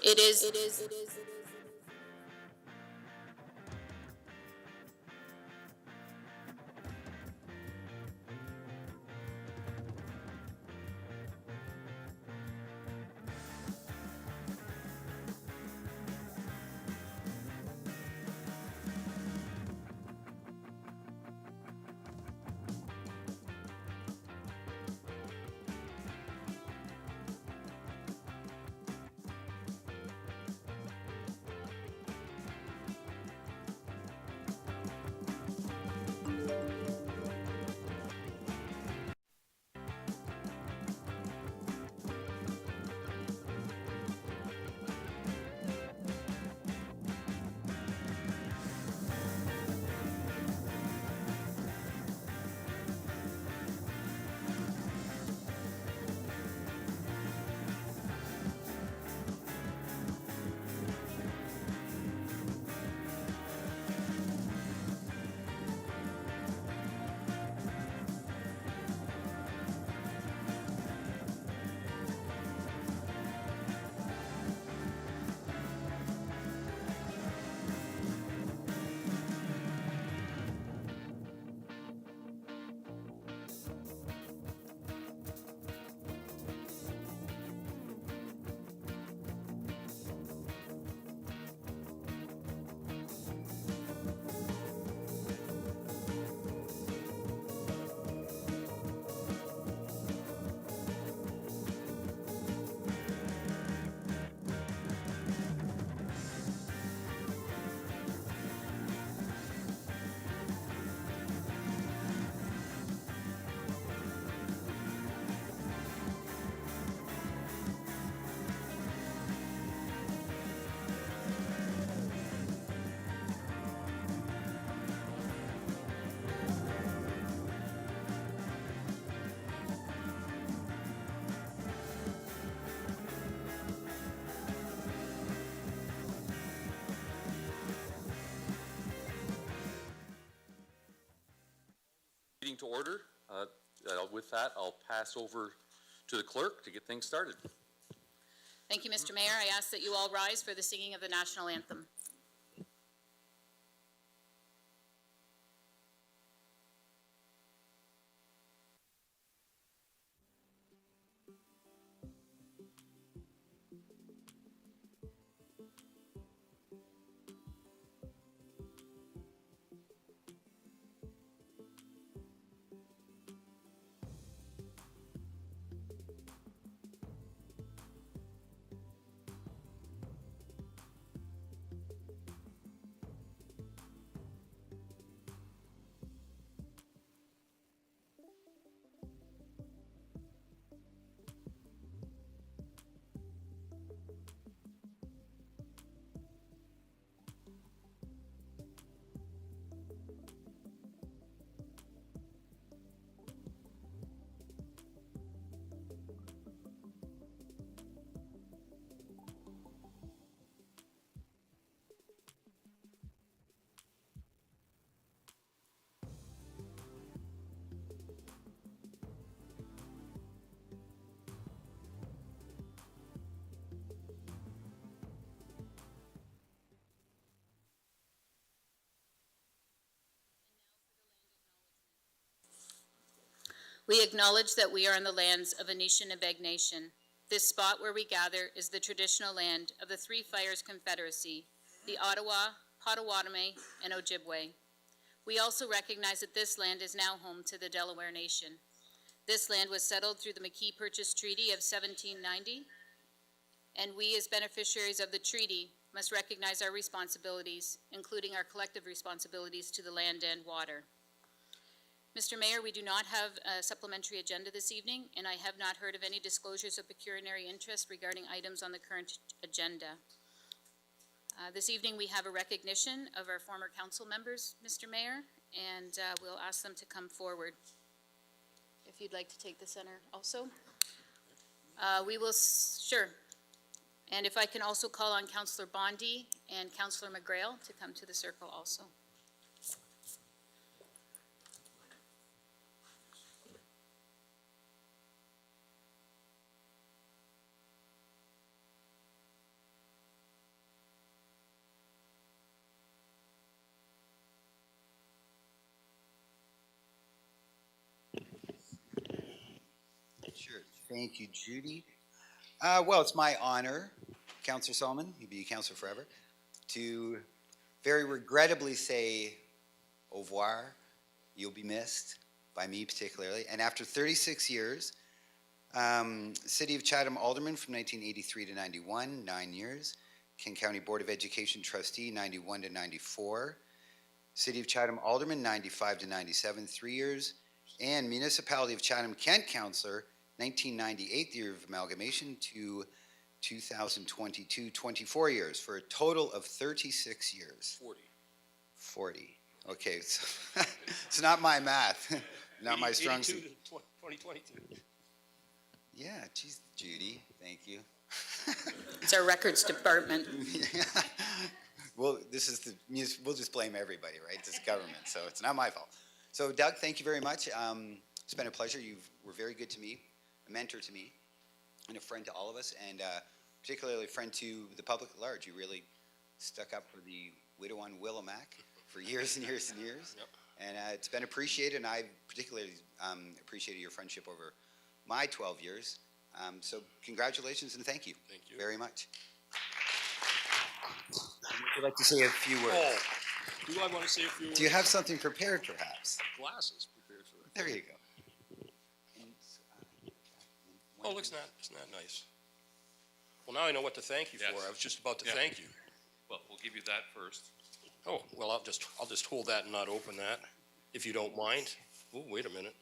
It is. Meeting to order. With that, I'll pass over to the clerk to get things started. Thank you, Mr. Mayor. I ask that you all rise for the singing of the national anthem. We acknowledge that we are on the lands of Anishinaabe Nation. This spot where we gather is the traditional land of the Three Fires Confederacy, the Ottawa, Potawatomi, and Ojibwe. We also recognize that this land is now home to the Delaware Nation. This land was settled through the McKee Purchase Treaty of 1790, and we as beneficiaries of the treaty must recognize our responsibilities, including our collective responsibilities to the land and water. Mr. Mayor, we do not have a supplementary agenda this evening, and I have not heard of any disclosures of pecuniary interest regarding items on the current agenda. This evening we have a recognition of our former council members, Mr. Mayor, and we'll ask them to come forward. If you'd like to take the center also. We will, sure. And if I can also call on Councillor Bondi and Councillor McGrail to come to the circle also. Sure. Thank you, Judy. Well, it's my honor, Councillor Solomon, you'll be Councillor forever, to very regrettably say au revoir. You'll be missed, by me particularly. And after 36 years, City of Chatham Alderman from 1983 to 91, 9 years. Kent County Board of Education Trustee, 91 to 94. City of Chatham Alderman, 95 to 97, 3 years. And Municipality of Chatham-Kent Councillor, 1998, the year of amalgamation, to 2022, 24 years, for a total of 36 years. 40. Okay, so it's not my math, not my strong suit. 82 to 2022. Yeah, geez, Judy, thank you. It's our records department. Well, we'll just blame everybody, right? This government, so it's not my fault. So Doug, thank you very much. It's been a pleasure. You were very good to me, a mentor to me, and a friend to all of us, and particularly a friend to the public at large. You really stuck up for the widow on Willimac for years and years and years. Yep. And it's been appreciated, and I particularly appreciated your friendship over my 12 years. So congratulations and thank you. Thank you. Very much. Would you like to say a few words? Oh, do I want to say a few words? Do you have something prepared, perhaps? Glasses prepared for it. There you go. Oh, isn't that nice? Well, now I know what to thank you for. Yes. I was just about to Yeah. thank you. Well, we'll give you that first. Oh, well, I'll just hold that and not open that, if you don't mind. Oh, wait a minute.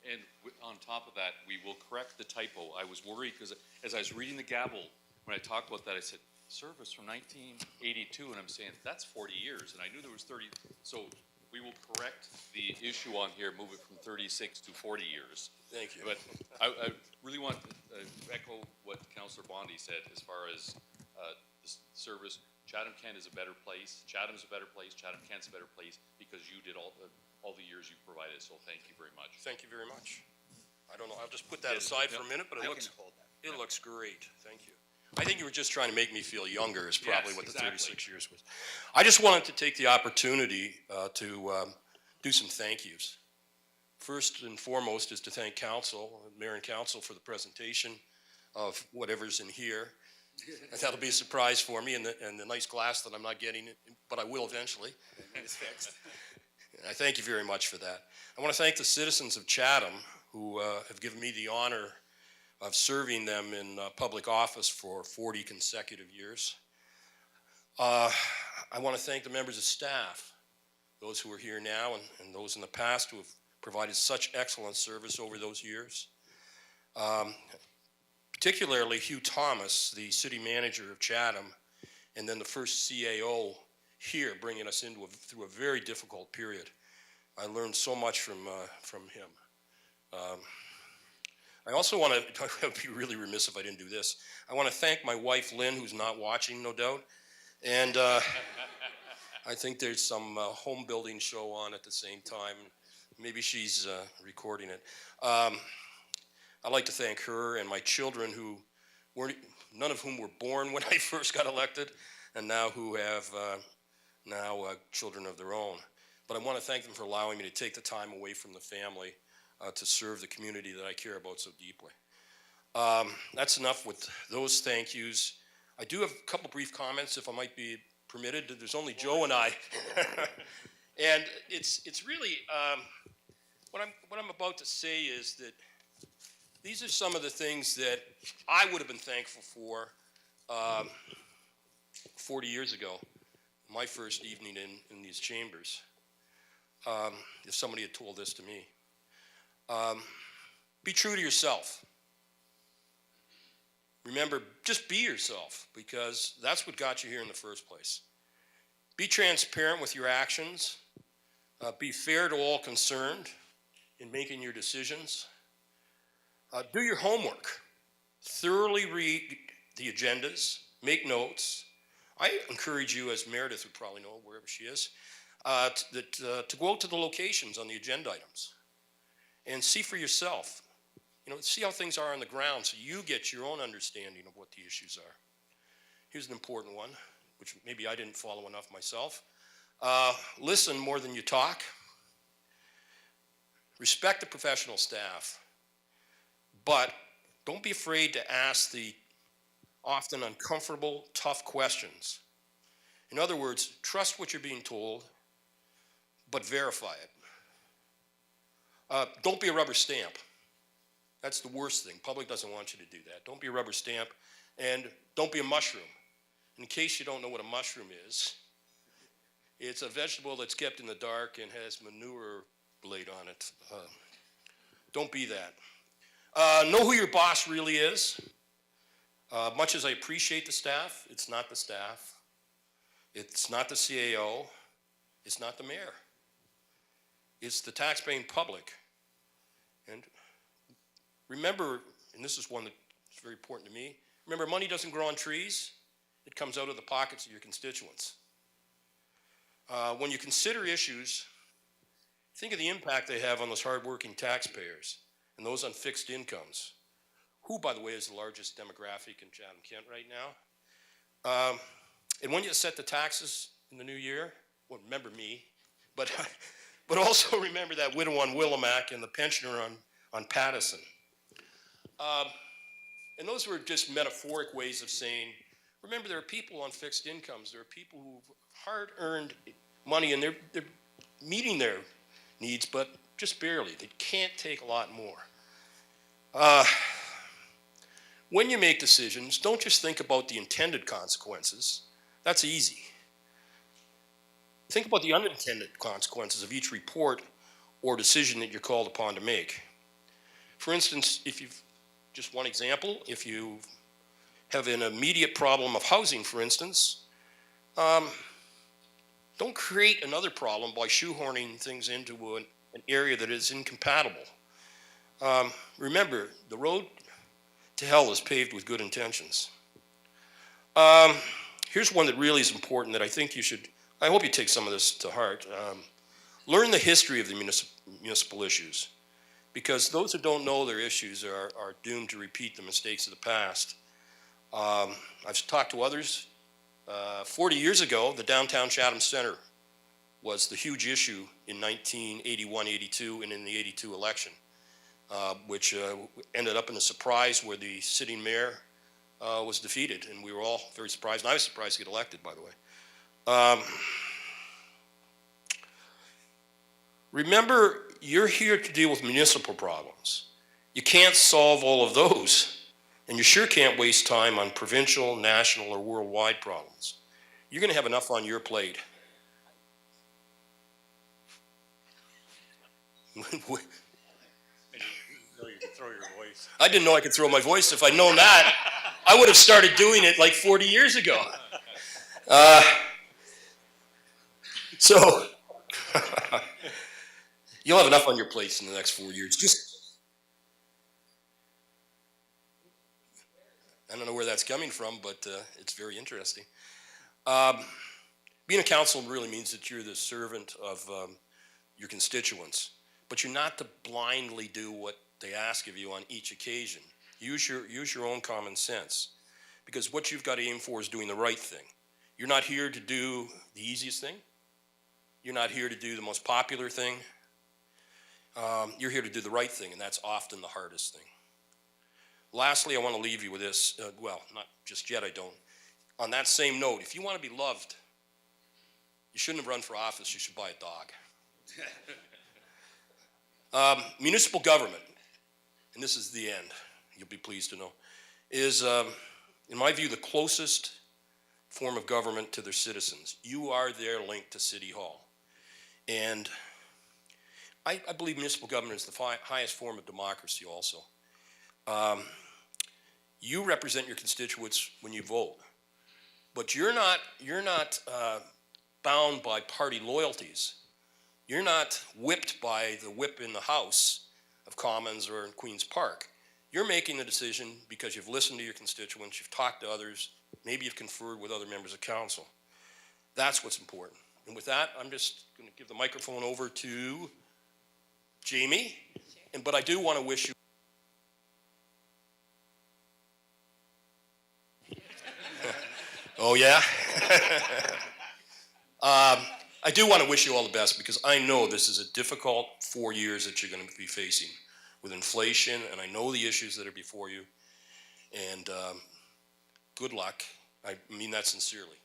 And on top of that, we will correct the typo. I was worried because as I was reading the gavel, when I talked about that, I said, service from 1982, and I'm saying, that's 40 years, and I knew there was 30. So we will correct the issue on here, move it from 36 to 40 years. Thank you. But I really want to echo what Councillor Bondi said as far as the service. Chatham-Kent is a better place. Chatham's a better place. Chatham-Kent's a better place because you did all the years you provided. So thank you very much. Thank you very much. I don't know, I'll just put that Yes, aside yep. for a minute, but I it can looks, hold that. it looks great. Thank you. I think you were just trying to make me feel younger is probably Yes, what the exactly. 36 years was. I just wanted to take the opportunity to do some thank yous. First and foremost is to thank council, mayor and council, for the presentation of whatever's in here. And that'll be a surprise for me, and the nice glass that I'm not getting, but I will eventually. It's fixed. I thank you very much for that. I want to thank the citizens of Chatham who have given me the honor of serving them in public office for 40 consecutive years. I want to thank the members of staff, those who are here now and those in the past who have provided such excellent service over those years. Particularly Hugh Thomas, the city manager of Chatham, and then the first CAO here, bringing us through a very difficult period. I learned so much from him. I also want to, I would be really remiss if I didn't do this. I want to thank my wife, Lynn, who's not watching, no doubt. And I think there's some home building show on at the same time. Maybe she's recording it. I'd like to thank her and my children who weren't, none of whom were born when I first got elected, and now who have children of their own. But I want to thank them for allowing me to take the time away from the family to serve the community that I care about so deeply. That's enough with those thank yous. I do have a couple brief comments, if I might be permitted. There's only Joe and I. And it's really, what I'm about to say is that these are some of the things that I would have been thankful for 40 years ago, my first evening in these chambers, if somebody had told this to me. Be true to yourself. Remember, just be yourself, because that's what got you here in the first place. Be transparent with your actions. Be fair to all concerned in making your decisions. Do your homework. Thoroughly read the agendas. Make notes. I encourage you, as Meredith would probably know, wherever she is, to go out to the locations on the agenda items and see for yourself. You know, see how things are on the ground so you get your own understanding of what the issues are. Here's an important one, which maybe I didn't follow enough myself. Listen more than you talk. Respect the professional staff. but don't be afraid to ask the often uncomfortable, tough questions. In other words, trust what you're being told, but verify it. Don't be a rubber stamp. That's the worst thing. Public doesn't want you to do that. Don't be a rubber stamp, and don't be a mushroom. In case you don't know what a mushroom is, it's a vegetable that's kept in the dark and has manure laid on it. Don't be that. Know who your boss really is. Much as I appreciate the staff, it's not the staff. It's not the CAO. It's not the mayor. It's the taxpaying public. And remember, and this is one that's very important to me, remember, money doesn't grow on trees. It comes out of the pockets of your constituents. When you consider issues, think of the impact they have on those hardworking taxpayers and those on fixed incomes, who, by the way, is the largest demographic in Chatham-Kent right now. And when you set the taxes in the new year, well, remember me, but also remember that widow on Willimac and the pensioner on Pattison. And those were just metaphoric ways of saying, remember, there are people on fixed incomes. There are people who've hard-earned money, and they're meeting their needs, but just barely. They can't take a lot more. When you make decisions, don't just think about the intended consequences. That's easy. Think about the unintended consequences of each report or decision that you're called upon to make. For instance, just one example, if you have an immediate problem of housing, for instance, don't create another problem by shoehorning things into an area that is incompatible. Remember, the road to hell is paved with good intentions. Here's one that really is important that I think I hope you take some of this to heart. Learn the history of the municipal issues, because those who don't know their issues are doomed to repeat the mistakes of the past. I've talked to others. 40 years ago, the downtown Chatham Center was the huge issue in 1981-82 and in the 82 election, which ended up in a surprise where the sitting mayor was defeated, and we were all very surprised, and I was surprised to get elected, by the way. Remember, you're here to deal with municipal problems. You can't solve all of those, and you sure can't waste time on provincial, national, or worldwide problems. You're going to have enough on your plate. I didn't know I could throw my voice. If I'd known that, I would have started doing it like 40 years ago. So you'll have enough on your plates in the next 4 years. I don't know where that's coming from, but it's very interesting. Being a councilman really means that you're the servant of your constituents, but you're not to blindly do what they ask of you on each occasion. Use your own common sense, because what you've got to aim for is doing the right thing. You're not here to do the easiest thing. You're not here to do the most popular thing. You're here to do the right thing, and that's often the hardest thing. Lastly, I want to leave you with this. Well, not just yet, I don't. On that same note, if you want to be loved, you shouldn't have run for office. You should buy a dog. Municipal government, and this is the end, you'll be pleased to know, is, in my view, the closest form of government to their citizens. You are their link to City Hall. And I believe municipal government is the highest form of democracy also. You represent your constituents when you vote, but you're not bound by party loyalties. You're not whipped by the whip in the House of Commons or in Queen's Park. You're making the decision because you've listened to your constituents, you've talked to others, maybe you've conferred with other members of council. That's what's important. And with that, I'm just going to give the microphone over to Jamie, but I do want to wish you Oh, yeah? I do want to wish you all the best, because I know this is a difficult 4 years that you're going to be facing with inflation, and I know the issues that are before you. And good luck. I mean that sincerely.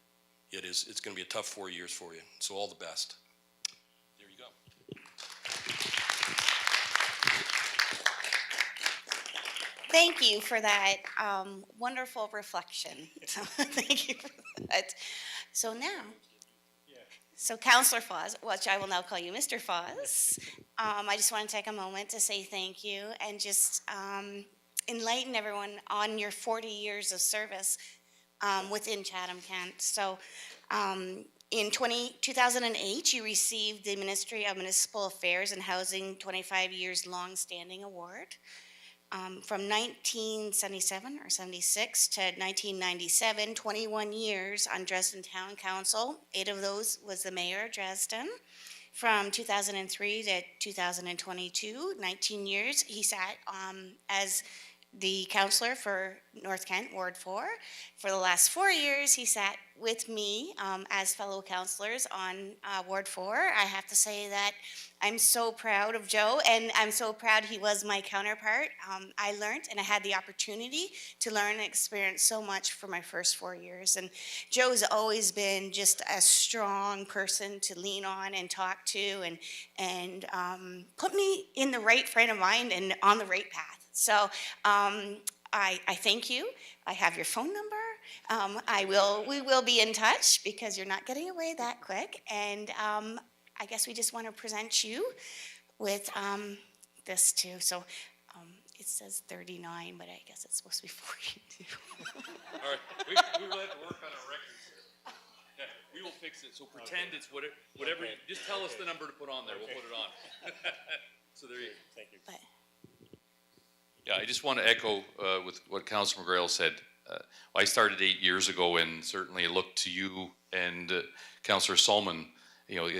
It's going to be a tough 4 years for you. So all the best. There you go. Thank you for that wonderful reflection. So, thank you for that. So now, Councillor Foz, which I will now call you Mr. Foz, I just want to take a moment to say thank you and just enlighten everyone on your 40 years of service within Chatham-Kent. So in 2008, you received the Ministry of Municipal Affairs and Housing 25 Years Long-Standing Award. From 1977 or 76 to 1997, 21 years on Dresden Town Council. 8 of those was the mayor of Dresden. From 2003 to 2022, 19 years, he sat as the councillor for North Kent, Ward 4. For the last 4 years, he sat with me as fellow councillors on Ward 4. I have to say that I'm so proud of Joe, and I'm so proud he was my counterpart. I learned, and I had the opportunity to learn and experience so much for my first 4 years. And Joe's always been just a strong person to lean on and talk to, and put me in the right frame of mind and on the right path. So I thank you. I have your phone number. We will be in touch because you're not getting away that quick. And I guess we just want to present you with this too. So it says 39, but I guess it's supposed to be 42. All right, we will have to work on our records here. Yeah, we will fix it. So pretend it's whatever. Okay. Just tell us the number to put on there. We'll put it on. So there you go. Thank you. But Yeah, I just want to echo with what Councilor McGrail said. I started 8 years ago, and certainly looked to you and Councilor Solomon,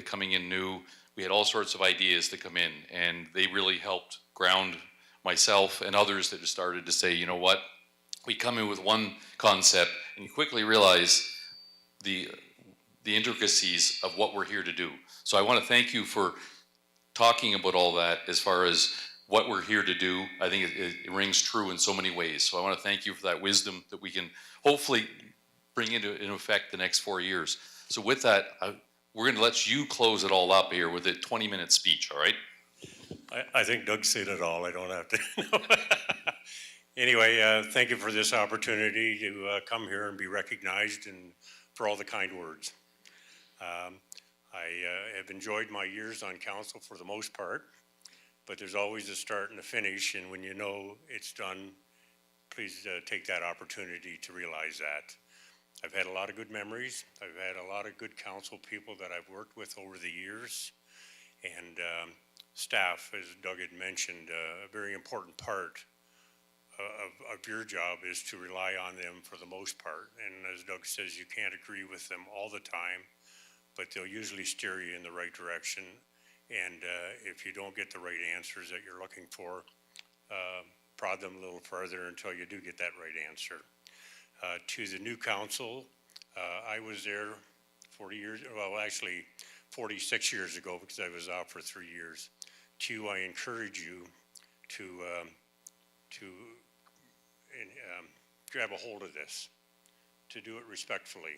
coming in new. We had all sorts of ideas to come in, and they really helped ground myself and others that started to say, you know what, we come in with one concept, and you quickly realize the intricacies of what we're here to do. So I want to thank you for talking about all that as far as what we're here to do. I think it rings true in so many ways. So I want to thank you for that wisdom that we can hopefully bring into effect the next 4 years. So with that, we're going to let you close it all up here with a 20-minute speech, all right? I think Doug said it all. I don't have to. Anyway, thank you for this opportunity to come here and be recognized, and for all the kind words. I have enjoyed my years on council for the most part, but there's always a start and a finish, and when you know it's done, please take that opportunity to realize that. I've had a lot of good memories. I've had a lot of good council people that I've worked with over the years, and staff, as Doug had mentioned, a very important part of your job is to rely on them for the most part. And as Doug says, you can't agree with them all the time, but they'll usually steer you in the right direction. And if you don't get the right answers that you're looking for, prod them a little further until you do get that right answer. To the new council, I was there 40 years, well, actually 46 years ago, because I was out for 3 years. I encourage you to grab a hold of this, to do it respectfully,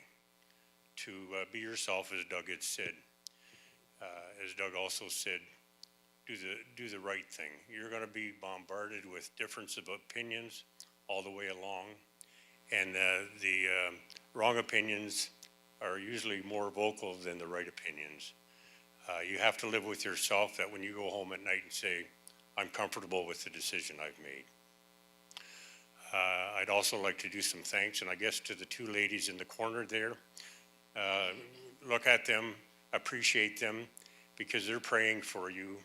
to be yourself, as Doug had said. As Doug also said, do the right thing. You're going to be bombarded with difference of opinions all the way along, and the wrong opinions are usually more vocal than the right opinions. You have to live with yourself that when you go home at night and say, I'm comfortable with the decision I've made. I'd also like to do some thanks, and I guess to the two ladies in the corner there. Look at them, appreciate them, because they're praying for you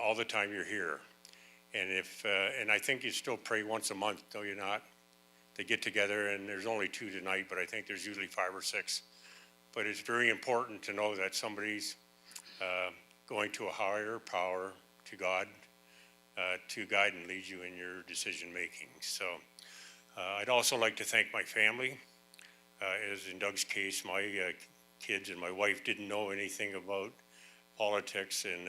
all the time you're here. And and I think you still pray once a month, do you not? They get together, and there's only 2 tonight, but I think there's usually 5 or 6. But it's very important to know that somebody's going to a higher power, to God, to guide and lead you in your decision making. So I'd also like to thank my family. As in Doug's case, my kids and my wife didn't know anything about politics, and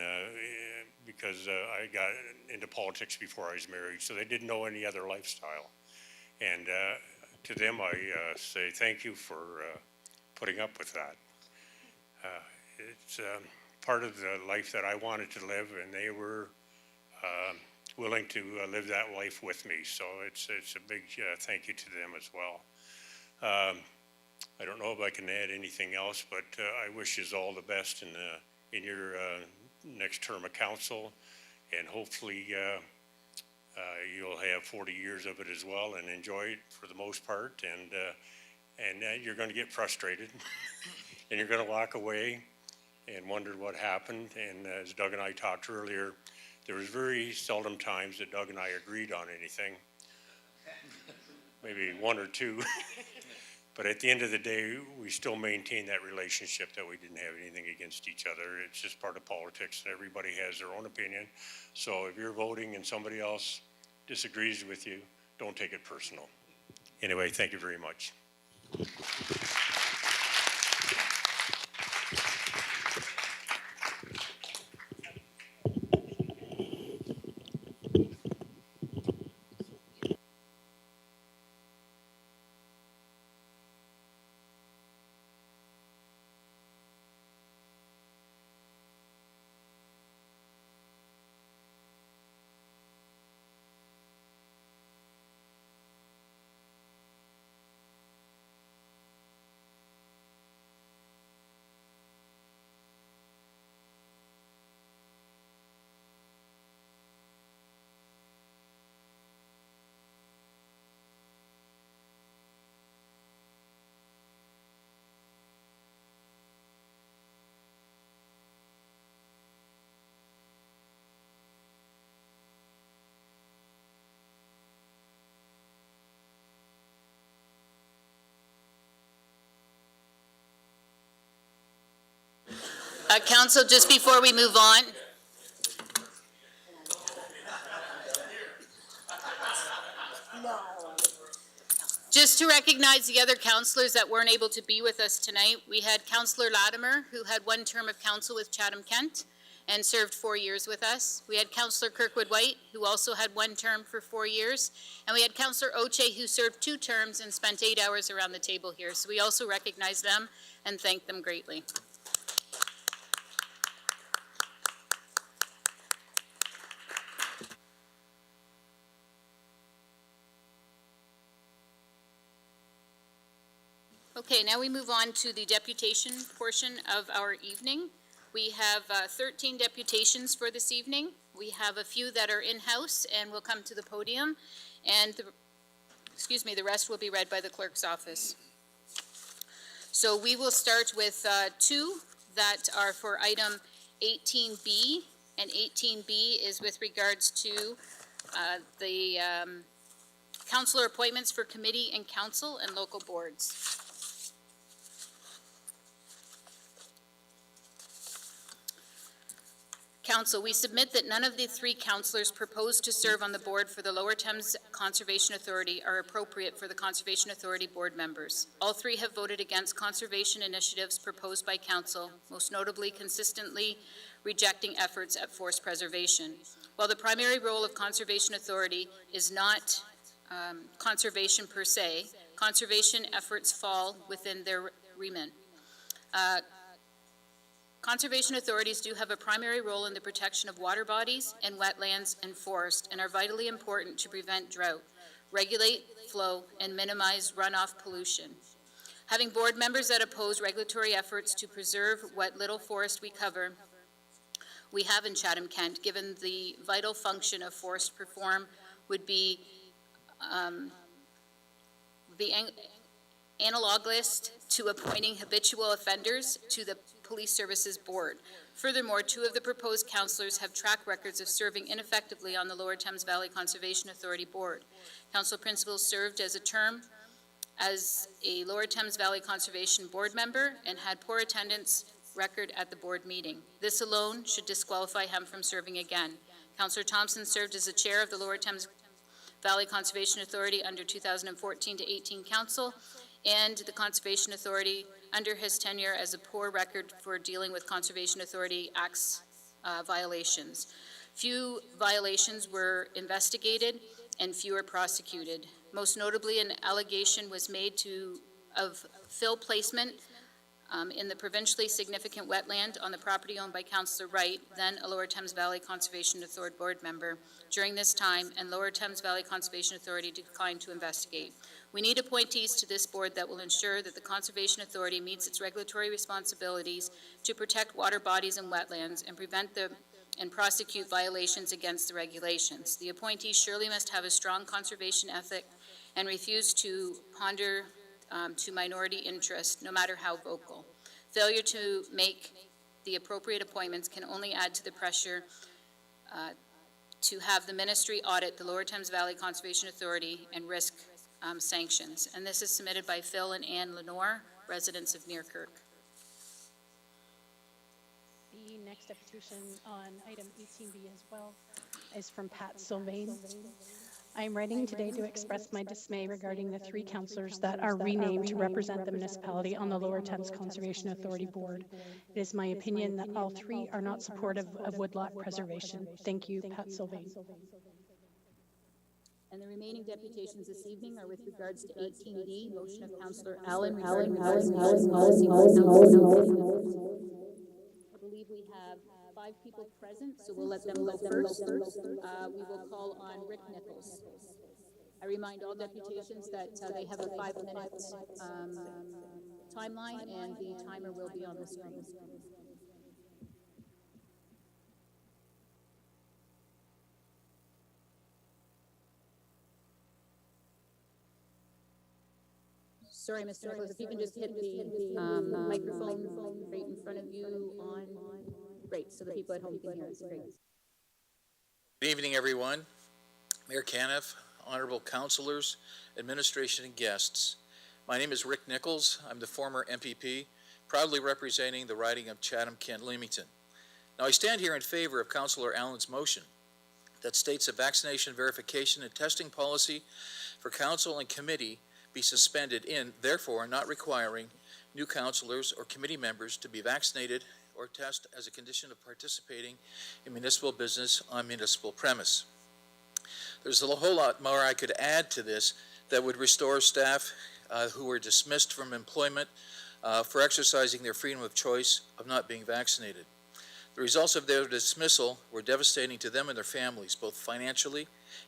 because I got into politics before I was married, so they didn't know any other lifestyle. And to them, I say thank you for putting up with that. It's part of the life that I wanted to live, and they were willing to live that life with me. So it's a big thank you to them as well. I don't know if I can add anything else, but I wish you all the best in your next term of council, and hopefully you'll have 40 years of it as well and enjoy it for the most part. And you're going to get frustrated, and you're going to walk away and wonder what happened. And as Doug and I talked earlier, there was very seldom times that Doug and I agreed on anything, maybe one or two. But at the end of the day, we still maintain that relationship that we didn't have anything against each other. It's just part of politics. Everybody has their own opinion. So if you're voting and somebody else disagrees with you, don't take it personal. Anyway, thank you very much. Council, just before we move on, just to recognize the other councillors that weren't able to be with us tonight, we had Councillor Latimer, who had one term of council with Chatham-Kent and served 4 years with us. We had Councillor Kirkwood-White, who also had one term for 4 years. And we had Councillor Oche, who served 2 terms and spent 8 hours around the table here. So we also recognize them and thank them greatly. Okay, now we move on to the deputation portion of our evening. We have 13 deputations for this evening. We have a few that are in-house and will come to the podium, and the rest will be read by the clerk's office. So we will start with 2 that are for item 18B, and 18B is with regards to the councillor appointments for committee and council and local boards. Council, we submit that none of the 3 councillors proposed to serve on the board for the Lower Thames Conservation Authority are appropriate for the Conservation Authority board members. All 3 have voted against conservation initiatives proposed by council, most notably consistently rejecting efforts at forest preservation. While the primary role of Conservation Authority is not conservation per se, conservation efforts fall within their remit. Conservation authorities do have a primary role in the protection of water bodies and wetlands and forest, and are vitally important to prevent drought, regulate flow, and minimize runoff pollution. Having board members that oppose regulatory efforts to preserve what little forest we have in Chatham-Kent, given the vital function of forest perform, would be analogous to appointing habitual offenders to the Police Services Board. Furthermore, 2 of the proposed councillors have track records of serving ineffectively on the Lower Thames Valley Conservation Authority Board. Council Principal served as a term as a Lower Thames Valley Conservation Board member and had poor attendance record at the board meeting. This alone should disqualify him from serving again. Councillor Thompson served as the chair of the Lower Thames Valley Conservation Authority under 2014 to 18 council, and the Conservation Authority under his tenure as a poor record for dealing with Conservation Authority Act's violations. Few violations were investigated and fewer prosecuted. Most notably, an allegation was made of fill placement in the provincially significant wetland on the property owned by Councillor Wright, then a Lower Thames Valley Conservation Authority board member, during this time, and Lower Thames Valley Conservation Authority declined to investigate. We need appointees to this board that will ensure that the Conservation Authority meets its regulatory responsibilities to protect water bodies and wetlands and prevent and prosecute violations against the regulations. The appointee surely must have a strong conservation ethic and refuse to ponder to minority interest, no matter how vocal. Failure to make the appropriate appointments can only add to the pressure to have the ministry audit the Lower Thames Valley Conservation Authority and risk sanctions. And this is submitted by Phil and Ann Lenore, residents of Nearkirk. The next deputation on item 18B as well is from Pat Sylvain. I am writing today to express my dismay regarding the 3 councillors that are renamed to represent the municipality on the Lower Thames Conservation Authority Board. It is my opinion that all 3 are not supportive of woodlot preservation. Thank you, Pat Sylvain. And the remaining deputations this evening are with regards to 18D, motion of Councillor Allen regarding the vaccination policy for council. I believe we have 5 people present, so we'll let them go first. We will call on Rick Nichols. I remind all deputations that they have a 5-minute timeline, and the timer will be on the screen. Sorry, Mr. Nichols, if you can just hit the microphone right in front of you on, great, so the people at home can hear us, great. Good evening, everyone. Mayor Caniff, honorable councilors, administration, and guests. My name is Rick Nichols. I'm the former MPP, proudly representing the riding of Chatham-Kent-Leamington. Now, I stand here in favor of Councillor Allen's motion that states a vaccination verification and testing policy for council and committee be suspended therefore not requiring new councillors or committee members to be vaccinated or test as a condition of participating in municipal business on municipal premise. There's a whole lot more I could add to this that would restore staff who were dismissed from employment for exercising their freedom of choice of not being vaccinated. The results of their dismissal were devastating to them and their families, both financially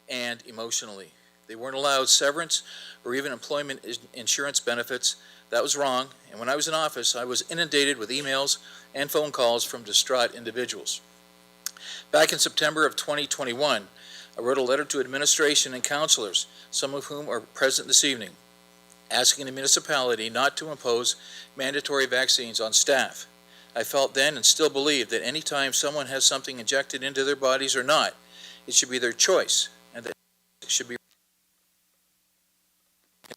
and emotionally. They weren't allowed severance or even employment insurance benefits. That was wrong, and when I was in office, I was inundated with emails and phone calls from distraught individuals. Back in September of 2021, I wrote a letter to administration and councilors, some of whom are present this evening, asking the municipality not to impose mandatory vaccines on staff. I felt then and still believe that any time someone has something injected into their bodies or not, it should be their choice, and that it should be.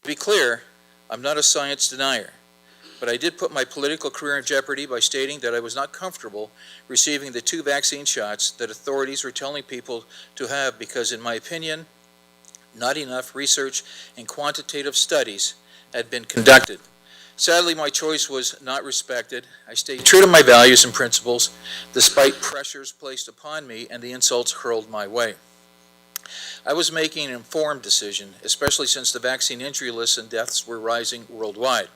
To be clear, I'm not a science denier, but I did put my political career in jeopardy by stating that I was not comfortable receiving the 2 vaccine shots that authorities were telling people to have because, in my opinion, not enough research and quantitative studies had been conducted. Sadly, my choice was not respected. I stayed true to my values and principles, despite pressures placed upon me and the insults hurled my way. I was making an informed decision, especially since the vaccine injury lists and deaths were rising worldwide.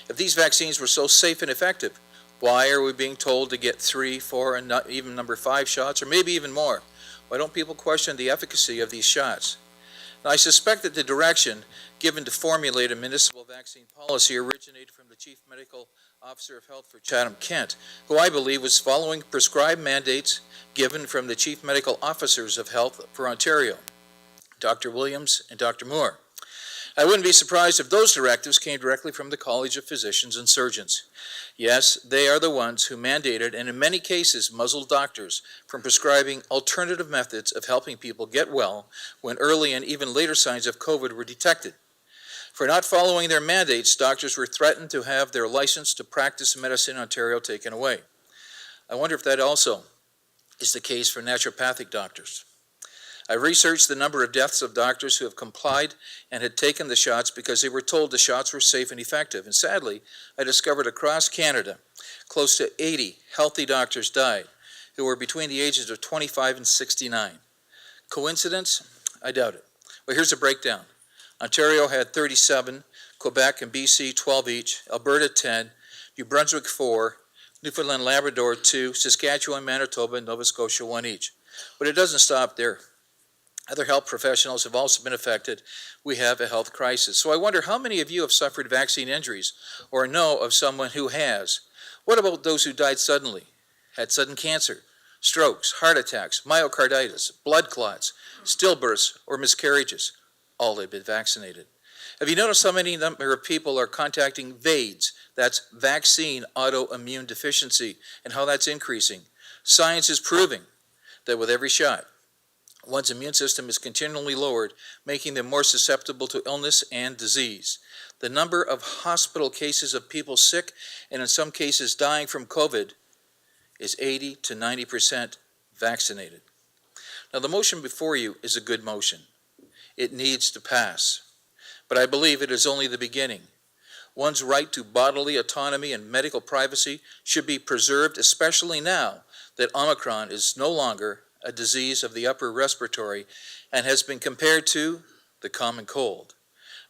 If these vaccines were so safe and effective, why are we being told to get 3, 4, and not even number 5 shots, or maybe even more? Why don't people question the efficacy of these shots? Now, I suspect that the direction given to formulate a municipal vaccine policy originated from the Chief Medical Officer of Health for Chatham-Kent, who I believe was following prescribed mandates given from the Chief Medical Officers of Health for Ontario, Dr. Williams and Dr. Moore. I wouldn't be surprised if those directives came directly from the College of Physicians and Surgeons. Yes, they are the ones who mandated and in many cases muzzled doctors from prescribing alternative methods of helping people get well when early and even later signs of COVID were detected. For not following their mandates, doctors were threatened to have their license to practice medicine in Ontario taken away. I wonder if that also is the case for naturopathic doctors. I researched the number of deaths of doctors who have complied and had taken the shots because they were told the shots were safe and effective. And sadly, I discovered across Canada, close to 80 healthy doctors died who were between the ages of 25 and 69. Coincidence? I doubt it. Well, here's a breakdown. Ontario had 37, Quebec and BC 12 each, Alberta 10, New Brunswick 4, Newfoundland Labrador 2, Saskatchewan, Manitoba, and Nova Scotia 1 each. But it doesn't stop there. Other health professionals have also been affected. We have a health crisis. So I wonder how many of you have suffered vaccine injuries or know of someone who has. What about those who died suddenly, had sudden cancer, strokes, heart attacks, myocarditis, blood clots, stillbirths, or miscarriages? All have been vaccinated. Have you noticed how many number of people are contacting VAIDS, that's vaccine autoimmune deficiency, and how that's increasing? Science is proving that with every shot, one's immune system is continually lowered, making them more susceptible to illness and disease. The number of hospital cases of people sick and in some cases dying from COVID is 80 to 90% vaccinated. Now, the motion before you is a good motion. It needs to pass. But I believe it is only the beginning. One's right to bodily autonomy and medical privacy should be preserved, especially now that Omicron is no longer a disease of the upper respiratory and has been compared to the common cold.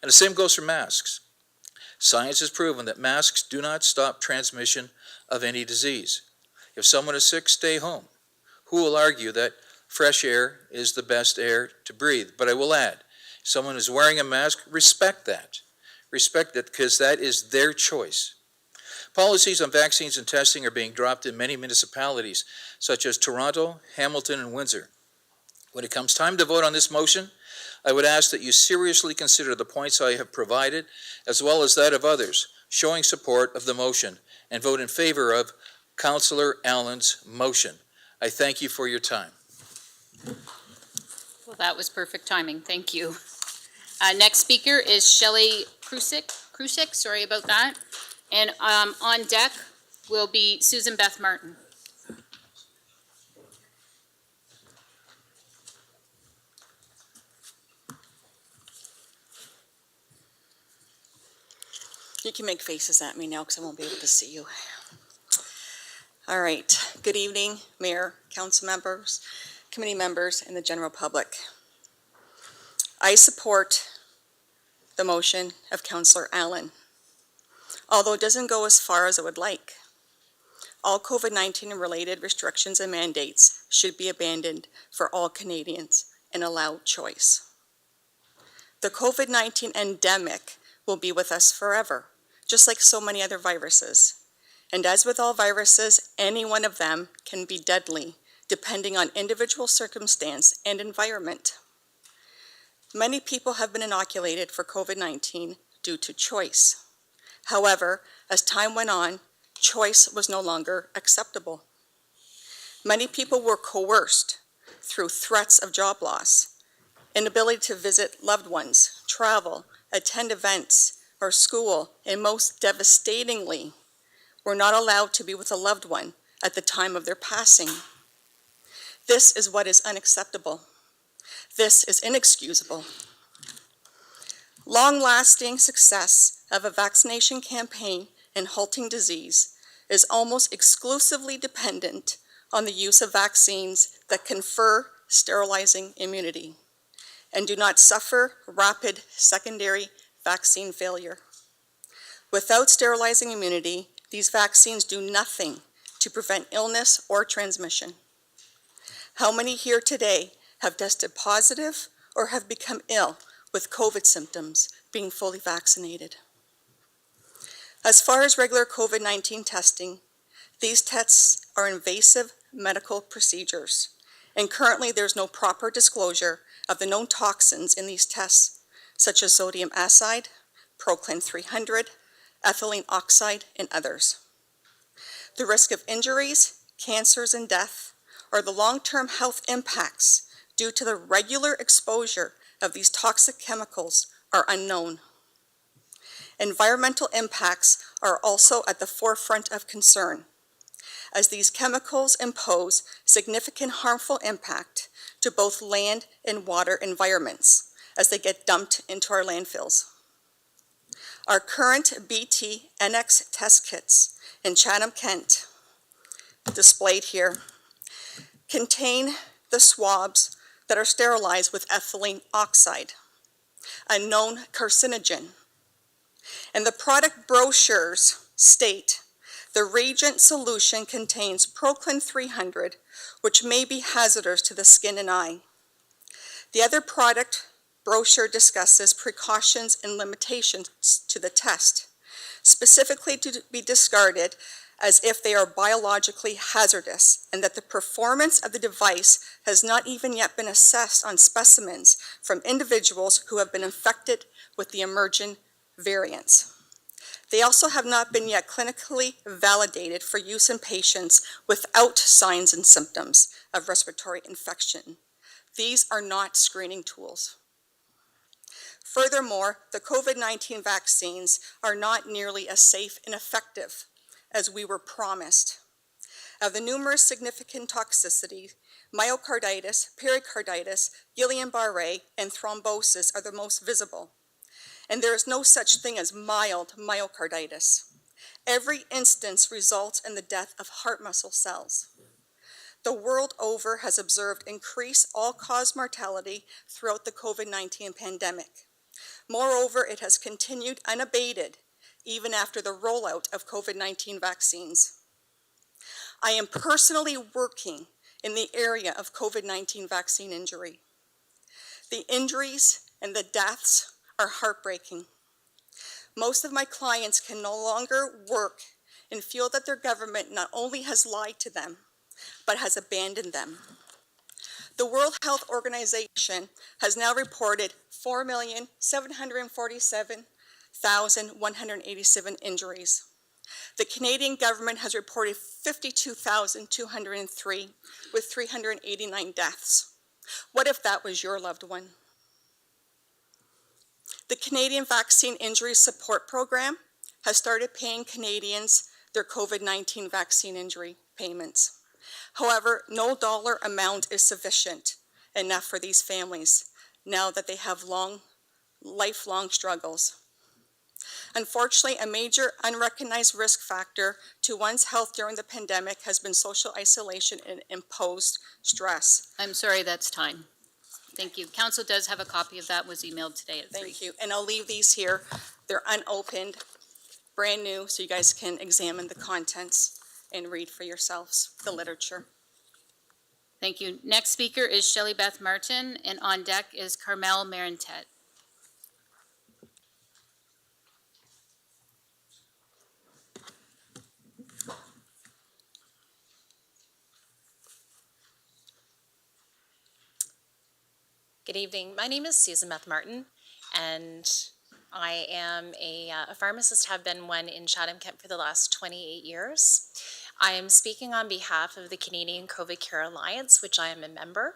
And the same goes for masks. Science has proven that masks do not stop transmission of any disease. If someone is sick, stay home. Who will argue that fresh air is the best air to breathe? But I will add, if someone is wearing a mask, respect that. Respect that because that is their choice. Policies on vaccines and testing are being dropped in many municipalities, such as Toronto, Hamilton, and Windsor. When it comes time to vote on this motion, I would ask that you seriously consider the points I have provided, as well as that of others, showing support of the motion, and vote in favor of Councillor Allen's motion. I thank you for your time. Well, that was perfect timing. Thank you. Next speaker is Shelley Krusik, sorry about that. And on deck will be Susan Beth Martin. You can make faces at me now because I won't be able to see you. All right. Good evening, Mayor, Council members, committee members, and the general public. I support the motion of Councillor Allen, although it doesn't go as far as I would like. All COVID-19 related restrictions and mandates should be abandoned for all Canadians and allow choice. The COVID-19 endemic will be with us forever, just like so many other viruses. And as with all viruses, any one of them can be deadly, depending on individual circumstance and environment. Many people have been inoculated for COVID-19 due to choice. However, as time went on, choice was no longer acceptable. Many people were coerced through threats of job loss, inability to visit loved ones, travel, attend events or school, and most devastatingly, were not allowed to be with a loved one at the time of their passing. This is what is unacceptable. This is inexcusable. Long-lasting success of a vaccination campaign in halting disease is almost exclusively dependent on the use of vaccines that confer sterilizing immunity and do not suffer rapid secondary vaccine failure. Without sterilizing immunity, these vaccines do nothing to prevent illness or transmission. How many here today have tested positive or have become ill with COVID symptoms being fully vaccinated? As far as regular COVID-19 testing, these tests are invasive medical procedures, and currently there's no proper disclosure of the known toxins in these tests, such as sodium azide, Proclin 300, ethylene oxide, and others. The risk of injuries, cancers, and death, or the long-term health impacts due to the regular exposure of these toxic chemicals are unknown. Environmental impacts are also at the forefront of concern, as these chemicals impose significant harmful impact to both land and water environments as they get dumped into our landfills. Our current BT NX test kits in Chatham-Kent, displayed here, contain the swabs that are sterilized with ethylene oxide, a known carcinogen. And the product brochures state the reagent solution contains Proclin 300, which may be hazardous to the skin and eye. The other product brochure discusses precautions and limitations to the test, specifically to be discarded as if they are biologically hazardous, and that the performance of the device has not even yet been assessed on specimens from individuals who have been infected with the emerging variants. They also have not been yet clinically validated for use in patients without signs and symptoms of respiratory infection. These are not screening tools. Furthermore, the COVID-19 vaccines are not nearly as safe and effective as we were promised. Of the numerous significant toxicities, myocarditis, pericarditis, Guillain-Barré, and thrombosis are the most visible. And there is no such thing as mild myocarditis. Every instance results in the death of heart muscle cells. The world over has observed increased all-cause mortality throughout the COVID-19 pandemic. Moreover, it has continued unabated even after the rollout of COVID-19 vaccines. I am personally working in the area of COVID-19 vaccine injury. The injuries and the deaths are heartbreaking. Most of my clients can no longer work and feel that their government not only has lied to them, but has abandoned them. The World Health Organization has now reported 4,747,187 injuries. The Canadian government has reported 52,203 with 389 deaths. What if that was your loved one? The Canadian Vaccine Injury Support Program has started paying Canadians their COVID-19 vaccine injury payments. However, no dollar amount is sufficient enough for these families now that they have lifelong struggles. Unfortunately, a major unrecognized risk factor to one's health during the pandemic has been social isolation and imposed stress. I'm sorry, that's time. Thank you. Council does have a copy of that, was emailed today at 3. Thank you. And I'll leave these here. They're unopened, brand new, so you guys can examine the contents and read for yourselves the literature. Thank you. Next speaker is Shelley Beth Martin, and on deck is Carmel Marentet. Good evening. My name is Susan Beth Martin, and I am a pharmacist, have been one in Chatham-Kent for the last 28 years. I am speaking on behalf of the Canadian COVID Care Alliance, which I am a member,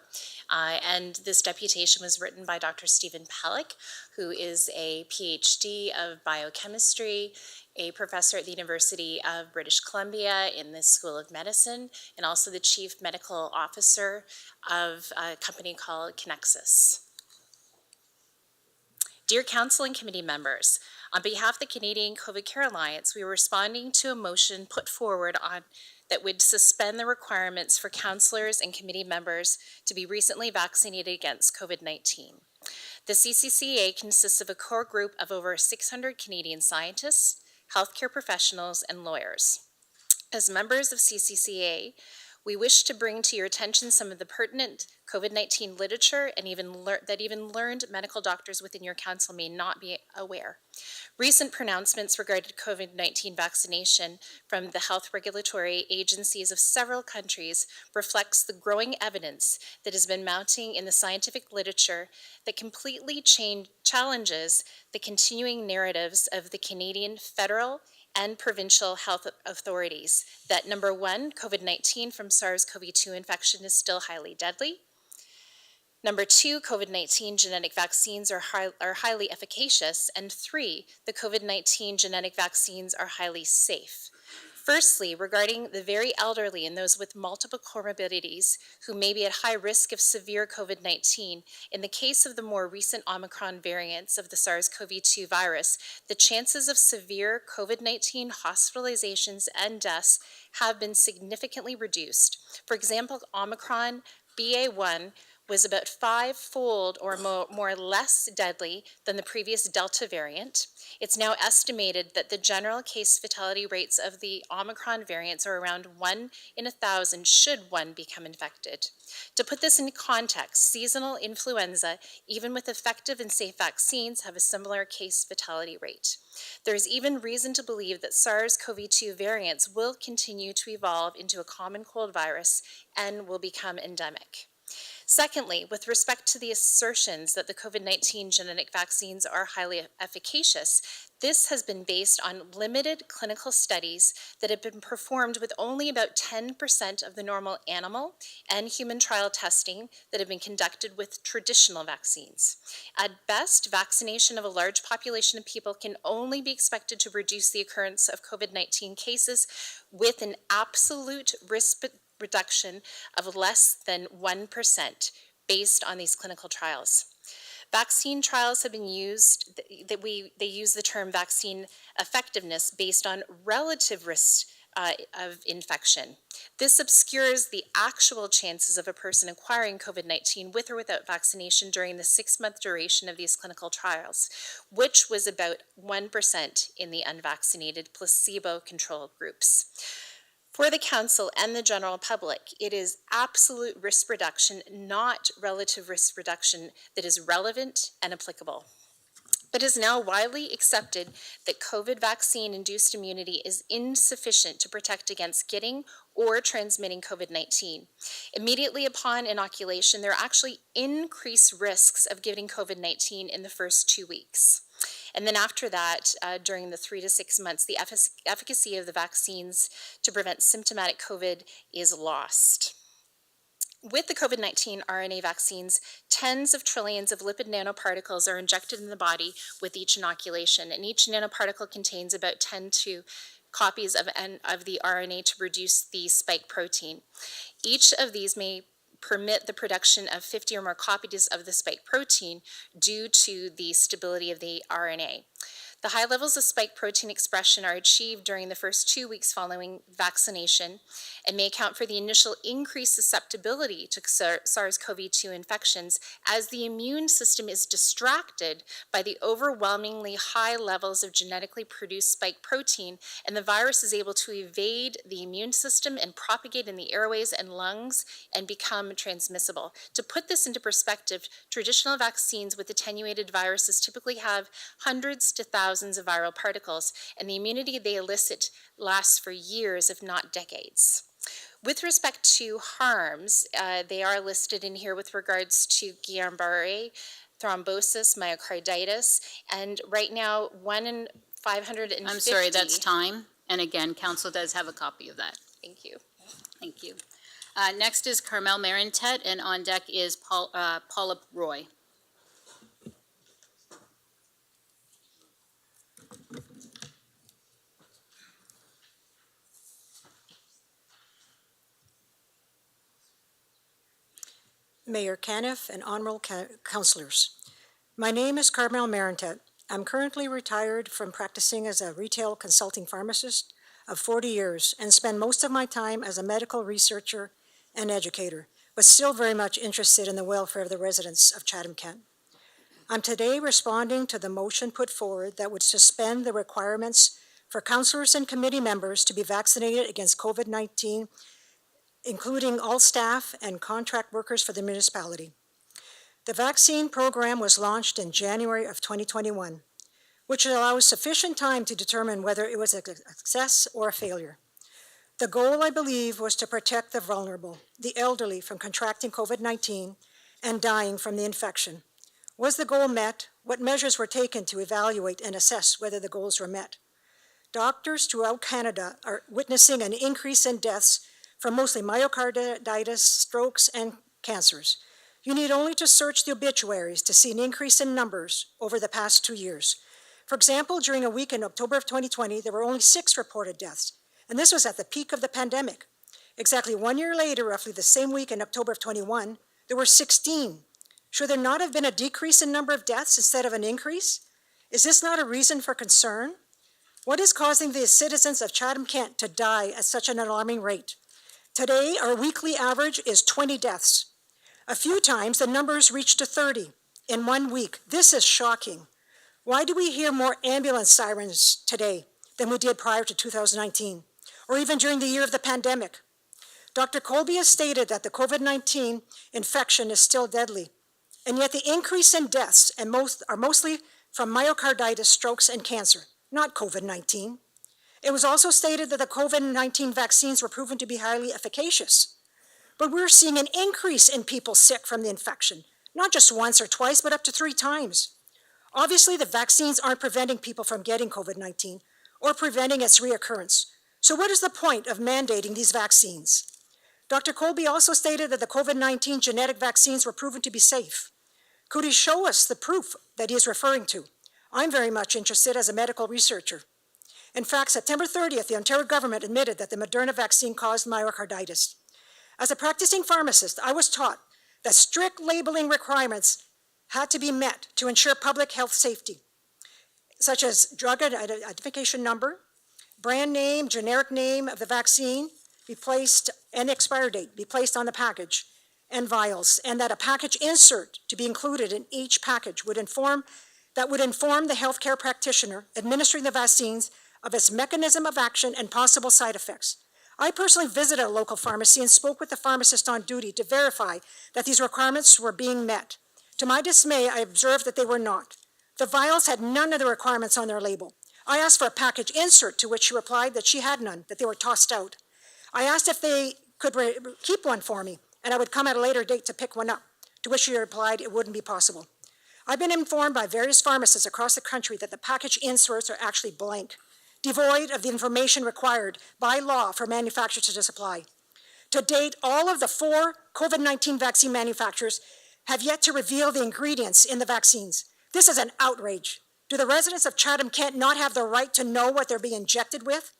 and this deputation was written by Dr. Stephen Pellick, who is a PhD of biochemistry, a professor at the University of British Columbia in the School of Medicine, and also the chief medical officer of a company called Connexus. Dear Council and Committee members, on behalf of the Canadian COVID Care Alliance, we are responding to a motion put forward that would suspend the requirements for councillors and committee members to be recently vaccinated against COVID-19. The CCCA consists of a core group of over 600 Canadian scientists, healthcare professionals, and lawyers. As members of CCCA, we wish to bring to your attention some of the pertinent COVID-19 literature and even learned medical doctors within your council may not be aware. Recent pronouncements regarding COVID-19 vaccination from the health regulatory agencies of several countries reflects the growing evidence that has been mounting in the scientific literature that completely challenges the continuing narratives of the Canadian federal and provincial health authorities that number one, COVID-19 from SARS-CoV-2 infection is still highly deadly. Number two, COVID-19 genetic vaccines are highly efficacious. And three, the COVID-19 genetic vaccines are highly safe. Firstly, regarding the very elderly and those with multiple comorbidities who may be at high risk of severe COVID-19, in the case of the more recent Omicron variants of the SARS-CoV-2 virus, the chances of severe COVID-19 hospitalizations and deaths have been significantly reduced. For example, Omicron BA.1 was about five-fold or more or less deadly than the previous Delta variant. It's now estimated that the general case fatality rates of the Omicron variants are around 1 in 1,000 should one become infected. To put this into context, seasonal influenza, even with effective and safe vaccines, have a similar case fatality rate. There is even reason to believe that SARS-CoV-2 variants will continue to evolve into a common cold virus and will become endemic. Secondly, with respect to the assertions that the COVID-19 genetic vaccines are highly efficacious, this has been based on limited clinical studies that have been performed with only about 10% of the normal animal and human trial testing that have been conducted with traditional vaccines. At best, vaccination of a large population of people can only be expected to reduce the occurrence of COVID-19 cases with an absolute risk reduction of less than 1% based on these clinical trials. Vaccine trials have been used, they use the term vaccine effectiveness based on relative risk of infection. This obscures the actual chances of a person acquiring COVID-19 with or without vaccination during the 6-month duration of these clinical trials, which was about 1% in the unvaccinated placebo-controlled groups. For the Council and the general public, it is absolute risk reduction, not relative risk reduction, that is relevant and applicable. It is now widely accepted that COVID vaccine-induced immunity is insufficient to protect against getting or transmitting COVID-19. Immediately upon inoculation, there are actually increased risks of getting COVID-19 in the first 2 weeks. And then after that, during the 3 to 6 months, the efficacy of the vaccines to prevent symptomatic COVID is lost. With the COVID-19 RNA vaccines, tens of trillions of lipid nanoparticles are injected in the body with each inoculation, and each nanoparticle contains about 10 copies of the RNA to produce the spike protein. Each of these may permit the production of 50 or more copies of the spike protein due to the stability of the RNA. The high levels of spike protein expression are achieved during the first 2 weeks following vaccination and may account for the initial increased susceptibility to SARS-CoV-2 infections as the immune system is distracted by the overwhelmingly high levels of genetically produced spike protein, and the virus is able to evade the immune system and propagate in the airways and lungs and become transmissible. To put this into perspective, traditional vaccines with attenuated viruses typically have hundreds to thousands of viral particles, and the immunity they elicit lasts for years, if not decades. With respect to harms, they are listed in here with regards to Guillain-Barré, thrombosis, myocarditis, and right now 1 in 550. I'm sorry, that's time. And again, council does have a copy of that. Thank you. Thank you. Next is Carmel Marintet, and on deck is Paula Roy. Mayor Caniff and honorable councilors. My name is Carmel Marintet. I'm currently retired from practicing as a retail consulting pharmacist of 40 years and spend most of my time as a medical researcher and educator, but still very much interested in the welfare of the residents of Chatham-Kent. I'm today responding to the motion put forward that would suspend the requirements for councilors and committee members to be vaccinated against COVID-19, including all staff and contract workers for the municipality. The vaccine program was launched in January of 2021, which allows sufficient time to determine whether it was a success or a failure. The goal, I believe, was to protect the vulnerable, the elderly, from contracting COVID-19 and dying from the infection. Was the goal met? What measures were taken to evaluate and assess whether the goals were met? Doctors throughout Canada are witnessing an increase in deaths from mostly myocarditis, strokes, and cancers. You need only to search the obituaries to see an increase in numbers over the past 2 years. For example, during a week in October of 2020, there were only 6 reported deaths. And this was at the peak of the pandemic. Exactly 1 year later, roughly the same week in October of 21, there were 16. Should there not have been a decrease in number of deaths instead of an increase? Is this not a reason for concern? What is causing the citizens of Chatham-Kent to die at such an alarming rate? Today, our weekly average is 20 deaths. A few times, the numbers reach to 30 in 1 week. This is shocking. Why do we hear more ambulance sirens today than we did prior to 2019, or even during the year of the pandemic? Dr. Colby has stated that the COVID-19 infection is still deadly, and yet the increase in deaths are mostly from myocarditis, strokes, and cancer, not COVID-19. It was also stated that the COVID-19 vaccines were proven to be highly efficacious. But we're seeing an increase in people sick from the infection, not just once or twice, but up to 3 times. Obviously, the vaccines aren't preventing people from getting COVID-19 or preventing its reoccurrence. So what is the point of mandating these vaccines? Dr. Colby also stated that the COVID-19 genetic vaccines were proven to be safe. Could he show us the proof that he is referring to? I'm very much interested as a medical researcher. In fact, September 30th, the Ontario government admitted that the Moderna vaccine caused myocarditis. As a practicing pharmacist, I was taught that strict labeling requirements had to be met to ensure public health safety, such as drug identification number, brand name, generic name of the vaccine be placed, and expiry date be placed on the package and vials, and that a package insert to be included in each package would inform the healthcare practitioner administering the vaccines of its mechanism of action and possible side effects. I personally visited a local pharmacy and spoke with the pharmacist on duty to verify that these requirements were being met. To my dismay, I observed that they were not. The vials had none of the requirements on their label. I asked for a package insert, to which she replied that she had none, that they were tossed out. I asked if they could keep one for me, and I would come at a later date to pick one up, to which she replied it wouldn't be possible. I've been informed by various pharmacists across the country that the package inserts are actually blank, devoid of the information required by law for manufacturers to supply. To date, all of the 4 COVID-19 vaccine manufacturers have yet to reveal the ingredients in the vaccines. This is an outrage. Do the residents of Chatham-Kent not have the right to know what they're being injected with?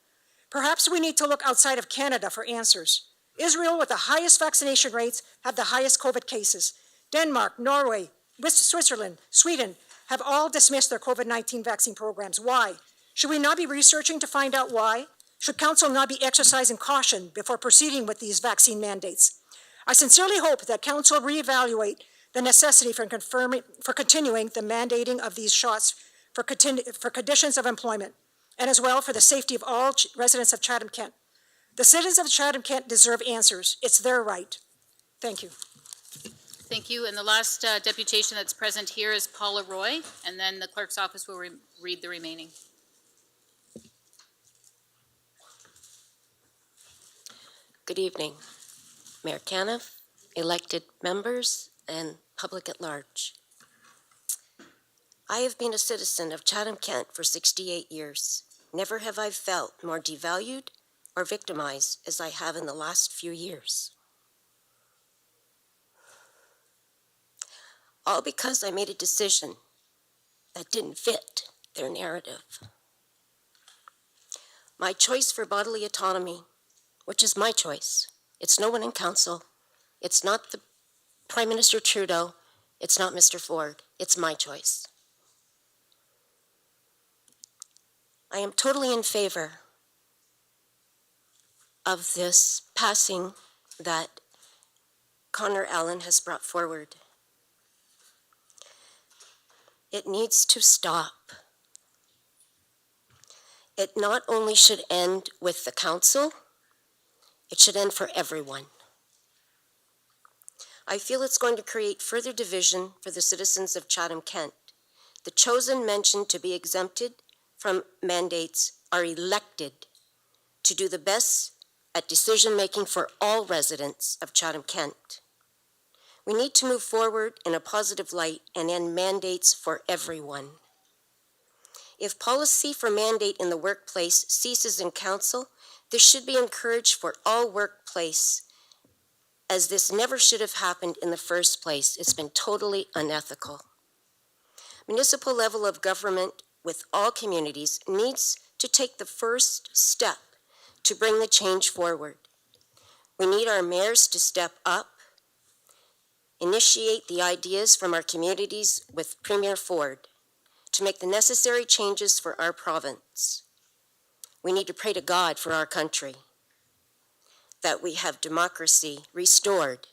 Perhaps we need to look outside of Canada for answers. Israel, with the highest vaccination rates, have the highest COVID cases. Denmark, Norway, Switzerland, Sweden have all dismissed their COVID-19 vaccine programs. Why? Should we not be researching to find out why? Should Council not be exercising caution before proceeding with these vaccine mandates? I sincerely hope that Council reevaluate the necessity for continuing the mandating of these shots for conditions of employment, and as well for the safety of all residents of Chatham-Kent. The citizens of Chatham-Kent deserve answers. It's their right. Thank you. Thank you. And the last deputation that's present here is Paula Roy, and then the clerk's office will read the remaining. Good evening, Mayor Caniff, elected members, and public at large. I have been a citizen of Chatham-Kent for 68 years. Never have I felt more devalued or victimized as I have in the last few years. All because I made a decision that didn't fit their narrative. My choice for bodily autonomy, which is my choice. It's no one in council. It's not the Prime Minister Trudeau. It's not Mr. Ford. It's my choice. I am totally in favor of this passing that Connor Allen has brought forward. It needs to stop. It not only should end with the council, it should end for everyone. I feel it's going to create further division for the citizens of Chatham-Kent. The chosen mentioned to be exempted from mandates are elected to do the best at decision-making for all residents of Chatham-Kent. We need to move forward in a positive light and end mandates for everyone. If policy for mandate in the workplace ceases in council, this should be encouraged for all workplace, as this never should have happened in the first place. It's been totally unethical. Municipal level of government with all communities needs to take the first step to bring the change forward. We need our mayors to step up, initiate the ideas from our communities with Premier Ford to make the necessary changes for our province. We need to pray to God for our country, that we have democracy restored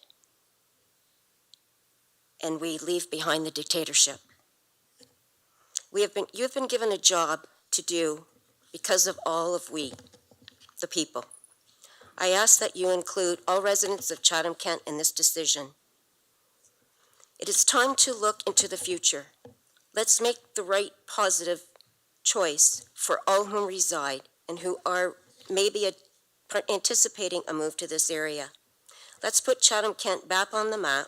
and we leave behind the dictatorship. You have been given a job to do because of all of we, the people. I ask that you include all residents of Chatham-Kent in this decision. It is time to look into the future. Let's make the right positive choice for all who reside and who are maybe anticipating a move to this area. Let's put Chatham-Kent back on the map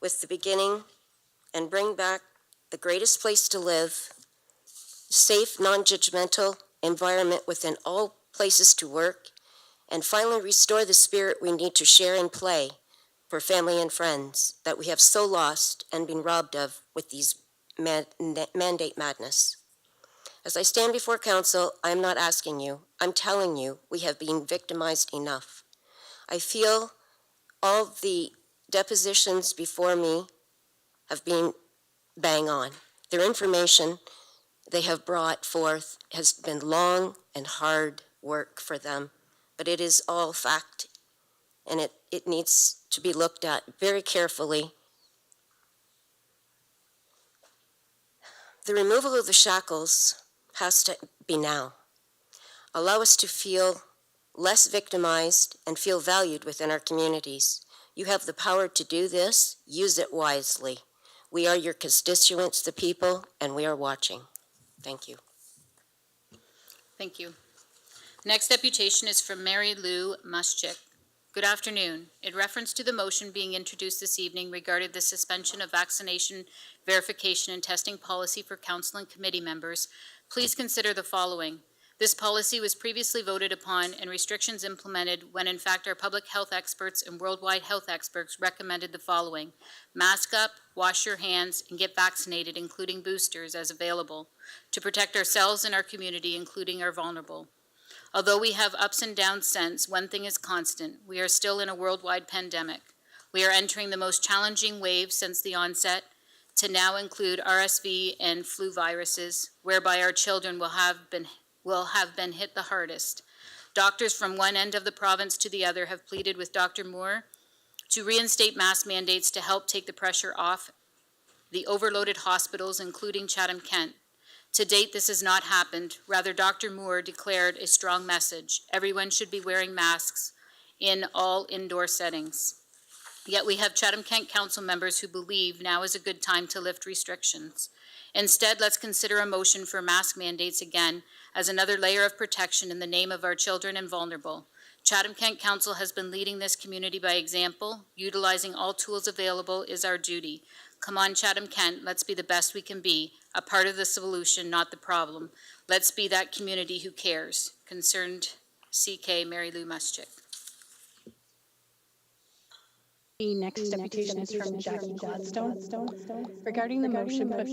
with the beginning and bring back the greatest place to live, safe, non-judgmental environment within all places to work, and finally restore the spirit we need to share and play for family and friends that we have so lost and been robbed of with these mandate madness. As I stand before council, I am not asking you, I'm telling you, we have been victimized enough. I feel all the depositions before me have been bang on. Their information they have brought forth has been long and hard work for them, but it is all fact, and it needs to be looked at very carefully. The removal of the shackles has to be now. Allow us to feel less victimized and feel valued within our communities. You have the power to do this. Use it wisely. We are your constituents, the people, and we are watching. Thank you. Thank you. Next deputation is from Mary Lou Muschik. Good afternoon. In reference to the motion being introduced this evening regarding the suspension of vaccination verification and testing policy for council and committee members, please consider the following. This policy was previously voted upon and restrictions implemented when in fact our public health experts and worldwide health experts recommended the following. Mask up, wash your hands, and get vaccinated, including boosters as available, to protect ourselves and our community, including our vulnerable. Although we have ups and downs since, one thing is constant. We are still in a worldwide pandemic. We are entering the most challenging wave since the onset, to now include RSV and flu viruses, whereby our children will have been hit the hardest. Doctors from one end of the province to the other have pleaded with Dr. Moore to reinstate mask mandates to help take the pressure off the overloaded hospitals, including Chatham-Kent. To date, this has not happened. Rather, Dr. Moore declared a strong message. Everyone should be wearing masks in all indoor settings. Yet we have Chatham-Kent-Council members who believe now is a good time to lift restrictions. Instead, let's consider a motion for mask mandates again as another layer of protection in the name of our children and vulnerable. Chatham-Kent-Council has been leading this community by example. Utilizing all tools available is our duty. Come on, Chatham-Kent, let's be the best we can be, a part of the solution, not the problem. Let's be that community who cares. Concerned CK Mary Lou Muschik. The next deputation is from Jackie Gladstone regarding the motion put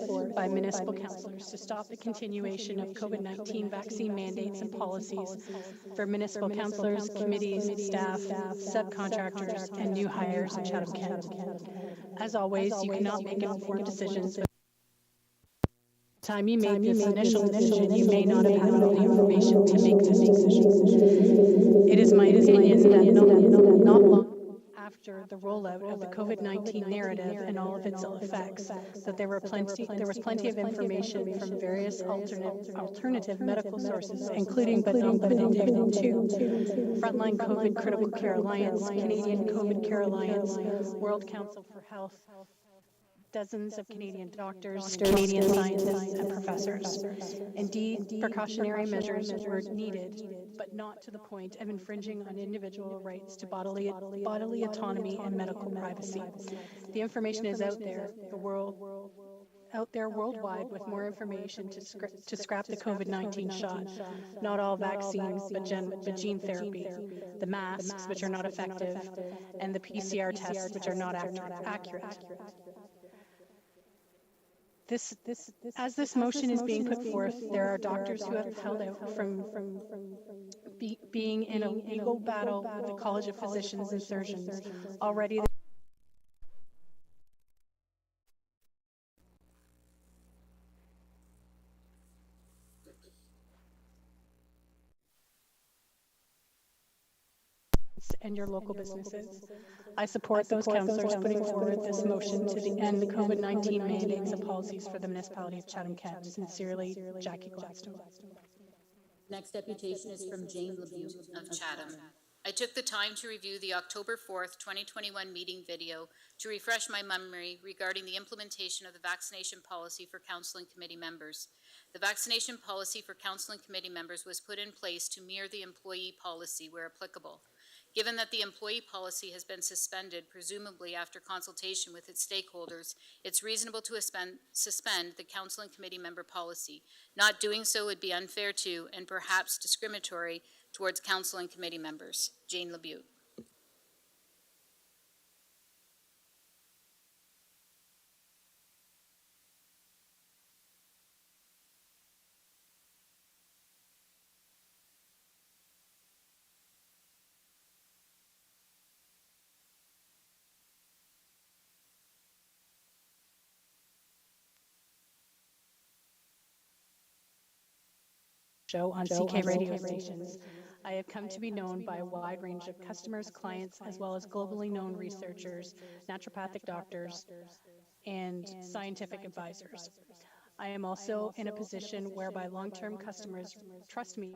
forth by municipal councillors to stop the continuation of COVID-19 vaccine mandates and policies for municipal councillors, committees, staff, subcontractors, and new hires in Chatham-Kent. As always, you cannot make informed decisions. By the time you made this initial decision, you may not have had all the information to make this decision. It is my opinion that not long after the rollout of the COVID-19 narrative and all of its ill effects, that there was plenty of information from various alternative medical sources, including but not limited to Frontline COVID Critical Care Alliance, Canadian COVID Care Alliance, World Council for Health, dozens of Canadian doctors, Canadian scientists, and professors. Indeed, precautionary measures were needed, but not to the point of infringing on individual rights to bodily autonomy and medical privacy. The information is out there, worldwide with more information to scrap the COVID-19 shot. Not all vaccines, but gene therapy, the masks, which are not effective, and the PCR tests, which are not accurate. As this motion is being put forth, there are doctors who have held out from being in a legal battle with the College of Physicians and Surgeons. Already, and your local businesses. I support those councillors putting forward this motion to end the COVID-19 mandates and policies for the municipality of Chatham-Kent. Sincerely, Jackie Gladstone. Next deputation is from Jane Labute of Chatham. I took the time to review the October 4th, 2021 meeting video to refresh my memory regarding the implementation of the vaccination policy for council and committee members. The vaccination policy for council and committee members was put in place to mirror the employee policy where applicable. Given that the employee policy has been suspended, presumably after consultation with its stakeholders, it's reasonable to suspend the council and committee member policy. Not doing so would be unfair to and perhaps discriminatory towards council and committee members. Jane Labute. Show on CK radio stations. I have come to be known by a wide range of customers, clients, as well as globally known researchers, naturopathic doctors, and scientific advisors. I am also in a position whereby long-term customers trust me.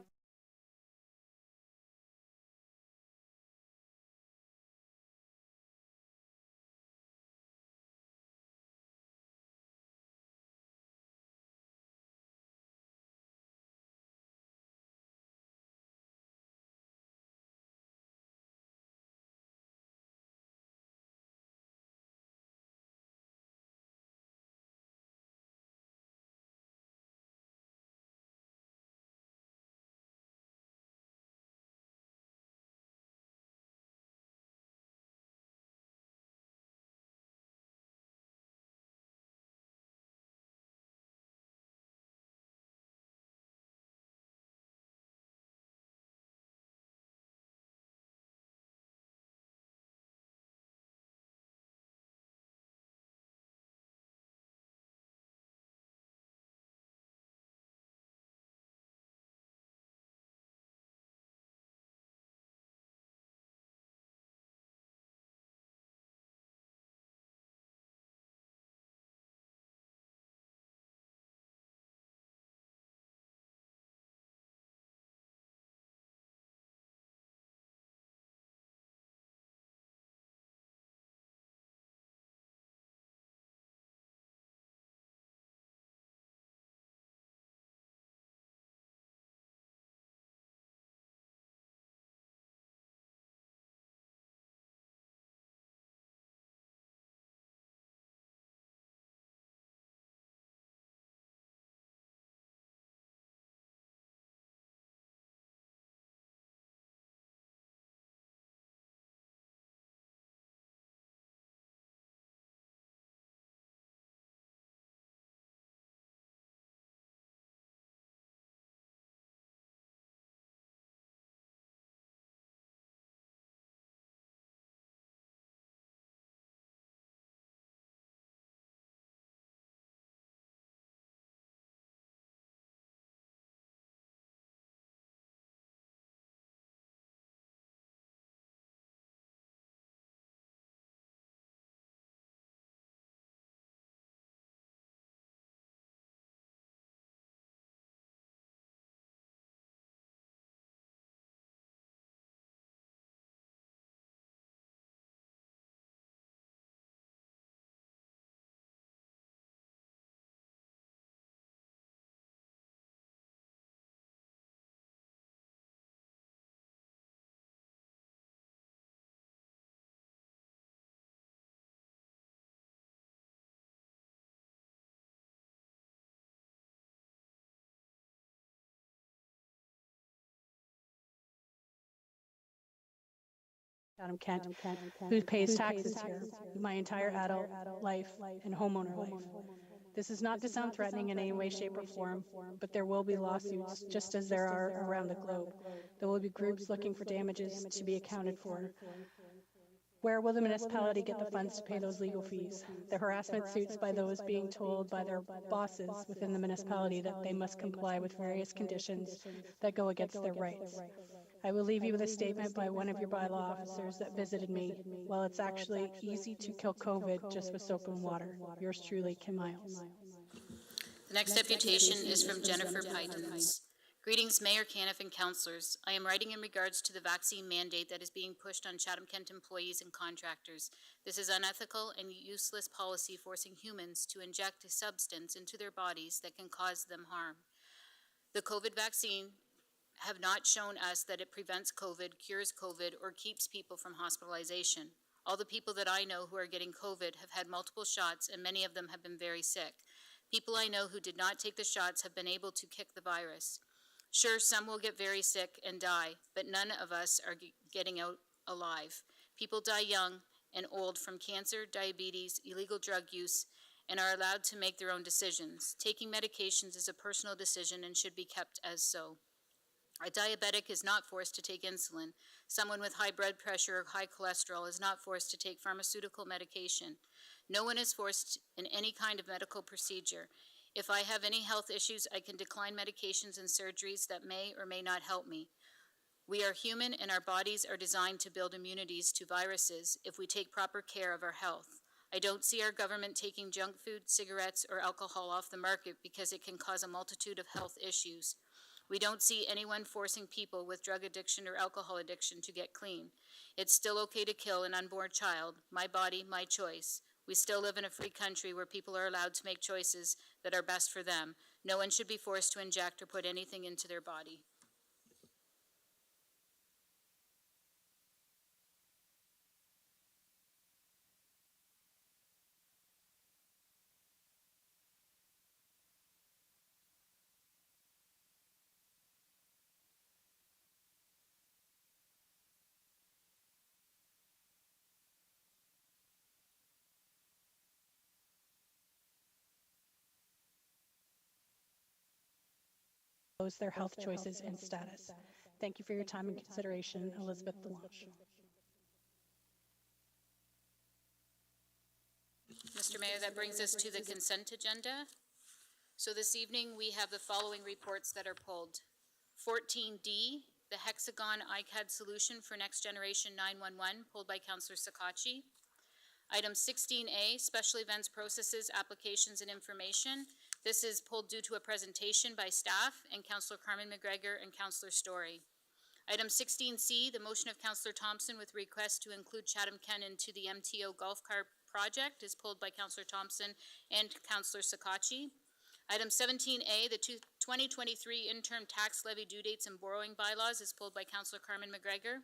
Chatham-Kent, who pays taxes here my entire adult life and homeowner life. This is not to sound threatening in any way, shape, or form, but there will be lawsuits, just as there are around the globe. There will be groups looking for damages to be accounted for. Where will the municipality get the funds to pay those legal fees? The harassment suits by those being told by their bosses within the municipality that they must comply with various conditions that go against their rights. I will leave you with a statement by one of your bylaw officers that visited me. Well, it's actually easy to kill COVID just with soap and water. Yours truly, Kim Miles. The next deputation is from Jennifer Pydens. Greetings, Mayor Caniff and councillors. I am writing in regards to the vaccine mandate that is being pushed on Chatham-Kent employees and contractors. This is unethical and useless policy forcing humans to inject a substance into their bodies that can cause them harm. The COVID vaccine have not shown us that it prevents COVID, cures COVID, or keeps people from hospitalization. All the people that I know who are getting COVID have had multiple shots, and many of them have been very sick. People I know who did not take the shots have been able to kick the virus. Sure, some will get very sick and die, but none of us are getting out alive. People die young and old from cancer, diabetes, illegal drug use, and are allowed to make their own decisions. Taking medications is a personal decision and should be kept as so. A diabetic is not forced to take insulin. Someone with high blood pressure or high cholesterol is not forced to take pharmaceutical medication. No one is forced in any kind of medical procedure. If I have any health issues, I can decline medications and surgeries that may or may not help me. We are human and our bodies are designed to build immunities to viruses if we take proper care of our health. I don't see our government taking junk food, cigarettes, or alcohol off the market because it can cause a multitude of health issues. We don't see anyone forcing people with drug addiction or alcohol addiction to get clean. It's still okay to kill an unborn child. My body, my choice. We still live in a free country where people are allowed to make choices that are best for them. No one should be forced to inject or put anything into their body. Their health choices and status. Thank you for your time and consideration, Elizabeth DeLange. Mr. Mayor, that brings us to the consent agenda. So this evening, we have the following reports that are pulled. 14D, the Hexagon ICAD solution for Next Generation 911, pulled by Councillor Sakachi. Item 16A, Special Events Processes, Applications, and Information. This is pulled due to a presentation by staff and Councillor Carmen McGregor and Councillor Story. Item 16C, the motion of Councillor Thompson with request to include Chatham-Kent into the MTO golf cart project is pulled by Councillor Thompson and Councillor Sakachi. Item 17A, the 2023 interim tax levy due dates and borrowing bylaws is pulled by Councillor Carmen McGregor.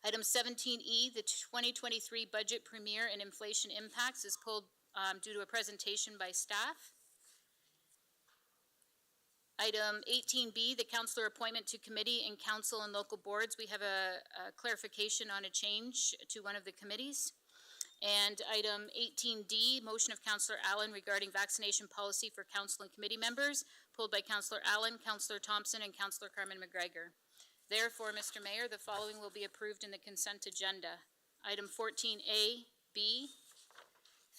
Item 17E, the 2023 budget premiere and inflation impacts is pulled due to a presentation by staff. Item 18B, the councillor appointment to committee and council and local boards. We have a clarification on a change to one of the committees. And item 18D, motion of Councillor Allen regarding vaccination policy for council and committee members, pulled by Councillor Allen, Councillor Thompson, and Councillor Carmen McGregor. Therefore, Mr. Mayor, the following will be approved in the consent agenda. Item 14A, B,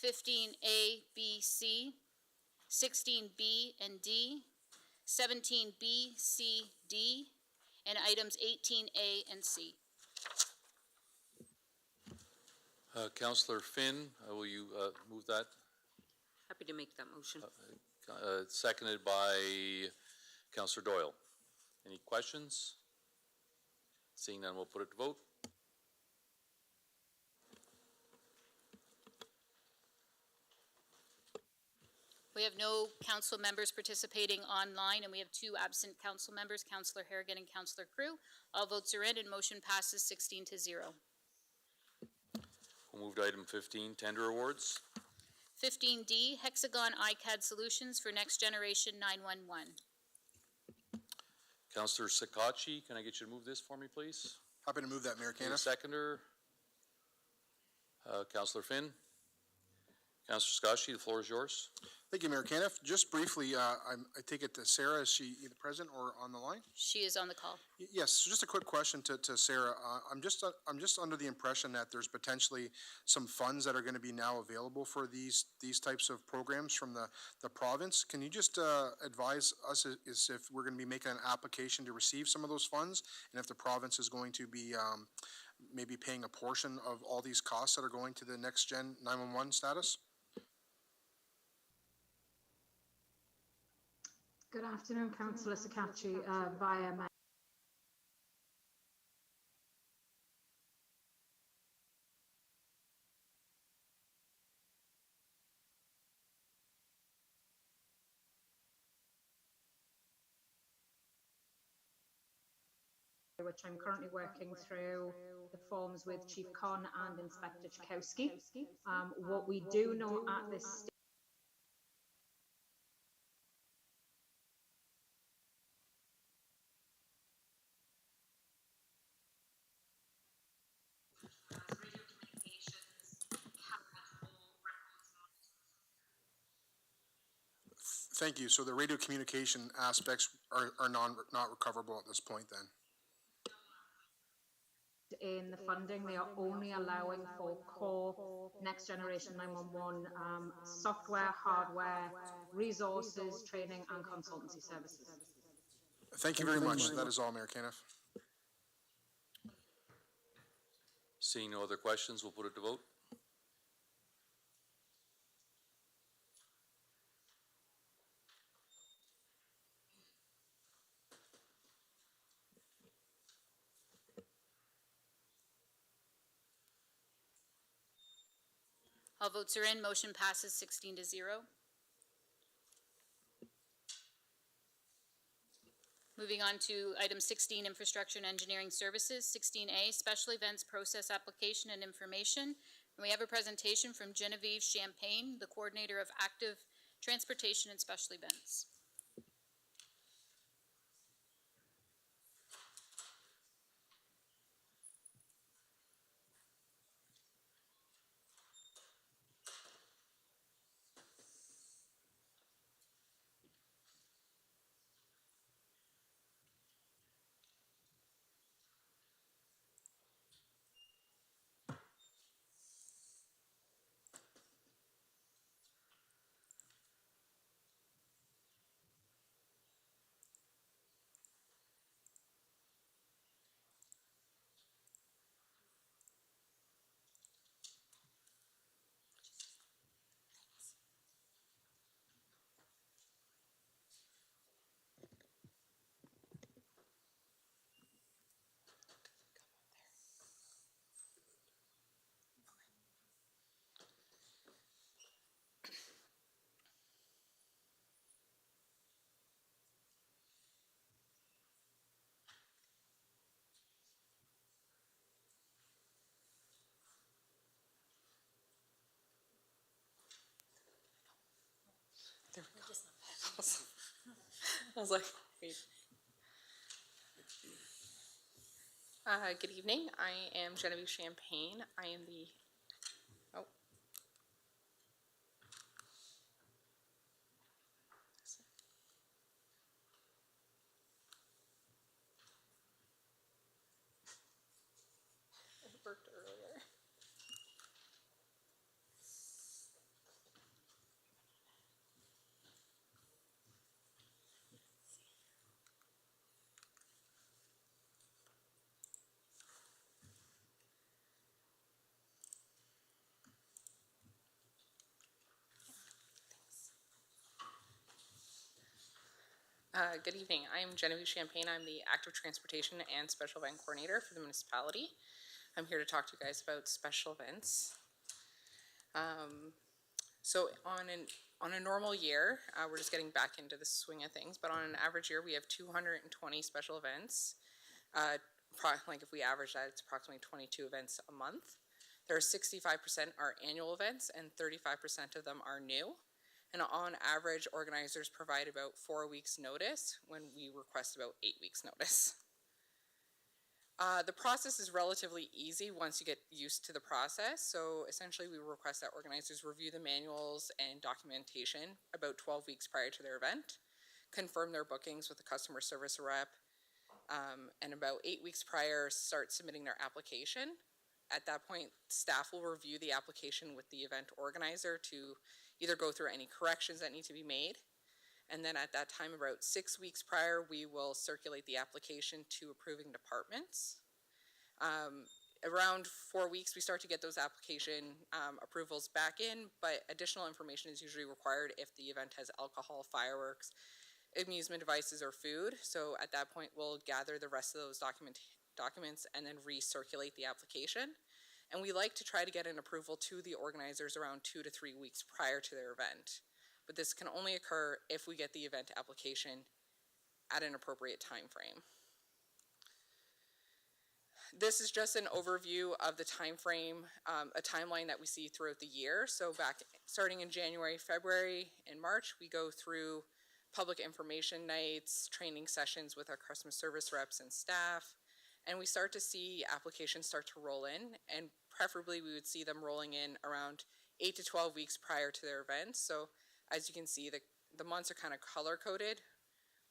15A, B, C, 16B and D, 17B, C, D, and items 18A and C. Councillor Finn, will you move that? Happy to make that motion. Seconded by Councillor Doyle. Any questions? Seeing none, we'll put it to vote. We have no council members participating online, and we have 2 absent council members, Councillor Harrigan and Councillor Crew. All votes are in, and motion passes 16-0. We'll move to item 15, tender awards. 15D, Hexagon ICAD Solutions for Next Generation 911. Councillor Sakachi, can I get you to move this for me, please? Happy to move that, Mayor Caniff. Seconder. Councillor Finn. Councillor Scotchy, the floor is yours. Thank you, Mayor Caniff. Just briefly, I take it that Sarah, is she either present or on the line? She is on the call. Yes, so just a quick question to Sarah. I'm just under the impression that there's potentially some funds that are going to be now available for these types of programs from the province. Can you just advise us is if we're going to be making an application to receive some of those funds, and if the province is going to be maybe paying a portion of all these costs that are going to the Next Gen 911 status? Good afternoon, Councillor Sakachi, via mail. Which I'm currently working through the forms with Chief Con and Inspector Chakowski. What we do know at this stage Thank you. So the radio communication aspects are not recoverable at this point then? in the funding, they are only allowing for core next generation 911 software, hardware, resources, training and consultancy services. Thank you very much. That is all, Mayor Caniff. Seeing no other questions, we'll put it to vote. All votes are in. Motion passes 16-0. Moving on to item 16, Infrastructure and Engineering Services. 16A, Special Events Process Application and Information. And we have a presentation from Genevieve Champagne, the Coordinator of Active Transportation and Special Events. There we go. I was like, wait. Good evening. I am Genevieve Champagne. I am the, oh. It worked earlier. Good evening. I am Genevieve Champagne. I'm the Active Transportation and Special Event Coordinator for the municipality. I'm here to talk to you guys about special events. So on a normal year, we're just getting back into the swing of things, but on an average year, we have 220 special events. Like if we average that, it's approximately 22 events a month. There are 65% are annual events and 35% of them are new. And on average, organizers provide about 4 weeks notice when we request about 8 weeks notice. The process is relatively easy once you get used to the process. So essentially, we request that organizers review the manuals and documentation about 12 weeks prior to their event, confirm their bookings with the customer service rep, and about 8 weeks prior, start submitting their application. At that point, staff will review the application with the event organizer to either go through any corrections that need to be made. And then at that time, about 6 weeks prior, we will circulate the application to approving departments. Around 4 weeks, we start to get those application approvals back in, but additional information is usually required if the event has alcohol, fireworks, amusement devices, or food. So at that point, we'll gather the rest of those documents and then recirculate the application. And we like to try to get an approval to the organizers around 2 to 3 weeks prior to their event. But this can only occur if we get the event application at an appropriate time frame. This is just an overview of the time frame, a timeline that we see throughout the year. So starting in January, February, and March, we go through public information nights, training sessions with our customer service reps and staff, and we start to see applications start to roll in, and preferably we would see them rolling in around 8 to 12 weeks prior to their events. So as you can see, the months are kind of color-coded.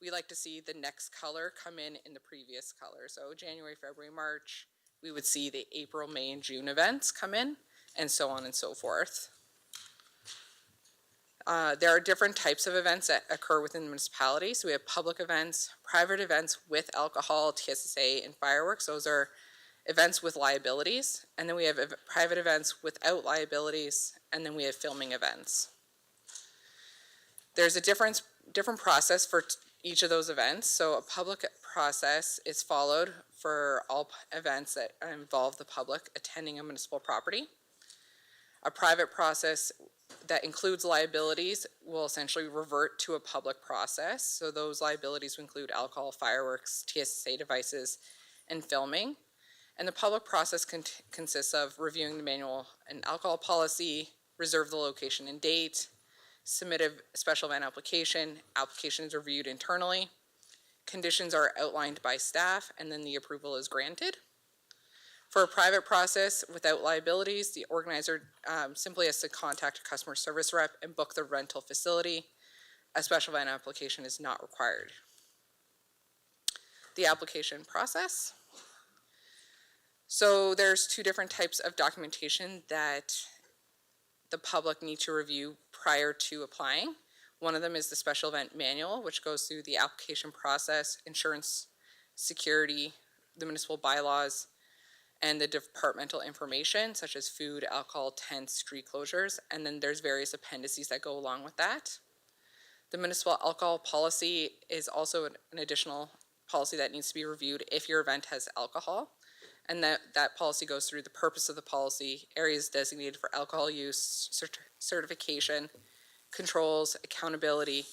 We like to see the next color come in the previous color. So January, February, March, we would see the April, May, and June events come in, and so on and so forth. There are different types of events that occur within the municipality. So we have public events, private events with alcohol, TSSA, and fireworks. Those are events with liabilities. And then we have private events without liabilities, and then we have filming events. There's a different process for each of those events. So a public process is followed for all events that involve the public attending a municipal property. A private process that includes liabilities will essentially revert to a public process. So those liabilities will include alcohol, fireworks, TSSA devices, and filming. And the public process consists of reviewing the manual and alcohol policy, reserve the location and date, submit a special event application, application is reviewed internally, conditions are outlined by staff, and then the approval is granted. For a private process without liabilities, the organizer simply has to contact a customer service rep and book the rental facility. A special event application is not required. The application process. So there's two different types of documentation that the public need to review prior to applying. One of them is the special event manual, which goes through the application process, insurance, security, the municipal bylaws, and the departmental information, such as food, alcohol, tents, street closures, and then there's various appendices that go along with that. The municipal alcohol policy is also an additional policy that needs to be reviewed if your event has alcohol. And that policy goes through the purpose of the policy, areas designated for alcohol use, certification, controls, accountability,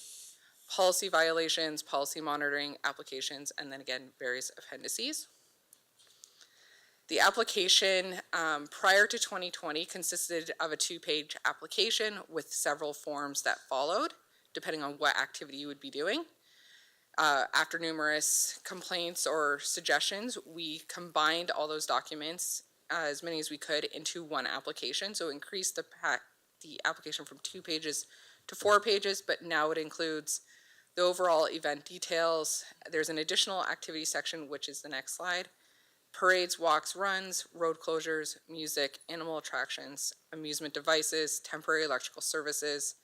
policy violations, policy monitoring, applications, and then again, various appendices. The application prior to 2020 consisted of a 2-page application with several forms that followed, depending on what activity you would be doing. After numerous complaints or suggestions, we combined all those documents, as many as we could, into one application. So increased the application from 2 pages to 4 pages, but now it includes the overall event details. There's an additional activity section, which is the next slide. Parades, walks, runs, road closures, music, animal attractions, amusement devices, temporary electrical services,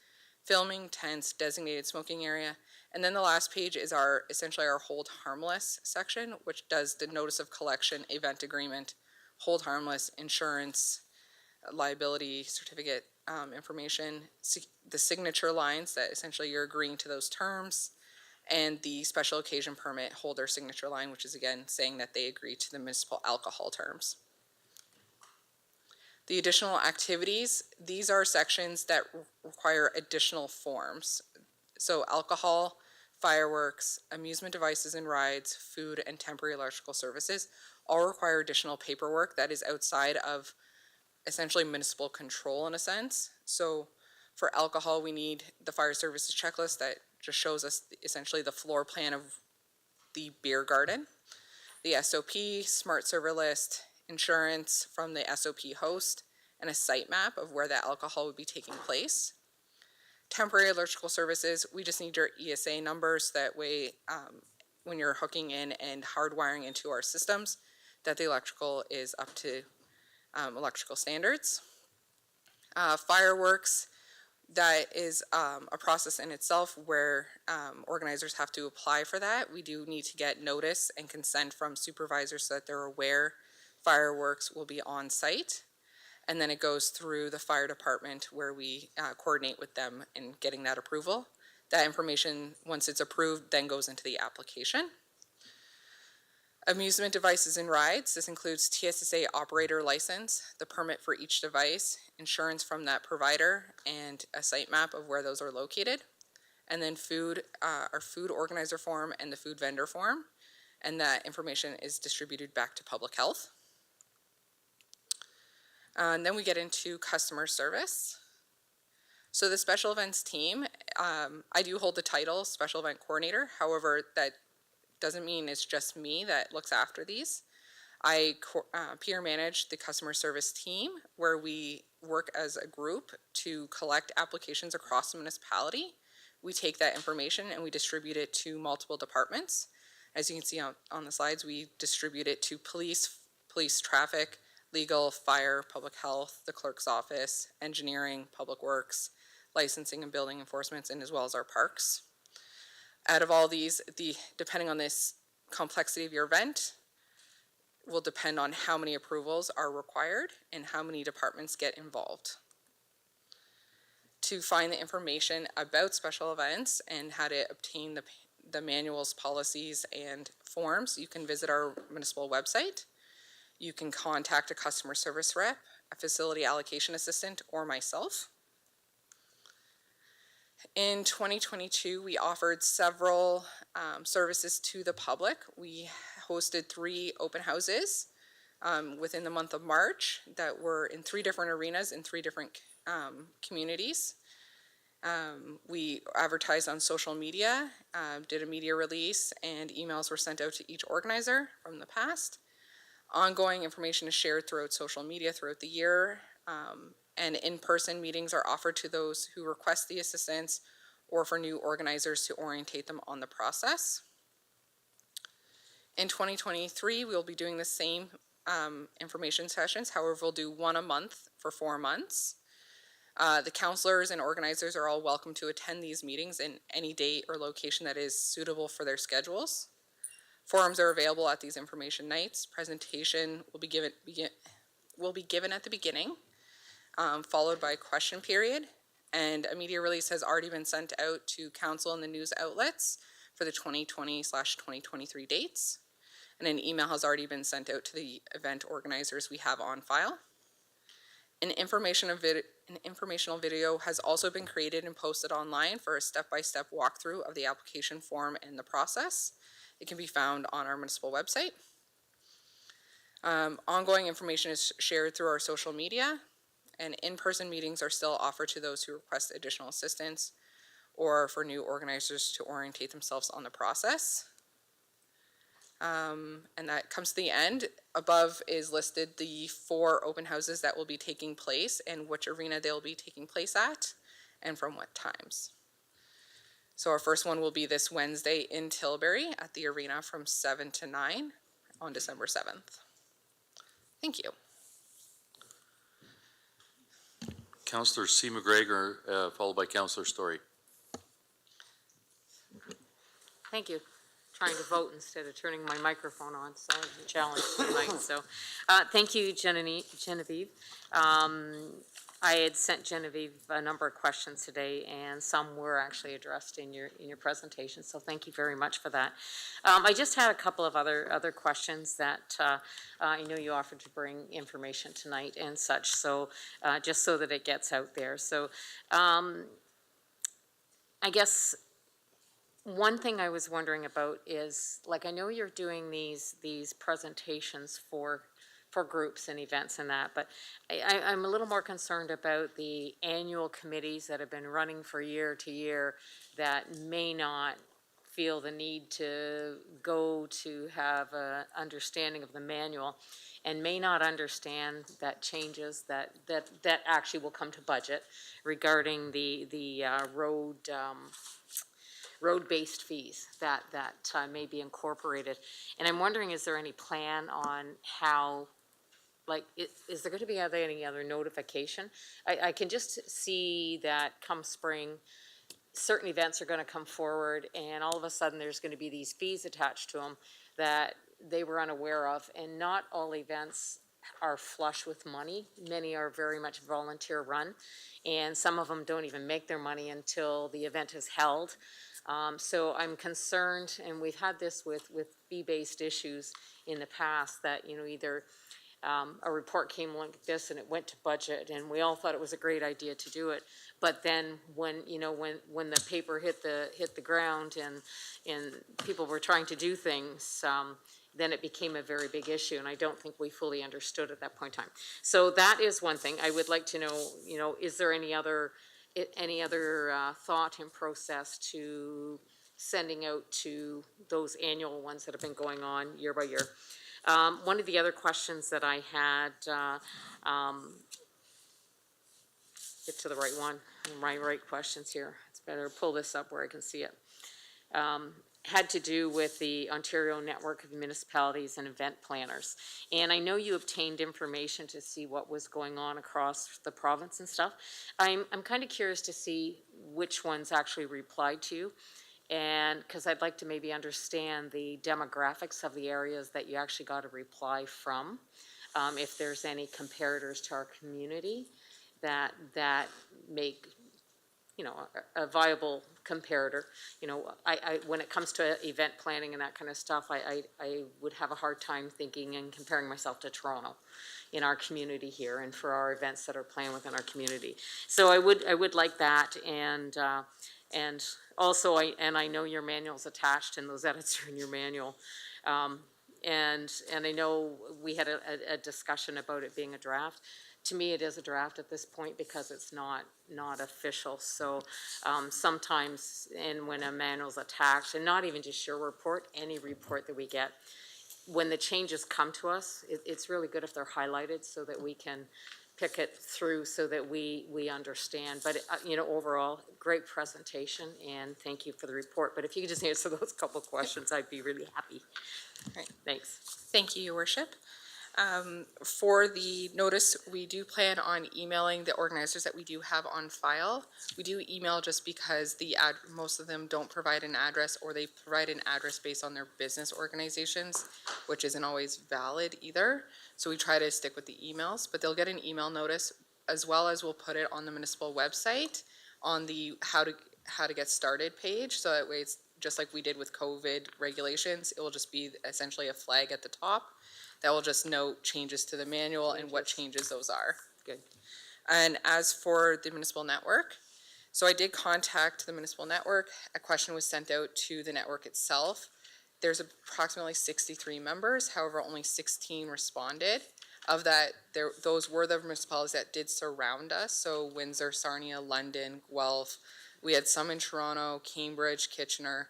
filming, tents, designated smoking area. And then the last page is essentially our hold harmless section, which does the notice of collection, event agreement, hold harmless, insurance, liability certificate information, the signature lines that essentially you're agreeing to those terms, and the special occasion permit holder signature line, which is again saying that they agree to the municipal alcohol terms. The additional activities, these are sections that require additional forms. So alcohol, fireworks, amusement devices and rides, food, and temporary electrical services all require additional paperwork that is outside of essentially municipal control in a sense. So for alcohol, we need the fire services checklist that just shows us essentially the floor plan of the beer garden. the SOP, smart server list, insurance from the SOP host, and a site map of where that alcohol would be taking place. Temporary electrical services, we just need your ESA numbers. That way, when you're hooking in and hardwiring into our systems, that the electrical is up to electrical standards. Fireworks, that is a process in itself where organizers have to apply for that. We do need to get notice and consent from supervisors so that they're aware fireworks will be on site. And then it goes through the fire department where we coordinate with them in getting that approval. That information, once it's approved, then goes into the application. Amusement devices and rides, this includes TSSA operator license, the permit for each device, insurance from that provider, and a site map of where those are located. And then food, our food organizer form and the food vendor form, and that information is distributed back to public health. And then we get into customer service. So the special events team, I do hold the title special event coordinator. However, that doesn't mean it's just me that looks after these. I peer manage the customer service team, where we work as a group to collect applications across the municipality. We take that information and we distribute it to multiple departments. As you can see on the slides, we distribute it to police, traffic, legal, fire, public health, the clerk's office, engineering, public works, licensing and building enforcement, and as well as our parks. Out of all these, depending on this complexity of your event, will depend on how many approvals are required and how many departments get involved. To find the information about special events and how to obtain the manuals, policies, and forms, you can visit our municipal website. You can contact a customer service rep, a facility allocation assistant, or myself. In 2022, we offered several services to the public. We hosted 3 open houses within the month of March that were in 3 different arenas in 3 different communities. We advertised on social media, did a media release, and emails were sent out to each organizer from the past. Ongoing information is shared throughout social media throughout the year, and in-person meetings are offered to those who request the assistance or for new organizers to orientate them on the process. In 2023, we'll be doing the same information sessions. However, we'll do 1 a month for 4 months. The counselors and organizers are all welcome to attend these meetings in any date or location that is suitable for their schedules. Forums are available at these information nights. Presentation will be given at the beginning, followed by a question period. And a media release has already been sent out to council and the news outlets for the 2020/2023 dates. And an email has already been sent out to the event organizers we have on file. An informational video has also been created and posted online for a step-by-step walkthrough of the application form and the process. It can be found on our municipal website. Ongoing information is shared through our social media, and in-person meetings are still offered to those who request additional assistance or for new organizers to orientate themselves on the process. And that comes to the end. Above is listed the 4 open houses that will be taking place and which arena they'll be taking place at and from what times. So our first one will be this Wednesday in Tilbury at the arena from 7 to 9 on December 7th. Thank you. Councillor C. McGregor, followed by Councillor Story. Thank you. Trying to vote instead of turning my microphone on, so it's a challenge tonight. So, thank you, Genevieve. I had sent Genevieve a number of questions today, and some were actually addressed in your presentation. So, thank you very much for that. I just had a couple of other questions that I know you offered to bring information tonight and such. So, just so that it gets out there. So, I guess. One thing I was wondering about is, like, I know you're doing these presentations for groups and events and that, but I'm a little more concerned about the annual committees that have been running for year to year that may not feel the need to go to have a understanding of the manual and may not understand that changes that actually will come to budget regarding the road-based fees that may be incorporated. And I'm wondering, is there any plan on how, like, is there going to be any other notification? I can just see that come spring, certain events are going to come forward, and all of a sudden there's going to be these fees attached to them that they were unaware of. And not all events are flush with money. Many are very much volunteer run, and some of them don't even make their money until the event is held. So I'm concerned, and we've had this with fee-based issues in the past, that, you know, either a report came like this and it went to budget, and we all thought it was a great idea to do it. But then when, you know, when the paper hit the ground and people were trying to do things, then it became a very big issue, and I don't think we fully understood at that point in time. So that is one thing. I would like to know, you know, is there any other thought and process to sending out to those annual ones that have been going on year by year? One of the other questions that I had, get to the right one, my right questions here. It's better pull this up where I can see it. Had to do with the Ontario Network of Municipalities and Event Planners. And I know you obtained information to see what was going on across the province and stuff. I'm kind of curious to see which ones actually replied to you. And because I'd like to maybe understand the demographics of the areas that you actually got a reply from, if there's any comparators to our community that make, you know, a viable comparator. You know, I when it comes to event planning and that kind of stuff, I would have a hard time thinking and comparing myself to Toronto in our community here and for our events that are planned within our community. So I would like that, and also I know your manual's attached and those edits are in your manual. And I know we had a discussion about it being a draft. To me, it is a draft at this point because it's not official. So sometimes, and when a manual's attached, and not even just your report, any report that we get, when the changes come to us, it's really good if they're highlighted so that we can pick it through so that we understand. But, you know, overall, great presentation, and thank you for the report. But if you could just answer those couple questions, I'd be really happy. All right. Thanks. Thank you, Your Worship. For the notice, we do plan on emailing the organizers that we do have on file. We do email just because most of them don't provide an address, or they provide an address based on their business organizations, which isn't always valid either. So we try to stick with the emails, but they'll get an email notice, as well as we'll put it on the municipal website on the how to get started page. So that way it's just like we did with COVID regulations. It will just be essentially a flag at the top that will just note changes to the manual and what changes those are. Good. And as for the municipal network, so I did contact the municipal network. A question was sent out to the network itself. There's approximately 63 members, however, only 16 responded. Of that, those were the municipalities that did surround us, so Windsor, Sarnia, London, Guelph. We had some in Toronto, Cambridge, Kitchener.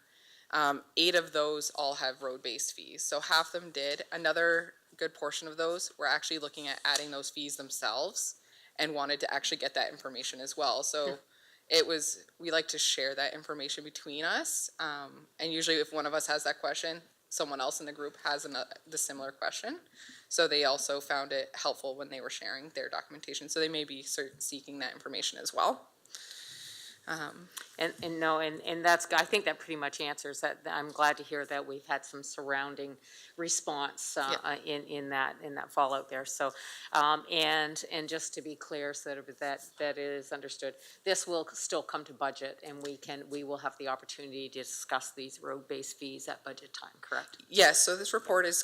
8 of those all have road-based fees, so half of them did. Another good portion of those were actually looking at adding those fees themselves and wanted to actually get that information as well. So we like to share that information between us, and usually if one of us has that question, someone else in the group has the similar question. So they also found it helpful when they were sharing their documentation, so they may be seeking that information as well. And that's, I think that pretty much answers that. I'm glad to hear that we've had some surrounding response in that fallout there. So, and just to be clear, so that is understood, this will still come to budget, and we will have the opportunity to discuss these road-based fees at budget time. Correct? Yes. So this report is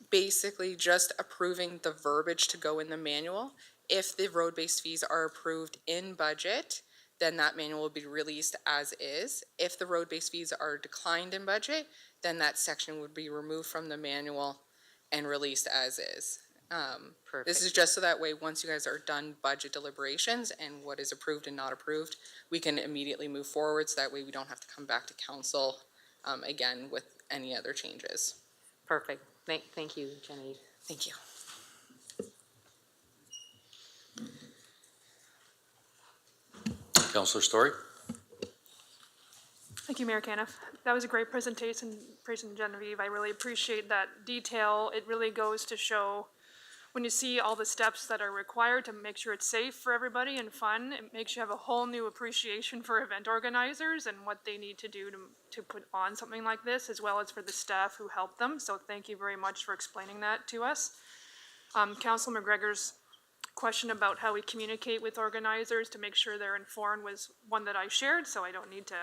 basically just approving the verbiage to go in the manual. If the road-based fees are approved in budget, then that manual will be released as is. If the road-based fees are declined in budget, then that section would be removed from the manual and released as is. This is just so that way, once you guys are done budget deliberations and what is approved and not approved, we can immediately move forward, so that way we don't have to come back to council again with any other changes. Perfect. Thank you, Genevieve. Thank you. Councillor Story? Thank you, Mayor Caniff. That was a great presentation, Genevieve. I really appreciate that detail. It really goes to show when you see all the steps that are required to make sure it's safe for everybody and fun, it makes you have a whole new appreciation for event organizers and what they need to do to put on something like this, as well as for the staff who help them. So thank you very much for explaining that to us. Councilor McGregor's question about how we communicate with organizers to make sure they're informed was one that I shared, so I don't need to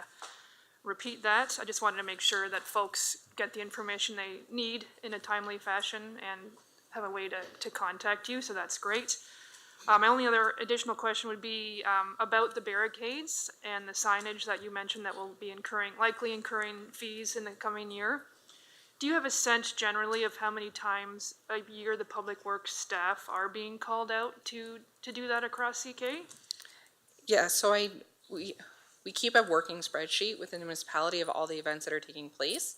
repeat that. I just wanted to make sure that folks get the information they need in a timely fashion and have a way to contact you, so that's great. My only other additional question would be about the barricades and the signage that you mentioned that will be likely incurring fees in the coming year. Do you have a sense generally of how many times a year the public works staff are being called out to do that across CK? Yeah, so we keep a working spreadsheet within the municipality of all the events that are taking place.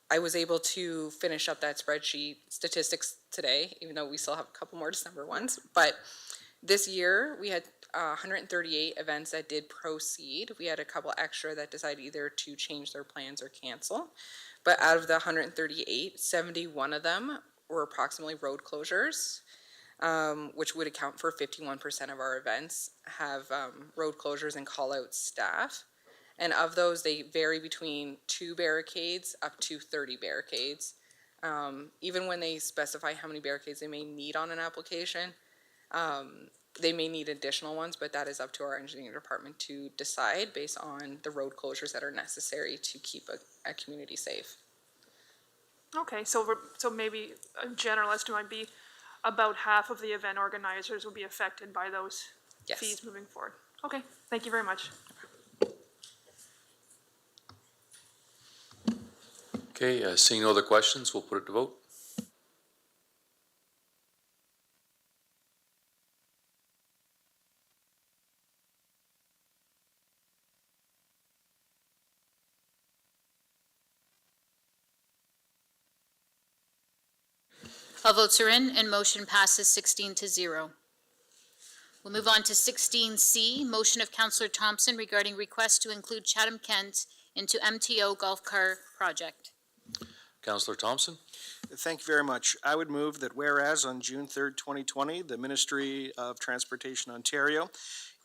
I was able to finish up that spreadsheet statistics today, even though we still have a couple more December ones. But this year, we had 138 events that did proceed. We had a couple extra that decided either to change their plans or cancel. But out of the 138, 71 of them were approximately road closures, which would account for 51% of our events have road closures and call-out staff. And of those, they vary between 2 barricades up to 30 barricades. Even when they specify how many barricades they may need on an application, they may need additional ones, but that is up to our engineering department to decide based on the road closures that are necessary to keep a community safe. Okay, so maybe a general estimate might be about half of the event organizers will be affected by those fees moving forward. Okay, thank you very much. Okay, seeing no other questions, we'll put it to vote. All votes are in, and motion passes 16-0. We'll move on to 16C, motion of Councillor Thompson regarding request to include Chatham-Kent into MTO golf cart project. Councillor Thompson? Thank you very much. I would move that whereas on June 3rd, 2020, the Ministry of Transportation Ontario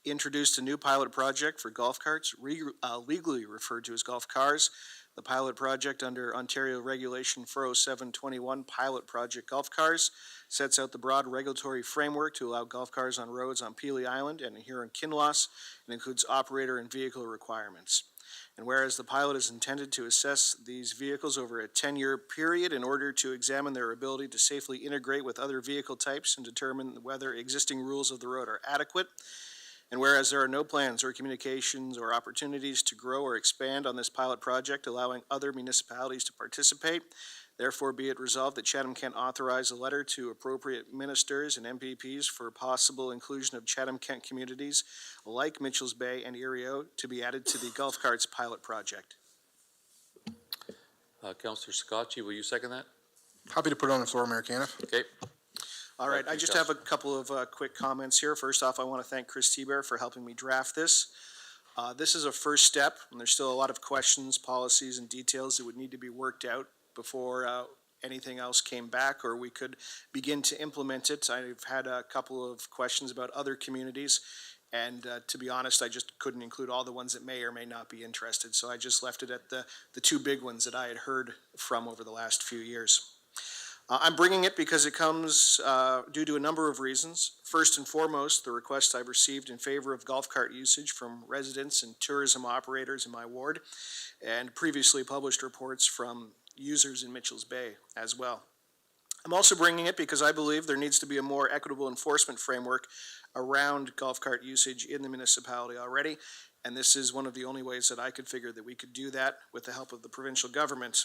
introduced a new pilot project for golf carts, legally referred to as golf cars. The pilot project under Ontario Regulation 40721 Pilot Project Golf Cars sets out the broad regulatory framework to allow golf cars on roads on Pelee Island and here in Kinloss, and includes operator and vehicle requirements. And whereas the pilot is intended to assess these vehicles over a 10-year period in order to examine their ability to safely integrate with other vehicle types and determine whether existing rules of the road are adequate. And whereas there are no plans or communications or opportunities to grow or expand on this pilot project, allowing other municipalities to participate, therefore be it resolved that Chatham-Kent authorize a letter to appropriate ministers and MPPs for possible inclusion of Chatham-Kent communities like Mitchell's Bay and Erio to be added to the golf carts pilot project. Councillor Scotchy, will you second that? Happy to put it on the floor, Mayor Caniff. Okay. All right, I just have a couple of quick comments here. First off, I want to thank Chris Tiber for helping me draft this. This is a first step, and there's still a lot of questions, policies, and details that would need to be worked out before anything else came back or we could begin to implement it. I've had a couple of questions about other communities, and to be honest, I just couldn't include all the ones that may or may not be interested, so I just left it at the 2 big ones that I had heard from over the last few years. I'm bringing it because it comes due to a number of reasons. First and foremost, the request I've received in favor of golf cart usage from residents and tourism operators in my ward, and previously published reports from users in Mitchell's Bay as well. I'm also bringing it because I believe there needs to be a more equitable enforcement framework around golf cart usage in the municipality already, and this is one of the only ways that I could figure that we could do that with the help of the provincial government.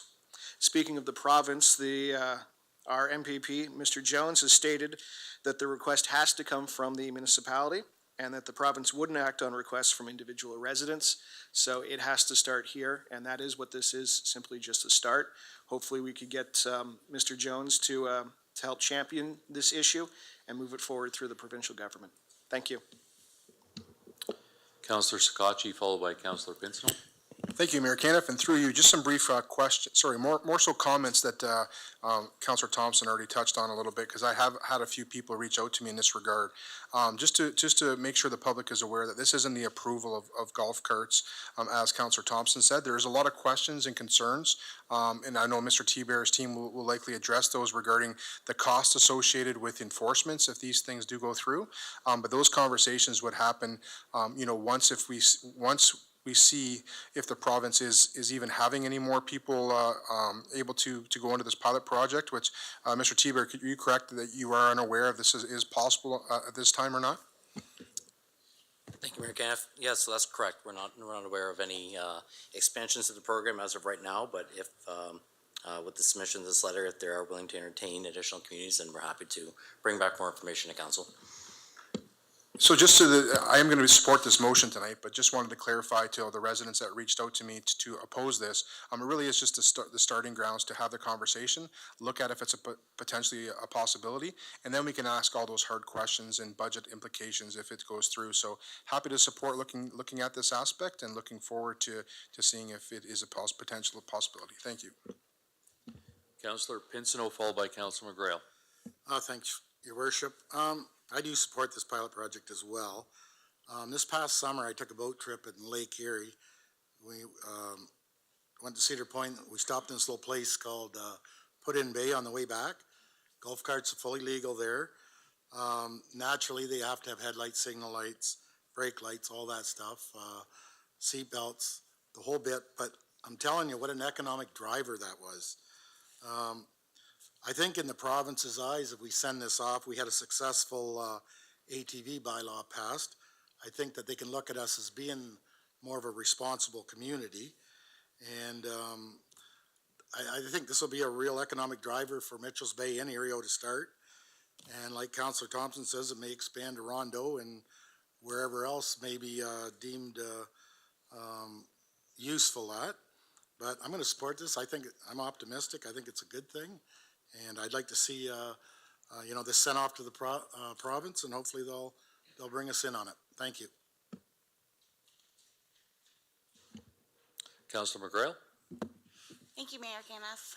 Speaking of the province, the Our MPP, Mr. Jones, has stated that the request has to come from the municipality and that the province wouldn't act on requests from individual residents. So it has to start here, and that is what this is, simply just a start. Hopefully we could get Mr. Jones to help champion this issue and move it forward through the provincial government. Thank you. Councillor Sakachi, followed by Councillor Pincinel. Thank you, Mayor Caniff, and through you, just some brief questions, more so comments that Councillor Thompson already touched on a little bit, because I have had a few people reach out to me in this regard. Just to make sure the public is aware that this isn't the approval of golf carts, as Councillor Thompson said. There's a lot of questions and concerns, and I know Mr. T-Bear's team will likely address those regarding the cost associated with enforcements if these things do go through. But those conversations would happen, once we see if the province is even having any more people able to go into this pilot project, which, Mr. T-Bear, could you correct that you are unaware of this is possible at this time or not? Thank you, Mayor Caniff. Yes, so that's correct. We're not aware of any expansions of the program as of right now, but if with the submission of this letter, if they are willing to entertain additional communities, then we're happy to bring back more information to council. So I am going to support this motion tonight, but just wanted to clarify to the residents that reached out to me to oppose this. It really is just the starting grounds to have the conversation, look at if it's potentially a possibility, and then we can ask all those hard questions and budget implications if it goes through. So happy to support looking at this aspect and looking forward to seeing if it is a potential possibility. Thank you. Councillor Pincinel, followed by Councillor McGrail. Thanks, Your Worship. I do support this pilot project as well. This past summer, I took a boat trip in Lake Erie. We went to Cedar Point. We stopped in this little place called Put-in Bay on the way back. Golf carts are fully legal there. Naturally, they have to have headlights, signal lights, brake lights, all that stuff, seat belts, the whole bit. But I'm telling you, what an economic driver that was. I think in the province's eyes, if we send this off, we had a successful ATV bylaw passed. I think that they can look at us as being more of a responsible community. And I think this will be a real economic driver for Mitchell's Bay and Erio to start. And like Councillor Thompson says, it may expand to Rondeau and wherever else may be deemed useful at. But I'm going to support this. I'm optimistic. I think it's a good thing. And I'd like to see, this sent off to the province, and hopefully they'll bring us in on it. Thank you. Councillor McGrail. Thank you, Mayor Caniff.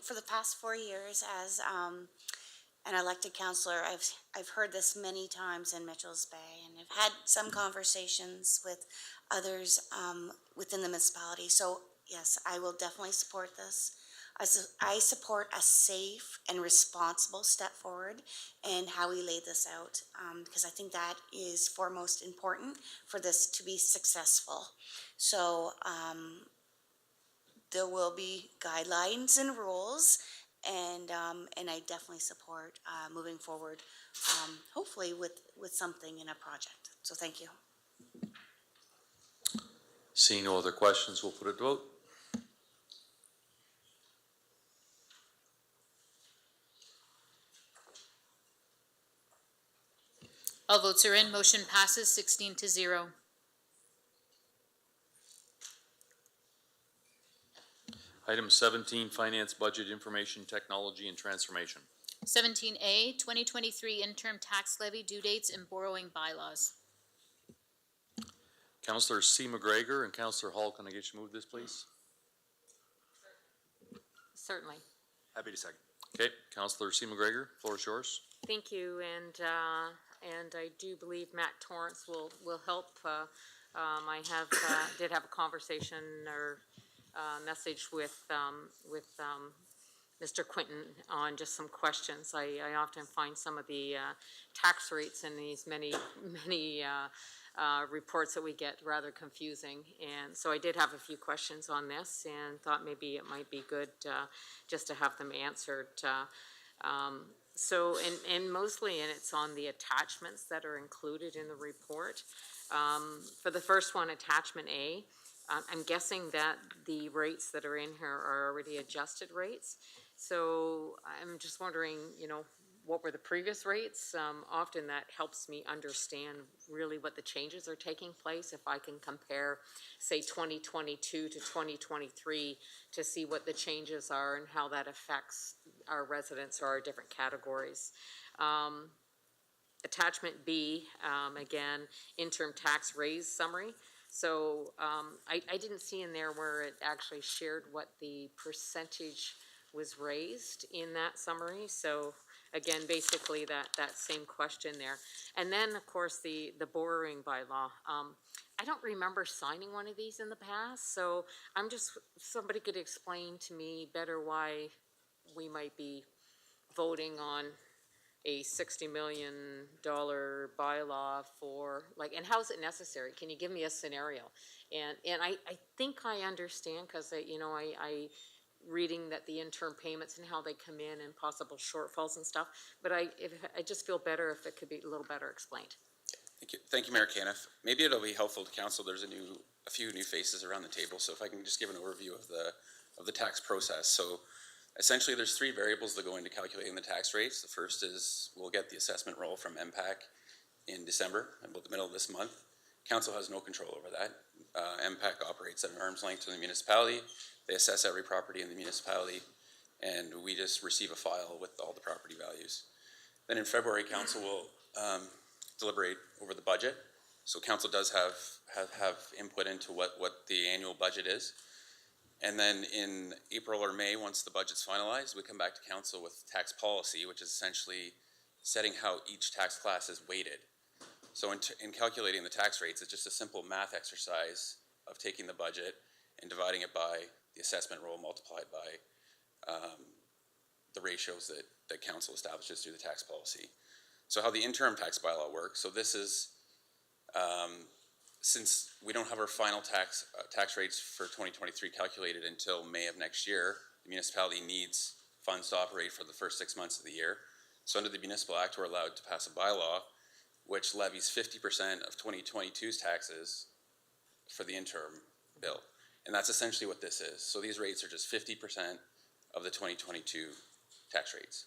For the past 4 years as an elected councillor, I've heard this many times in Mitchell's Bay, and I've had some conversations with others within the municipality. So yes, I will definitely support this. I support a safe and responsible step forward in how we lay this out, because I think that is foremost important for this to be successful. So there will be guidelines and rules, and I definitely support moving forward, hopefully with something in a project. So thank you. Seeing no other questions, we'll put it to vote. All votes are in. Motion passes 16-0. Item 17, Finance, Budget, Information, Technology, and Transformation. 17A, 2023 interim tax levy due dates and borrowing bylaws. Councillor C. McGregor and Councillor Hall, can I get you to move this, please? Certainly. Happy to second. Okay, Councillor C. McGregor, floor is yours. Thank you, and I do believe Matt Torrance will help. I did have a conversation or message with Mr. Quinton on just some questions. I often find some of the tax rates in these many reports that we get rather confusing, and so I did have a few questions on this and thought maybe it might be good just to have them answered. So, and mostly, and it's on the attachments that are included in the report. For the first one, attachment A, I'm guessing that the rates that are in here are already adjusted rates. So I'm just wondering, what were the previous rates? Often that helps me understand really what the changes are taking place. If I can compare, say, 2022 to 2023 to see what the changes are and how that affects our residents or our different categories. Attachment B, again, interim tax raise summary. So I didn't see in there where it actually shared what the percentage was raised in that summary. So again, basically that same question there. And then, of course, the borrowing bylaw. I don't remember signing one of these in the past, so somebody could explain to me better why we might be voting on a $60 million bylaw for, and how is it necessary? Can you give me a scenario? And I think I understand, because I reading that the interim payments and how they come in and possible shortfalls and stuff, but I just feel better if it could be a little better explained. Thank you, Mayor Caniff. Maybe it'll be helpful to council. There's a few new faces around the table, so if I can just give an overview of the tax process. So essentially, there's three variables that go into calculating the tax rates. The first is we'll get the assessment roll from MPAC in December, about the middle of this month. Council has no control over that. MPAC operates at an arm's length to the municipality. They assess every property in the municipality, and we just receive a file with all the property values. Then in February, council will deliberate over the budget. So council does have input into what the annual budget is. And then in April or May, once the budget's finalized, we come back to council with tax policy, which is essentially setting how each tax class is weighted. So in calculating the tax rates, it's just a simple math exercise of taking the budget and dividing it by the assessment roll multiplied by the ratios that council establishes through the tax policy. So how the interim tax bylaw works, so this is, since we don't have our final tax rates for 2023 calculated until May of next year, the municipality needs funds to operate for the first 6 months of the year. So under the Municipal Act, we're allowed to pass a bylaw which levies 50% of 2022's taxes for the interim bill. And that's essentially what this is. So these rates are just 50% of the 2022 tax rates.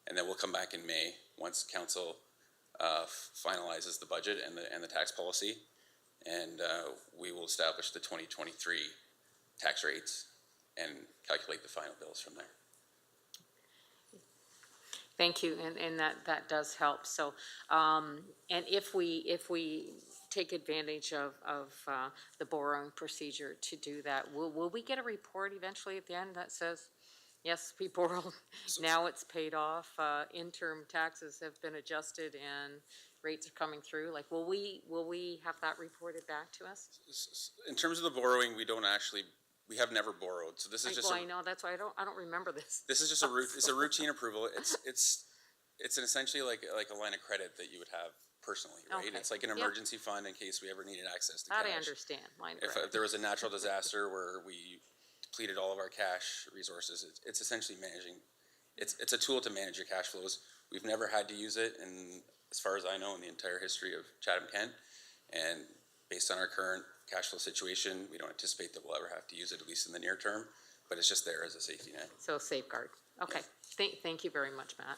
And then we'll come back in May once council finalizes the budget and the tax policy, and we will establish the 2023 tax rates and calculate the final bills from there. Thank you, and that does help. So, and if we take advantage of the borrowing procedure to do that, will we get a report eventually at the end that says, yes, we borrowed, now it's paid off, interim taxes have been adjusted and rates are coming through? Like, will we have that reported back to us? In terms of the borrowing, we have never borrowed. So this is just. Well, I know, that's why I don't remember this. This is just it's a routine approval. It's essentially like a line of credit that you would have personally, right? Okay. It's like an emergency fund in case we ever needed access to That cash. I understand, line of If credit. there was a natural disaster where we depleted all of our cash resources, it's essentially managing. It's a tool to manage your cash flows. We've never had to use it, and as far as I know, in the entire history of Chatham-Kent, and based on our current cash flow situation, we don't anticipate that we'll ever have to use it, at least in the near term, but it's just there as a safety net. So safeguard. Okay. Yeah. Thank you very much, Matt.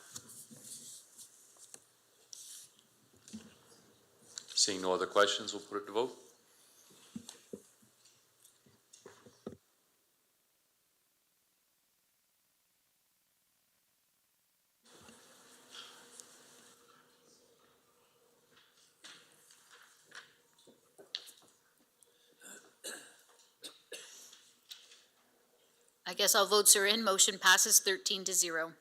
Seeing no other questions, we'll put it to vote. I guess all votes are in. Motion passes 13-0.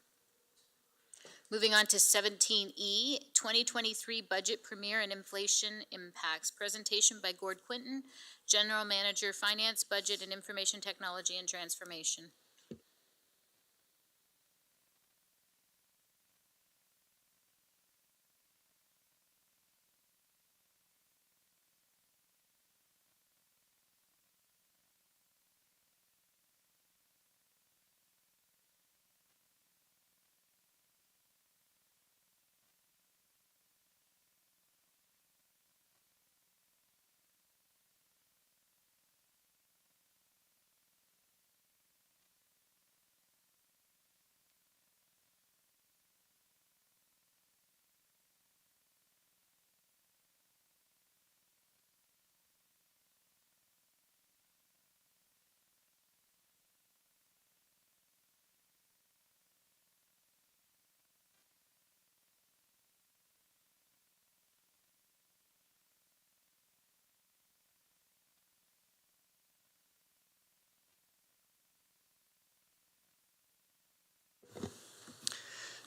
Moving on to 17E, 2023 Budget Premiere and Inflation Impacts. Presentation by Gord Quinton, General Manager, Finance, Budget, and Information Technology and Transformation.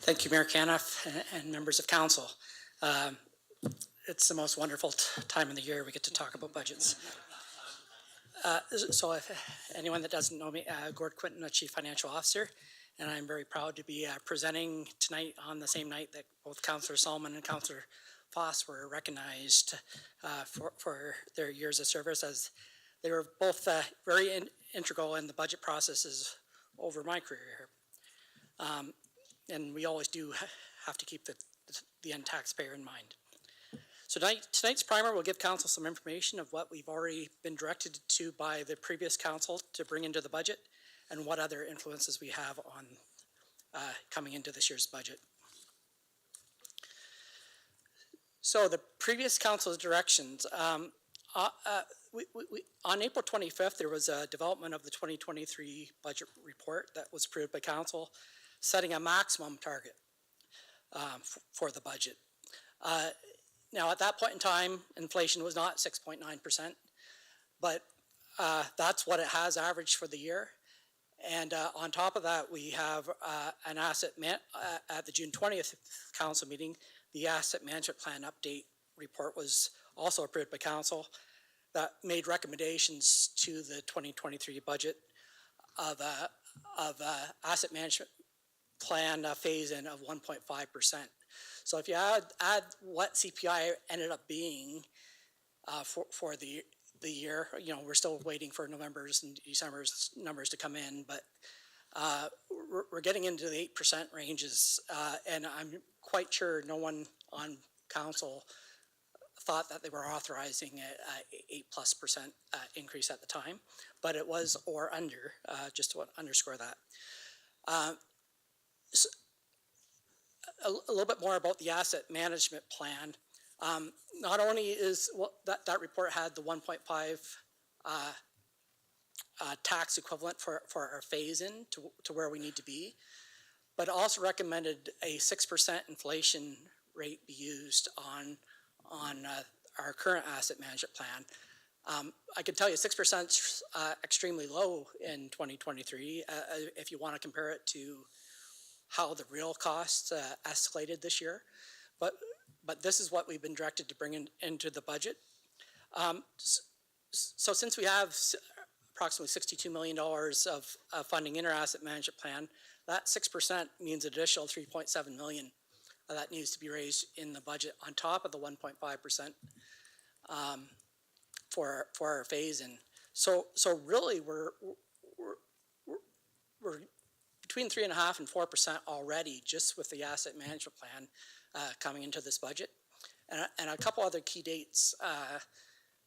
Thank you, Mayor Caniff and members of council. It's the most wonderful time of the year we get to talk about budgets. So if anyone that doesn't know me, Gord Quinton, the Chief Financial Officer, and I'm very proud to be presenting tonight on the same night that both Councillor Solomon and Councillor Foss were recognized for their years of service, as they were both very integral in the budget processes over my career. And we always do have to keep the end taxpayer in mind. So tonight's primer will give council some information of what we've already been directed to by the previous council to bring into the budget and what other influences we have on coming into this year's budget. So the previous council's directions, on April 25th, there was a development of the 2023 budget report that was approved by council, setting a maximum target for the budget. Now, at that point in time, inflation was not 6.9%, but that's what it has averaged for the year. And on top of that, we have an at the June 20th council meeting, the asset management plan update report was also approved by council that made recommendations to the 2023 budget of asset management plan phase-in of 1.5%. So if you add what CPI ended up being for the year, you know, we're still waiting for November's and December's numbers to come in, but we're getting into the 8% ranges, and I'm quite sure no one on council thought that they were authorizing a 8+% increase at the time, but it was or under, just to underscore that. So a little bit more about the asset management plan. Not only is that report had the 1.5 tax equivalent for our phase-in to where we need to be, but also recommended a 6% inflation rate be used on our current asset management plan. I can tell you 6% is extremely low in 2023 if you want to compare it to how the real costs escalated this year. But this is what we've been directed to bring into the budget. So since we have approximately $62 million of funding in our asset management plan, that 6% means an additional $3.7 million that needs to be raised in the budget on top of the 1.5% for our phase-in. So really we're between 3.5% and 4% already just with the asset management plan coming into this budget. And a couple other key dates.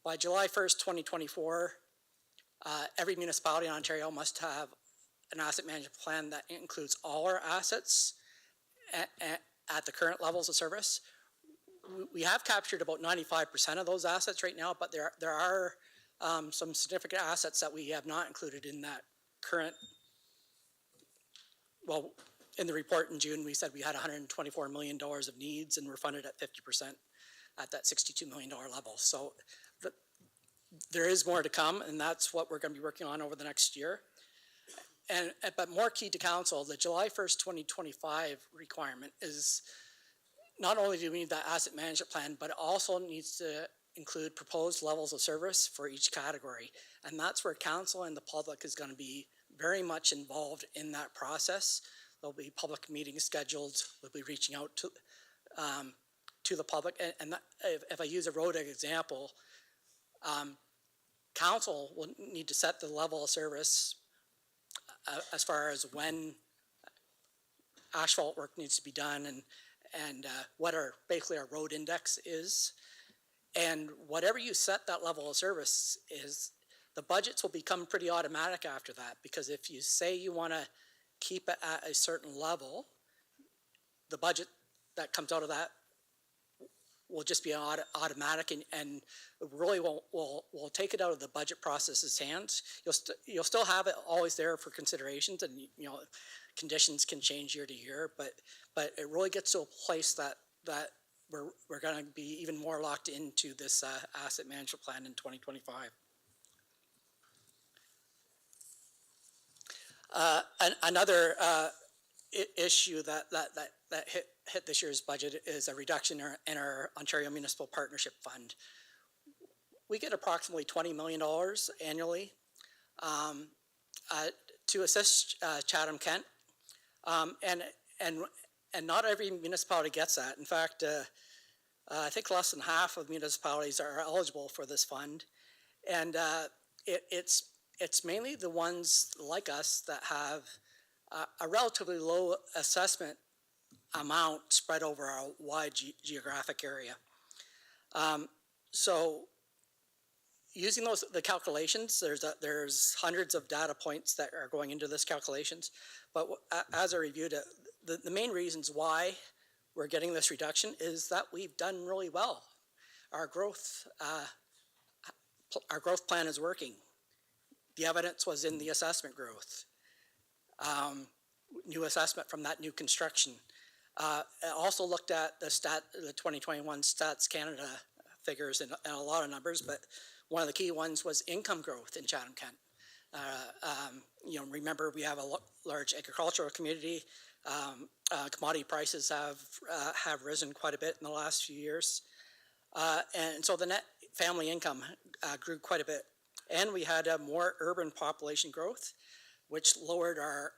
By July 1st, 2024, every municipality in Ontario must have an asset management plan that includes all our assets at the current levels of service. We have captured about 95% of those assets right now, but there are some significant assets that we have not included in that current. Well, in the report in June, we said we had $124 million of needs and we're funded at 50% at that $62 million level. So there is more to come, and that's what we're going to be working on over the next year. But more key to council, the July 1st, 2025 requirement is not only do we need that asset management plan, but it also needs to include proposed levels of service for each category. And that's where council and the public is going to be very much involved in that process. There'll be public meetings scheduled. We'll be reaching out to the public. And that, if I use a road example, council will need to set the level of service as far as when asphalt work needs to be done and what basically our road index is. And whatever you set that level of service is, the budgets will become pretty automatic after that, because if you say you want to keep it at a certain level, the budget that comes out of that will just be automatic, and really will take it out of the budget process's hands. You'll still have it always there for considerations, and you know conditions can change year to year, but it really gets to a place that we're going to be even more locked into this asset management plan in 2025. Another issue that that hit this year's budget is a reduction in our Ontario Municipal Partnership Fund. We get approximately $20 million annually to assist Chatham-Kent. And not every municipality gets that. In fact, I think less than half of municipalities are eligible for this fund. And it's mainly the ones like us that have a relatively low assessment amount spread over a wide geographic area. So using the calculations, there's hundreds of data points that are going into this calculations. But as I reviewed it, the main reasons why we're getting this reduction is that we've done really well. Our growth plan is working. The evidence was in the assessment growth. New assessment from that new construction. I also looked at the 2021 Stats Canada figures and a lot of numbers, but one of the key ones was income growth in Chatham-Kent. Remember we have a large agricultural community. Commodity prices have risen quite a bit in the last few years. And so the net family income grew quite a bit. And we had a more urban population growth, which lowered our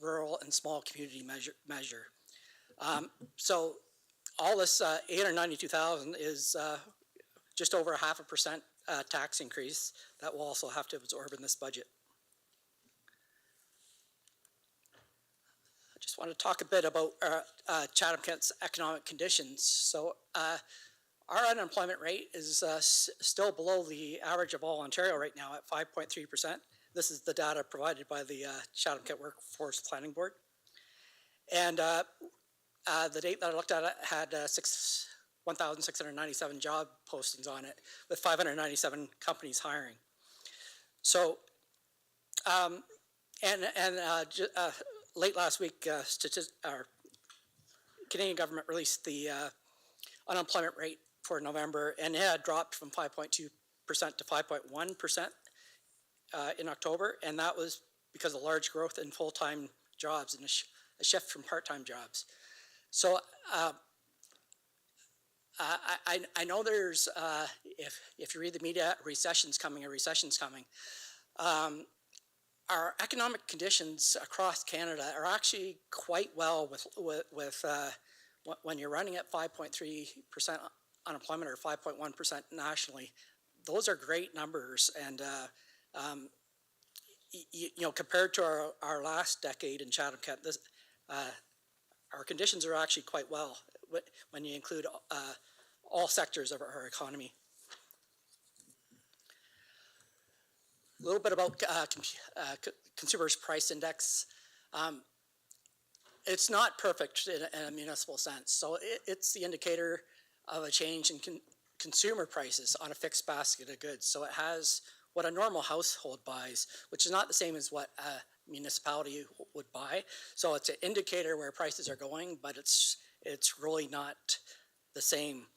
rural and small community measure. So all this 892,000 is just over 0.5% tax increase that we'll also have to absorb in this budget. I just want to talk a bit about Chatham-Kent's economic conditions. So our unemployment rate is still below the average of all Ontario right now at 5.3%. This is the data provided by the Chatham-Kent Workforce Planning Board. And the date that I looked at it had 1,697 job postings on it, with 597 companies hiring. So, late last week, our Canadian government released the unemployment rate for November, and it had dropped from 5.2% to 5.1% in October, and that was because of large growth in full-time jobs and a shift from part-time jobs. So I know there's, if you read the media, a recession's coming. Our economic conditions across Canada are actually quite well with when you're running at 5.3% unemployment or 5.1% nationally. Those are great numbers, and compared to our last decade in Chatham-Kent, our conditions are actually quite well when you include all sectors of our economy. A little bit about Consumer's Price Index. It's not perfect in a municipal sense, so it's the indicator of a change in consumer prices on a fixed basket of goods. So it has what a normal household buys, which is not the same as what a municipality would buy. So it's an indicator where prices are going, but it's really not the same.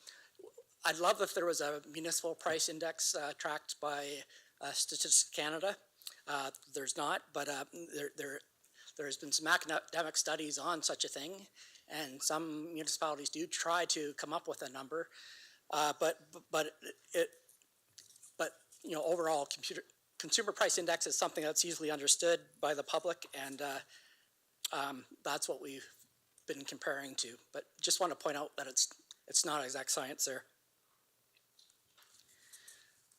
I'd love if there was a municipal price index tracked by Statistics Canada. There's not, but there's been some academic studies on such a thing, and some municipalities do try to come up with a number, but overall, consumer price index is something that's easily understood by the public, and that's what we've been comparing to. But just want to point out that it's not exact science there.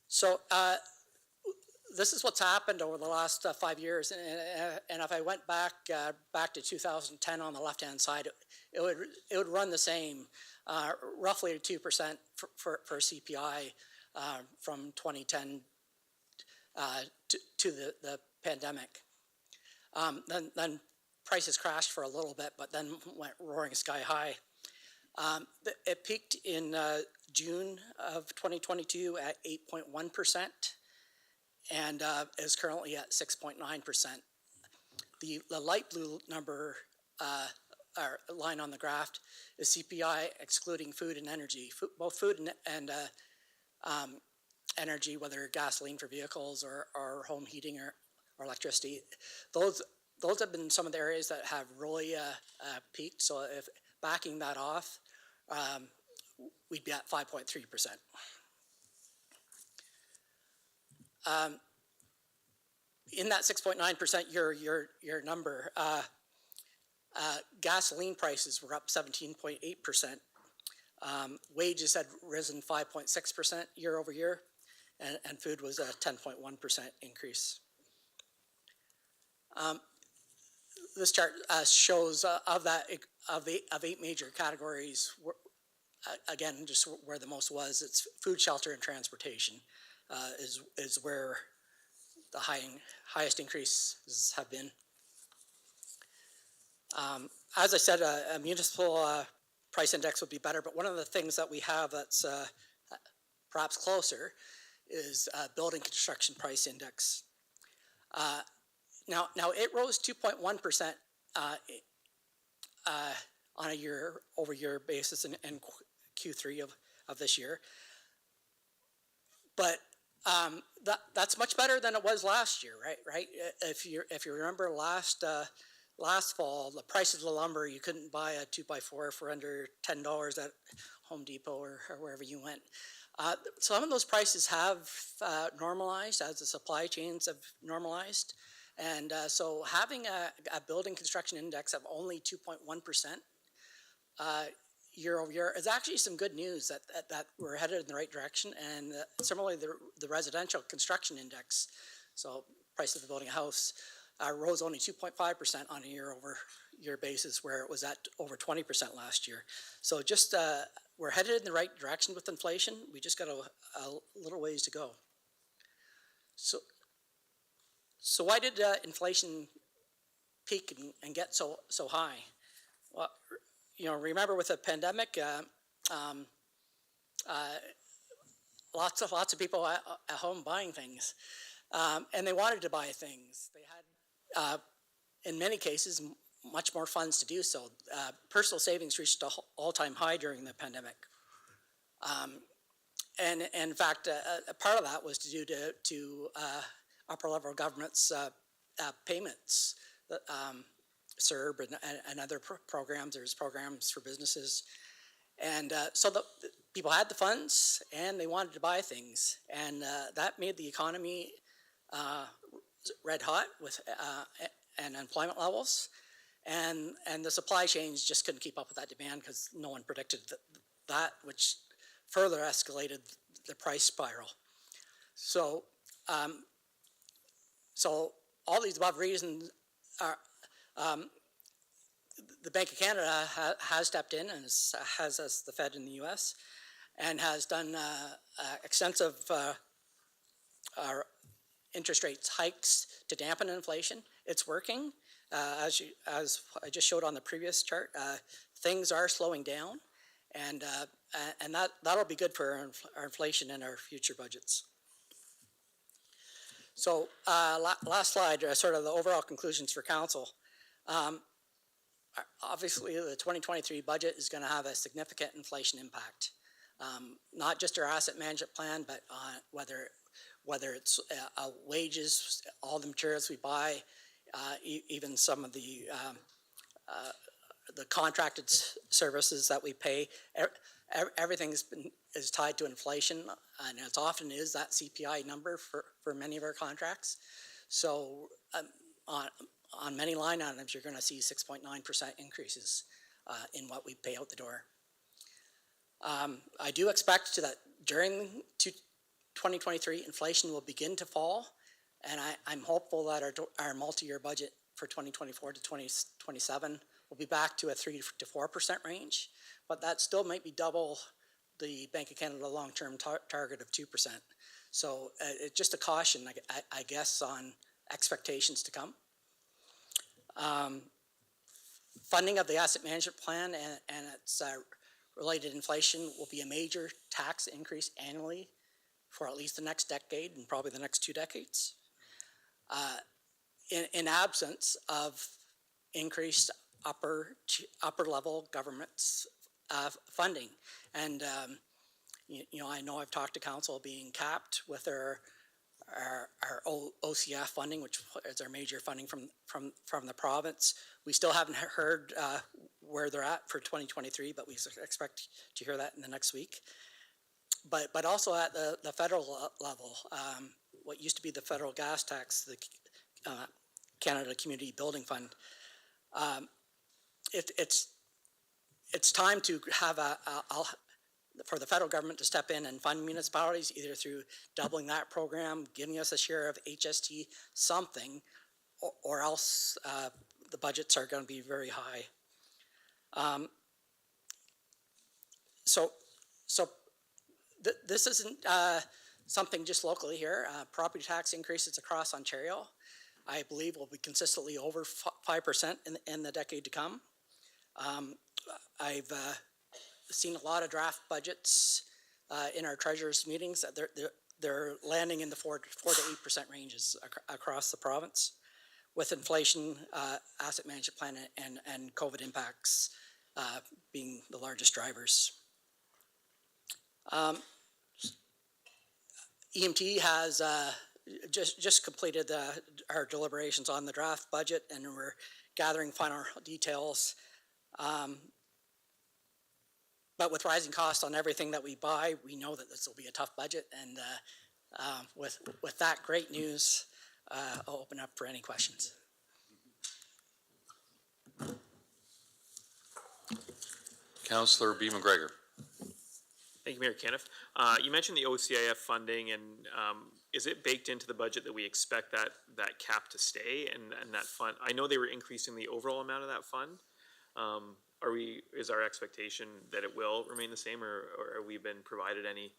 So this is what's happened over the last 5 years, and if I went back to 2010 on the left-hand side, it would run the same, roughly 2% for CPI from 2010 to the pandemic. Then prices crashed for a little bit, but then went roaring sky high. It peaked in June of 2022 at 8.1%, and is currently at 6.9%. The light blue number, or line on the graph, is CPI excluding food and energy. Both food and energy, whether gasoline for vehicles or home heating or electricity, those have been some of the areas that have really peaked. So backing that off, we'd be at 5.3%. In that 6.9%, your number, gasoline prices were up 17.8%. Wages had risen 5.6% year over year, and food was a 10.1% increase. This chart shows of 8 major categories, again, just where the most was. It's food, shelter, and transportation is where the highest increases have been. As I said, a municipal price index would be better, but one of the things that we have that's perhaps closer is building construction price index. Now it rose 2.1% on a year-over-year basis in Q3 of this year. But that's much better than it was last year, right? If you remember last fall, the price of the lumber, you couldn't buy a 2x4 for under $10 at Home Depot or wherever you went. Some of those prices have normalized as the supply chains have normalized. And so having a building construction index of only 2.1% year over year is actually some good news that we're headed in the right direction. And similarly, the residential construction index, so price of building a house, rose only 2.5% on a year over year basis, where it was at over 20% last year. So just we're headed in the right direction with inflation. We just got a little ways to go. So why did inflation peak and get so high? Well, remember with the pandemic, lots of people at home buying things, and they wanted to buy things. They had, in many cases, much more funds to do so. Personal savings reached an all-time high during the pandemic. And in fact, a part of that was due to upper level government's payments, CERB and other programs. There's programs for businesses. And so the people had the funds and they wanted to buy things. And that made the economy red hot with and employment levels. And the supply chains just couldn't keep up with that demand because no one predicted that, which further escalated the price spiral. So all these above reasons are, the Bank of Canada has stepped in, and has as the Fed in the U.S., and has done extensive interest rates hikes to dampen inflation. It's working. As I just showed on the previous chart, things are slowing down, and that'll be good for our inflation and our future budgets. So last slide, sort of the overall conclusions for council. Obviously, the 2023 budget is going to have a significant inflation impact. Not just our asset management plan, but whether it's wages, all the materials we buy, even some of the contracted services that we pay. Everything is tied to inflation, and it often is that CPI number for many of our contracts. So on many line items, you're going to see 6.9% increases in what we pay out the door. I do expect that during 2023, inflation will begin to fall, and I'm hopeful that our multi-year budget for 2024 to 2027 will be back to a 3 to 4% range, but that still might be double the Bank of Canada long-term target of 2%. So it's just a caution, I guess, on expectations to come. Funding of the asset management plan and its related inflation will be a major tax increase annually for at least the next decade and probably the next 2 decades. In absence of increased upper level government's funding. And I know I've talked to council being capped with our OCF funding, which is our major funding from the province. We still haven't heard where they're at for 2023, but we expect to hear that in the next week. But also at the federal level, what used to be the federal gas tax, the Canada Community Building Fund, it's time to have for the federal government to step in and fund municipalities, either through doubling that program, giving us a share of HST, something, or else the budgets are going to be very high. This isn't something just locally here. Property tax increases across Ontario, I believe, will be consistently over 5% in the decade to come. I've seen a lot of draft budgets in our treasurers' meetings. They're landing in the 4 to 8% ranges across the province, with inflation, asset management plan, and COVID impacts being the largest drivers. EMT has just completed our deliberations on the draft budget, and we're gathering final details. But with rising costs on everything that we buy, we know that this will be a tough budget. And with that great news, I'll open up for any questions. Councillor B. McGregor. Thank you, Mayor Caniff. You mentioned the OCIF funding, and is it baked into the budget that we expect that cap to stay and that fund? I know they were increasing the overall amount of that fund. Is our expectation that it will remain the same, or have we been provided any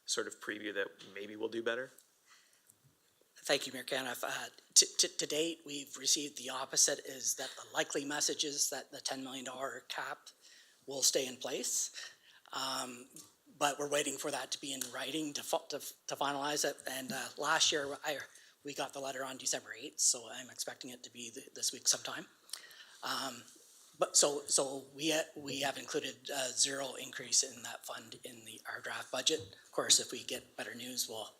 sort of preview that maybe we'll do better? Thank you, Mayor Caniff. To date, we've received the opposite, is that the likely message is that the $10 million cap will stay in place. But we're waiting for that to be in writing to finalize it. And last year, we got the letter on December 8th, so I'm expecting it to be this week sometime. But so we have included zero increase in that fund in our draft budget. Of course, if we get better news, we'll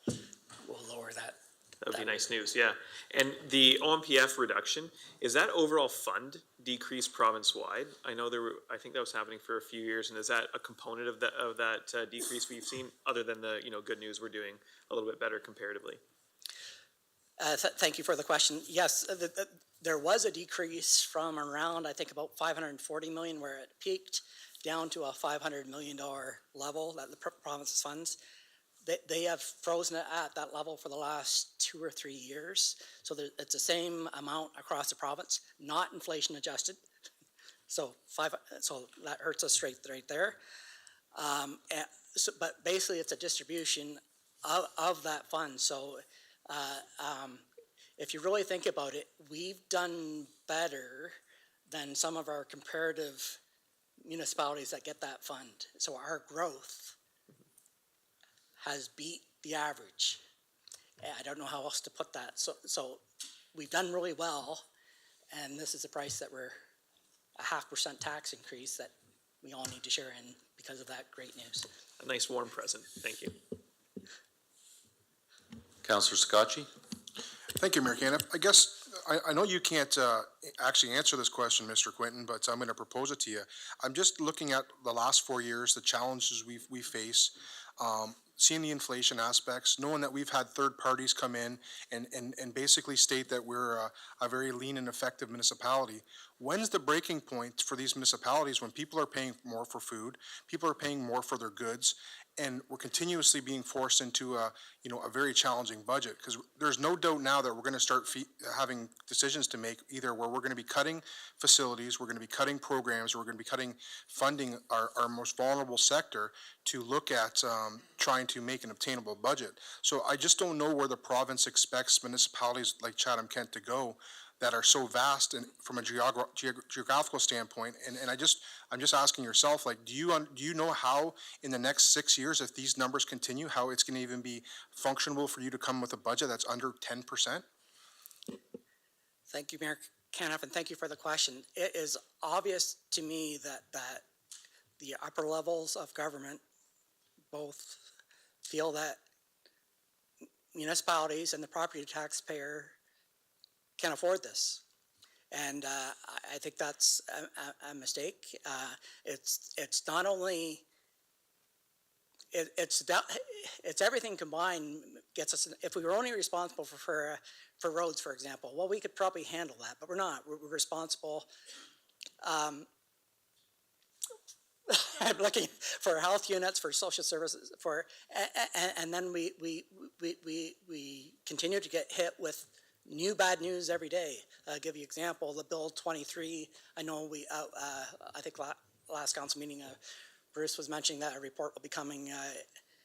lower that. That would be nice news, yeah. And the OMPF reduction, is that overall fund decrease province-wide? I know I think that was happening for a few years, and is that a component of that decrease we've seen, other than the good news we're doing a little bit better comparatively? Thank you for the question. Yes, there was a decrease from around, I think, about $540 million, where it peaked, down to a $500 million level that the province's funds. They have frozen it at that level for the last 2 or 3 years. So it's the same amount across the province, not inflation adjusted. So that hurts us right there. But basically, it's a distribution of that fund. So if you really think about it, we've done better than some of our comparative municipalities that get that fund. So our growth has beat the average. I don't know how else to put that. So we've done really well, and this is the price that we're a 0.5% tax increase that we all need to share in because of that great news. A nice warm present. Thank you. Councillor Scotchy. Thank you, Mayor Caniff. I guess I know you can't actually answer this question, Mr. Quinton, but I'm going to propose it to you. I'm just looking at the last 4 years, the challenges we face, seeing the inflation aspects, knowing that we've had third parties come in and basically state that we're a very lean and effective municipality. When's the breaking point for these municipalities when people are paying more for food, people are paying more for their goods, and we're continuously being forced into a very challenging budget? Because there's no doubt now that we're going to start having decisions to make, either where we're going to be cutting facilities, we're going to be cutting programs, or we're going to be cutting funding our most vulnerable sector to look at trying to make an obtainable budget. So I just don't know where the province expects municipalities like Chatham-Kent to go that are so vast and from a geographical standpoint. And I'm just asking yourself, like, do you know how in the next 6 years, if these numbers continue, how it's going to even be functional for you to come with a budget that's under 10%? Thank you, Mayor Caniff, and thank you for the question. It is obvious to me that the upper levels of government both feel that municipalities and the property taxpayer can afford this. And I think that's a mistake. It's not only, it's everything combined gets us, if we were only responsible for roads, for example, well, we could probably handle that, but we're not. We're responsible. I'm looking for health units, for social services, and then we continue to get hit with new bad news every day. I'll give you an example, the Bill 23, I know I think last council meeting, Bruce was mentioning that a report will be coming,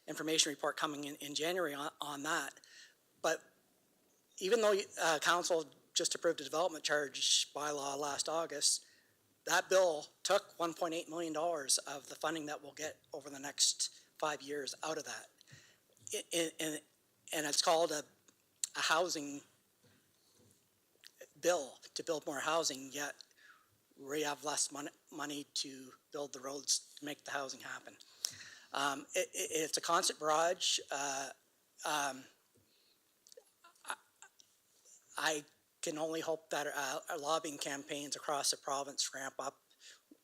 information report coming in January on that. But even though council just approved a development charge bylaw last August, that bill took $1.8 million of the funding that we'll get over the next 5 years out of that. And it's called a housing bill to build more housing, yet we have less money to build the roads to make the housing happen. It's a constant barrage. I can only hope that our lobbying campaigns across the province ramp up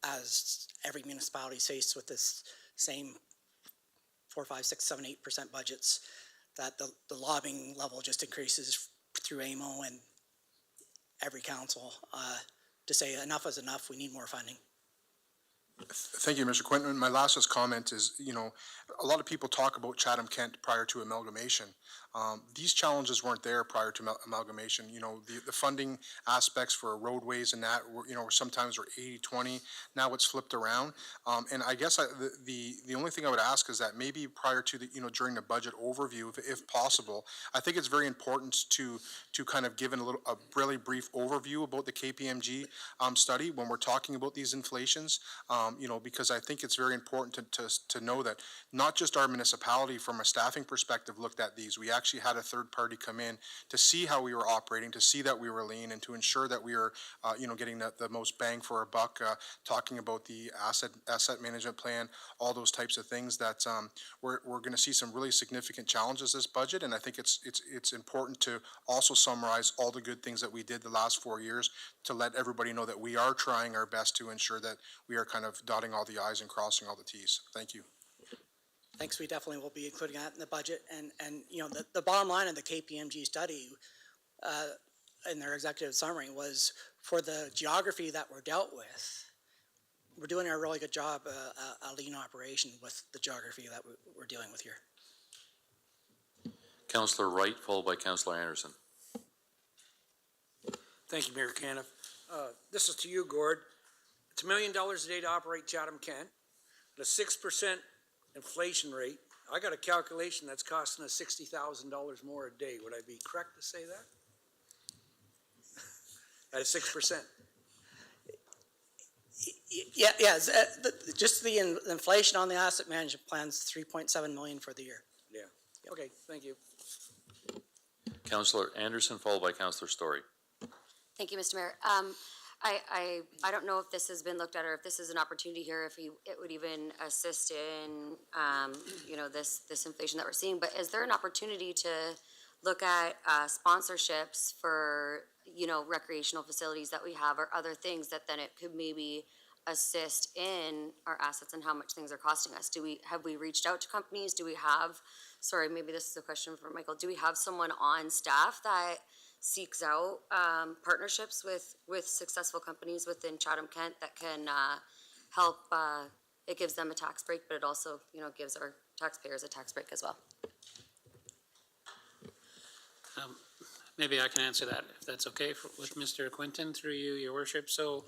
as every municipality is faced with this same 4, 5, 6, 7, 8% budgets, that the lobbying level just increases through AMO and every council to say enough is enough, we need more funding. Thank you, Mr. Quinton. My last comment is, a lot of people talk about Chatham-Kent prior to amalgamation. These challenges weren't there prior to amalgamation. The funding aspects for roadways and that, sometimes were 80-20. Now it's flipped around. And I guess the only thing I would ask is that maybe prior to during the budget overview, if possible, I think it's very important to kind of give a really brief overview about the KPMG study when we're talking about these inflations. Because I think it's very important to know that not just our municipality from a staffing perspective looked at these. We actually had a third party come in to see how we were operating, to see that we were lean, and to ensure that we were, getting the most bang for our buck, talking about the asset management plan, all those types of things that we're going to see some really significant challenges this budget. And I think it's important to also summarize all the good things that we did the last 4 years to let everybody know that we are trying our best to ensure that we are kind of dotting all the I's and crossing all the T's. Thank you. Thanks, we definitely will be including that in the budget. And the bottom line of the KPMG study in their executive summary was, for the geography that we're dealt with, we're doing a really good job, a lean operation with the geography that we're dealing with here. Councillor Wright, followed by Councillor Anderson. Thank you, Mayor Caniff. This is to you, Gord. It's $1 million a day to operate Chatham-Kent. At a 6% inflation rate, I got a calculation that's costing us $60,000 more a day. Would I be correct to say that? At a 6%. Yeah. Just the inflation on the asset management plan's $3.7 million for the year. Yeah. Okay. Thank you. Councillor Anderson, followed by Councillor Story. Thank you, Mr. Mayor. I don't know if this has been looked at or if this is an opportunity here, if it would even assist in, this inflation that we're seeing. But is there an opportunity to look at sponsorships for, recreational facilities that we have or other things that then it could maybe assist in our assets and how much things are costing us? Have we reached out to companies? Do we have, sorry, maybe this is a question for Michael. Do we have someone on staff that seeks out partnerships with successful companies within Chatham-Kent that can help? It gives them a tax break, but it also, gives our taxpayers a tax break as well. Maybe I can answer that, if that's okay, with Mr. Quinton, through you, your worship. So,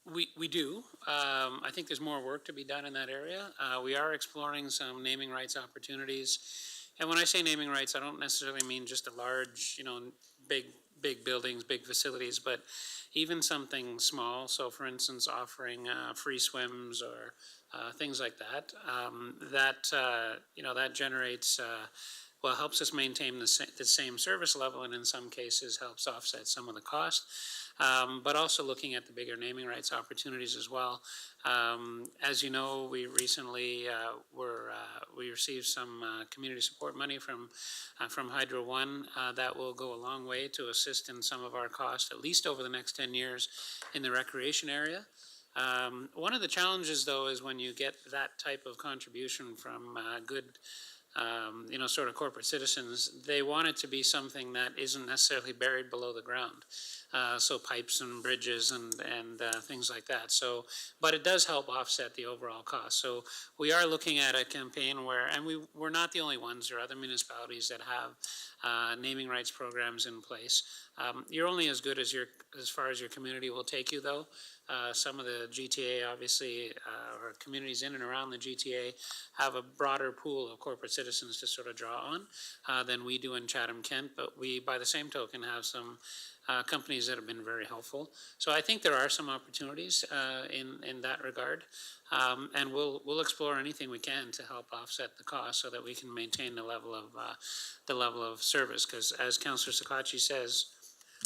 we do. I think there's more work to be done in that area. We are exploring some naming rights opportunities. And when I say naming rights, I don't necessarily mean just a large, big buildings, big facilities, but even something small. So, for instance, offering free swims or things like that. That generates well, helps us maintain the same service level, and in some cases helps offset some of the cost. But also looking at the bigger naming rights opportunities as well. As you know, we recently we received some community support money from Hydro One that will go a long way to assist in some of our costs, at least over the next 10 years in the recreation area. One of the challenges, though, is when you get that type of contribution from good sort of corporate citizens, they want it to be something that isn't necessarily buried below the ground. So pipes and bridges and things like that. So, but it does help offset the overall cost. So we are looking at a campaign where, and we're not the only ones, there are other municipalities that have naming rights programs in place. You're only as good as as far as your community will take you, though. Some of the GTA, obviously, or communities in and around the GTA have a broader pool of corporate citizens to sort of draw on than we do in Chatham-Kent, but we, by the same token, have some companies that have been very helpful. So I think there are some opportunities in that regard, and we'll explore anything we can to help offset the cost so that we can maintain the level of service. Because as Councillor Sakachi says,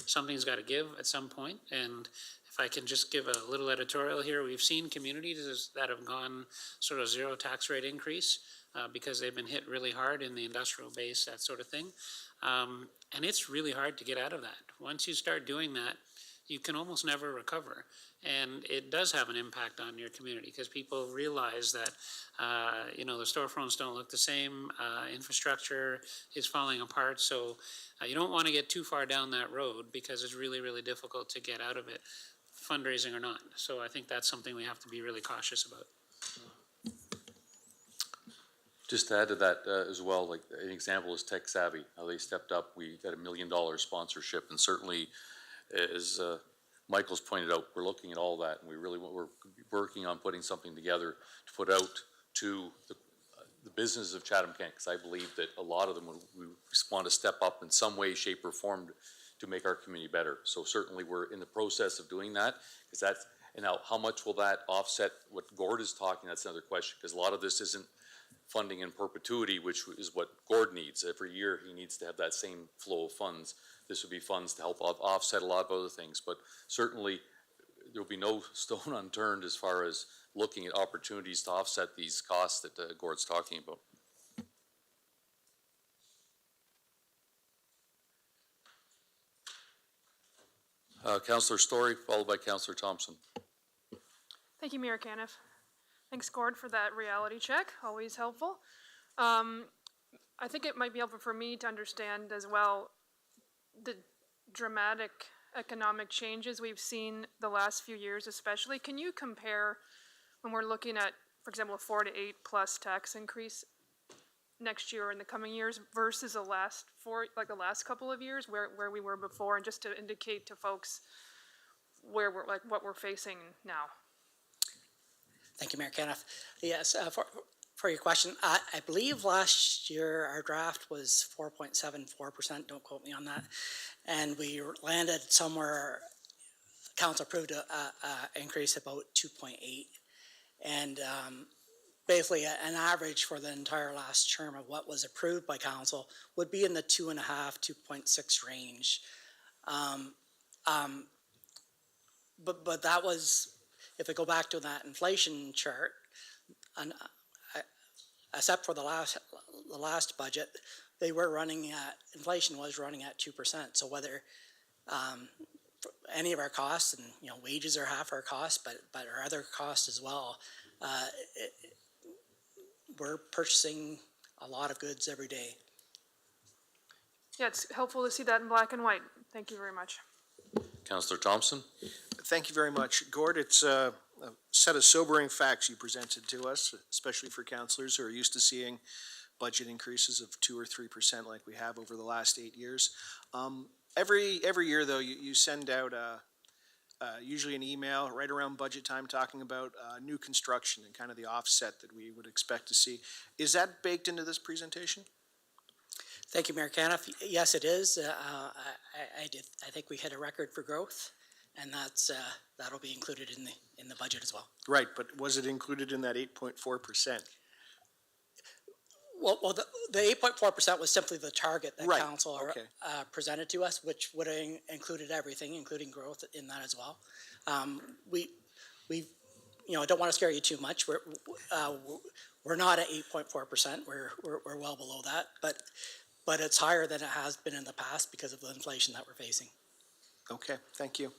something's got to give at some point, and if I can just give a little editorial here, we've seen communities that have gone sort of zero tax rate increase because they've been hit really hard in the industrial base, that sort of thing. And it's really hard to get out of that. Once you start doing that, you can almost never recover. And it does have an impact on your community because people realize that, the storefronts don't look the same, infrastructure is falling apart. So you don't want to get too far down that road because it's really, really difficult to get out of it, fundraising or not. So I think that's something we have to be really cautious about. Just to add to that as well, like an example is Tech Savvy, how they stepped up. We got $1 million sponsorship, and certainly, as Michael's pointed out, we're looking at all that, and we're working on putting something together to put out to the business of Chatham-Kent, because I believe that a lot of them we want to step up in some way, shape, or form to make our community better. So certainly, we're in the process of doing that, because that's, and now how much will that offset what Gord is talking? That's another question, because a lot of this isn't funding in perpetuity, which is what Gord needs. Every year he needs to have that same flow of funds. This would be funds to help offset a lot of other things, but certainly there will be no stone unturned as far as looking at opportunities to offset these costs that Gord's talking about. Councillor Story, followed by Councillor Thompson. Thank you, Mayor Caniff. Thanks, Gord, for that reality check, always helpful. I think it might be helpful for me to understand as well the dramatic economic changes we've seen the last few years especially. Can you compare when we're looking at, for example, a 4 to 8+ tax increase next year or in the coming years versus the last couple of years where we were before, and just to indicate to folks where we're what we're facing now? Thank you, Mayor Caniff. Yes, for your question, I believe last year our draft was 4.74%, don't quote me on that. And we landed somewhere, council approved a increase about 2.8. And basically an average for the entire last term of what was approved by council would be in the 2.5, 2.6 range. But that was, if I go back to that inflation chart, except for the last budget, they were running at, inflation was running at 2%. So whether any of our costs, and wages are half our costs, but our other costs as well, we're purchasing a lot of goods every day. Yeah, it's helpful to see that in black and white. Thank you very much. Councillor Thompson. Thank you very much. Gord, it's a set of sobering facts you presented to us, especially for councillors who are used to seeing budget increases of 2 or 3% like we have over the last 8 years. Every year, though, you send out usually an email right around budget time talking about new construction and kind of the offset that we would expect to see. Is that baked into this presentation? Thank you, Mayor Caniff. Yes, it is. I think we hit a record for growth, and that'll be included in the budget as well. Right, but was it included in that 8.4%? Well, the 8.4% was simply the target that Right, council okay. presented to us, which would have included everything, including growth in that as well. We, don't want to scare you too much. We're not at 8.4%. We're well below that, but it's higher than it has been in the past because of the inflation that we're facing. Okay, thank you.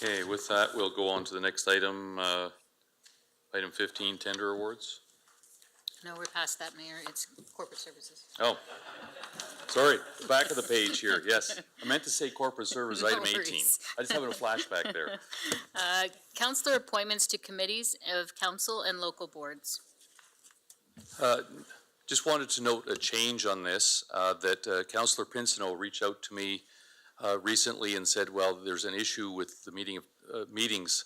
Okay, with that, we'll go on to the next item, item 15, tender awards. No, we're past that, Mayor. It's corporate services. Oh, sorry, back of the page here, yes. I meant to say corporate service, No item 18. worries. I just having a flashback there. Councillor appointments to committees of council and local boards. Just wanted to note a change on this, that Councillor Pinsino reached out to me recently and said, well, there's an issue with the meetings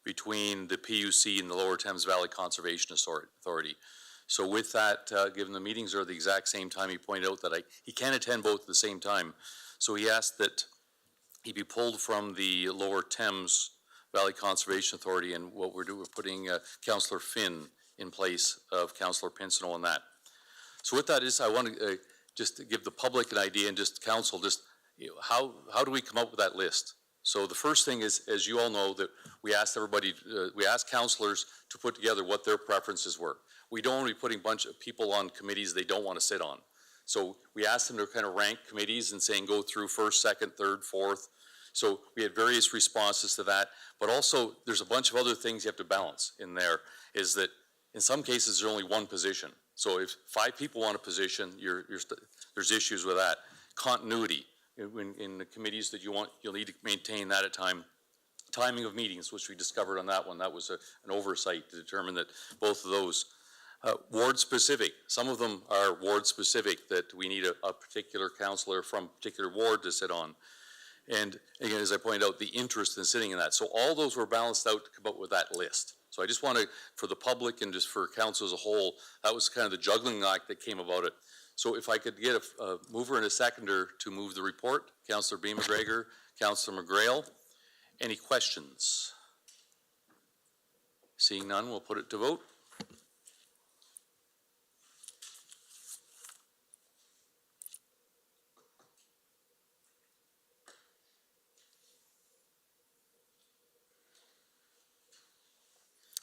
between the PUC and the Lower Thames Valley Conservation Authority. So with that, given the meetings are the exact same time, he pointed out that he can't attend both at the same time. So he asked that he be pulled from the Lower Thames Valley Conservation Authority, and what we're doing, we're putting Councillor Finn in place of Councillor Pinsino on that. So with that is, I want to just to give the public an idea and just council, just how do we come up with that list? So the first thing is, as you all know, that we asked everybody, we asked councilors to put together what their preferences were. We don't want to be putting a bunch of people on committees they don't want to sit on. So we asked them to kind of rank committees and saying go through first, second, third, fourth. So we had various responses to that, but also there's a bunch of other things you have to balance in there, is that in some cases there's only one position. So if 5 people want a position, there's issues with that. Continuity in the committees that you'll need to maintain that at timing of meetings, which we discovered on that one. That was an oversight to determine that both of those. Ward specific, some of them are ward specific that we need a particular councillor from a particular ward to sit on. And again, as I pointed out, the interest in sitting in that. So all those were balanced out to come up with that list. So I just want to, for the public and just for council as a whole, that was kind of the juggling act that came about it. So if I could get a mover and a seconder to move the report, Councillor B. McGregor, Councillor McGrail. Any questions? Seeing none, we'll put it to vote.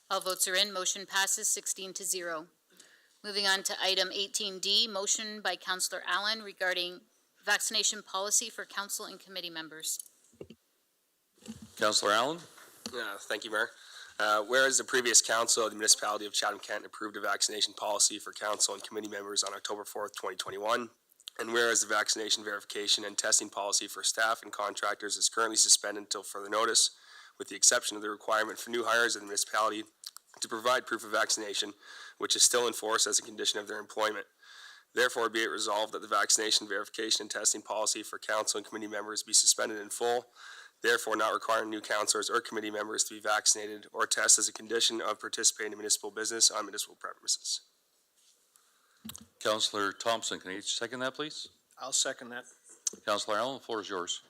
All votes are in. Motion passes 16-0. Moving on to item 18D, motion by Councillor Allen regarding vaccination policy for council and committee members. Councillor Allen? Thank you, Mayor. Whereas the previous council of the municipality of Chatham-Kent approved a vaccination policy for council and committee members on October 4th, 2021, and whereas the vaccination verification and testing policy for staff and contractors is currently suspended until further notice, with the exception of the requirement for new hires in the municipality to provide proof of vaccination, which is still in force as a condition of their employment. Therefore, be it resolved that the vaccination verification and testing policy for council and committee members be suspended in full, therefore not requiring new councilors or committee members to be vaccinated or test as a condition of participating in municipal business on municipal premises. Councillor Thompson, can you second that, please? I'll second that. Councillor Allen, the floor is yours.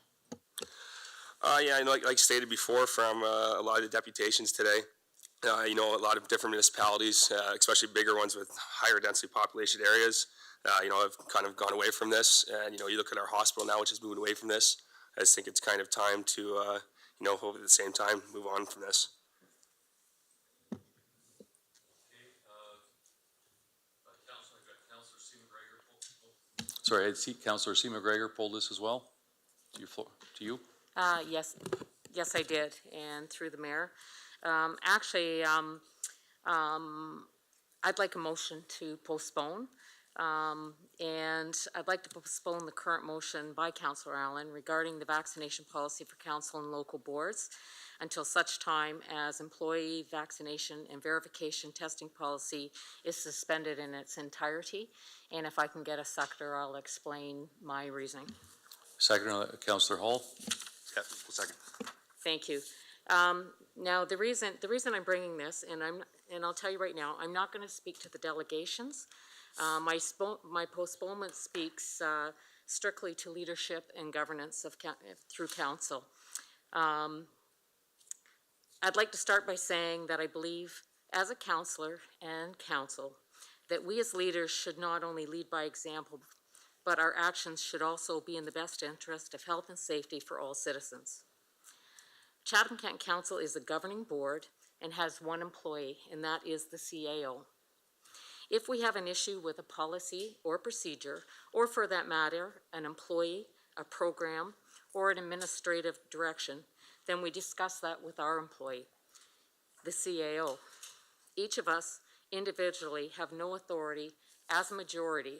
Yeah, like stated before from a lot of the deputations today, a lot of different municipalities, especially bigger ones with higher density population areas, have kind of gone away from this. And, you look at our hospital now, which is moving away from this. I just think it's kind of time to, hope at the same time move on from this. Sorry, I see Councillor C. McGregor pulled this as well. To you. Yes, I did, and through the mayor. I'd like a motion to postpone, and I'd like to postpone the current motion by Councillor Allen regarding the vaccination policy for council and local boards until such time as employee vaccination and verification testing policy is suspended in its entirety. And if I can get a seconder, I'll explain my reasoning. Second, Councillor Hall. Yeah, second. Thank you. Now, the reason I'm bringing this, and I'll tell you right now, I'm not going to speak to the delegations. My postponement speaks strictly to leadership and governance through council. I'd like to start by saying that I believe as a counselor and council, that we as leaders should not only lead by example, but our actions should also be in the best interest of health and safety for all citizens. Chatham-Kent-Council is a governing board and has one employee, and that is the CAO. If we have an issue with a policy or procedure, or for that matter, an employee, a program, or an administrative direction, then we discuss that with our employee, the CAO. Each of us individually have no authority as a majority,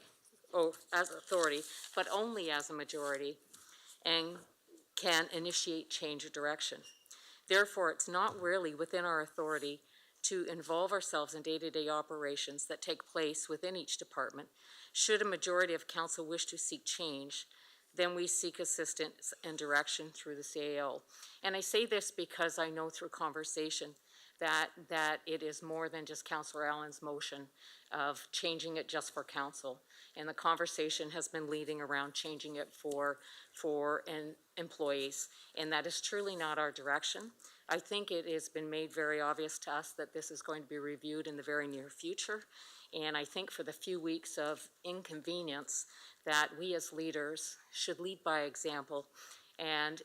but only as a majority, and can initiate change of direction. Therefore, it's not really within our authority to involve ourselves in day-to-day operations that take place within each department. Should a majority of council wish to seek change, then we seek assistance and direction through the CAO. And I say this because I know through conversation that it is more than just Councillor Allen's motion of changing it just for council. And the conversation has been leading around changing it for employees. And that is truly not our direction. I think it has been made very obvious to us that this is going to be reviewed in the very near future. And I think for the few weeks of inconvenience that we as leaders should lead by example and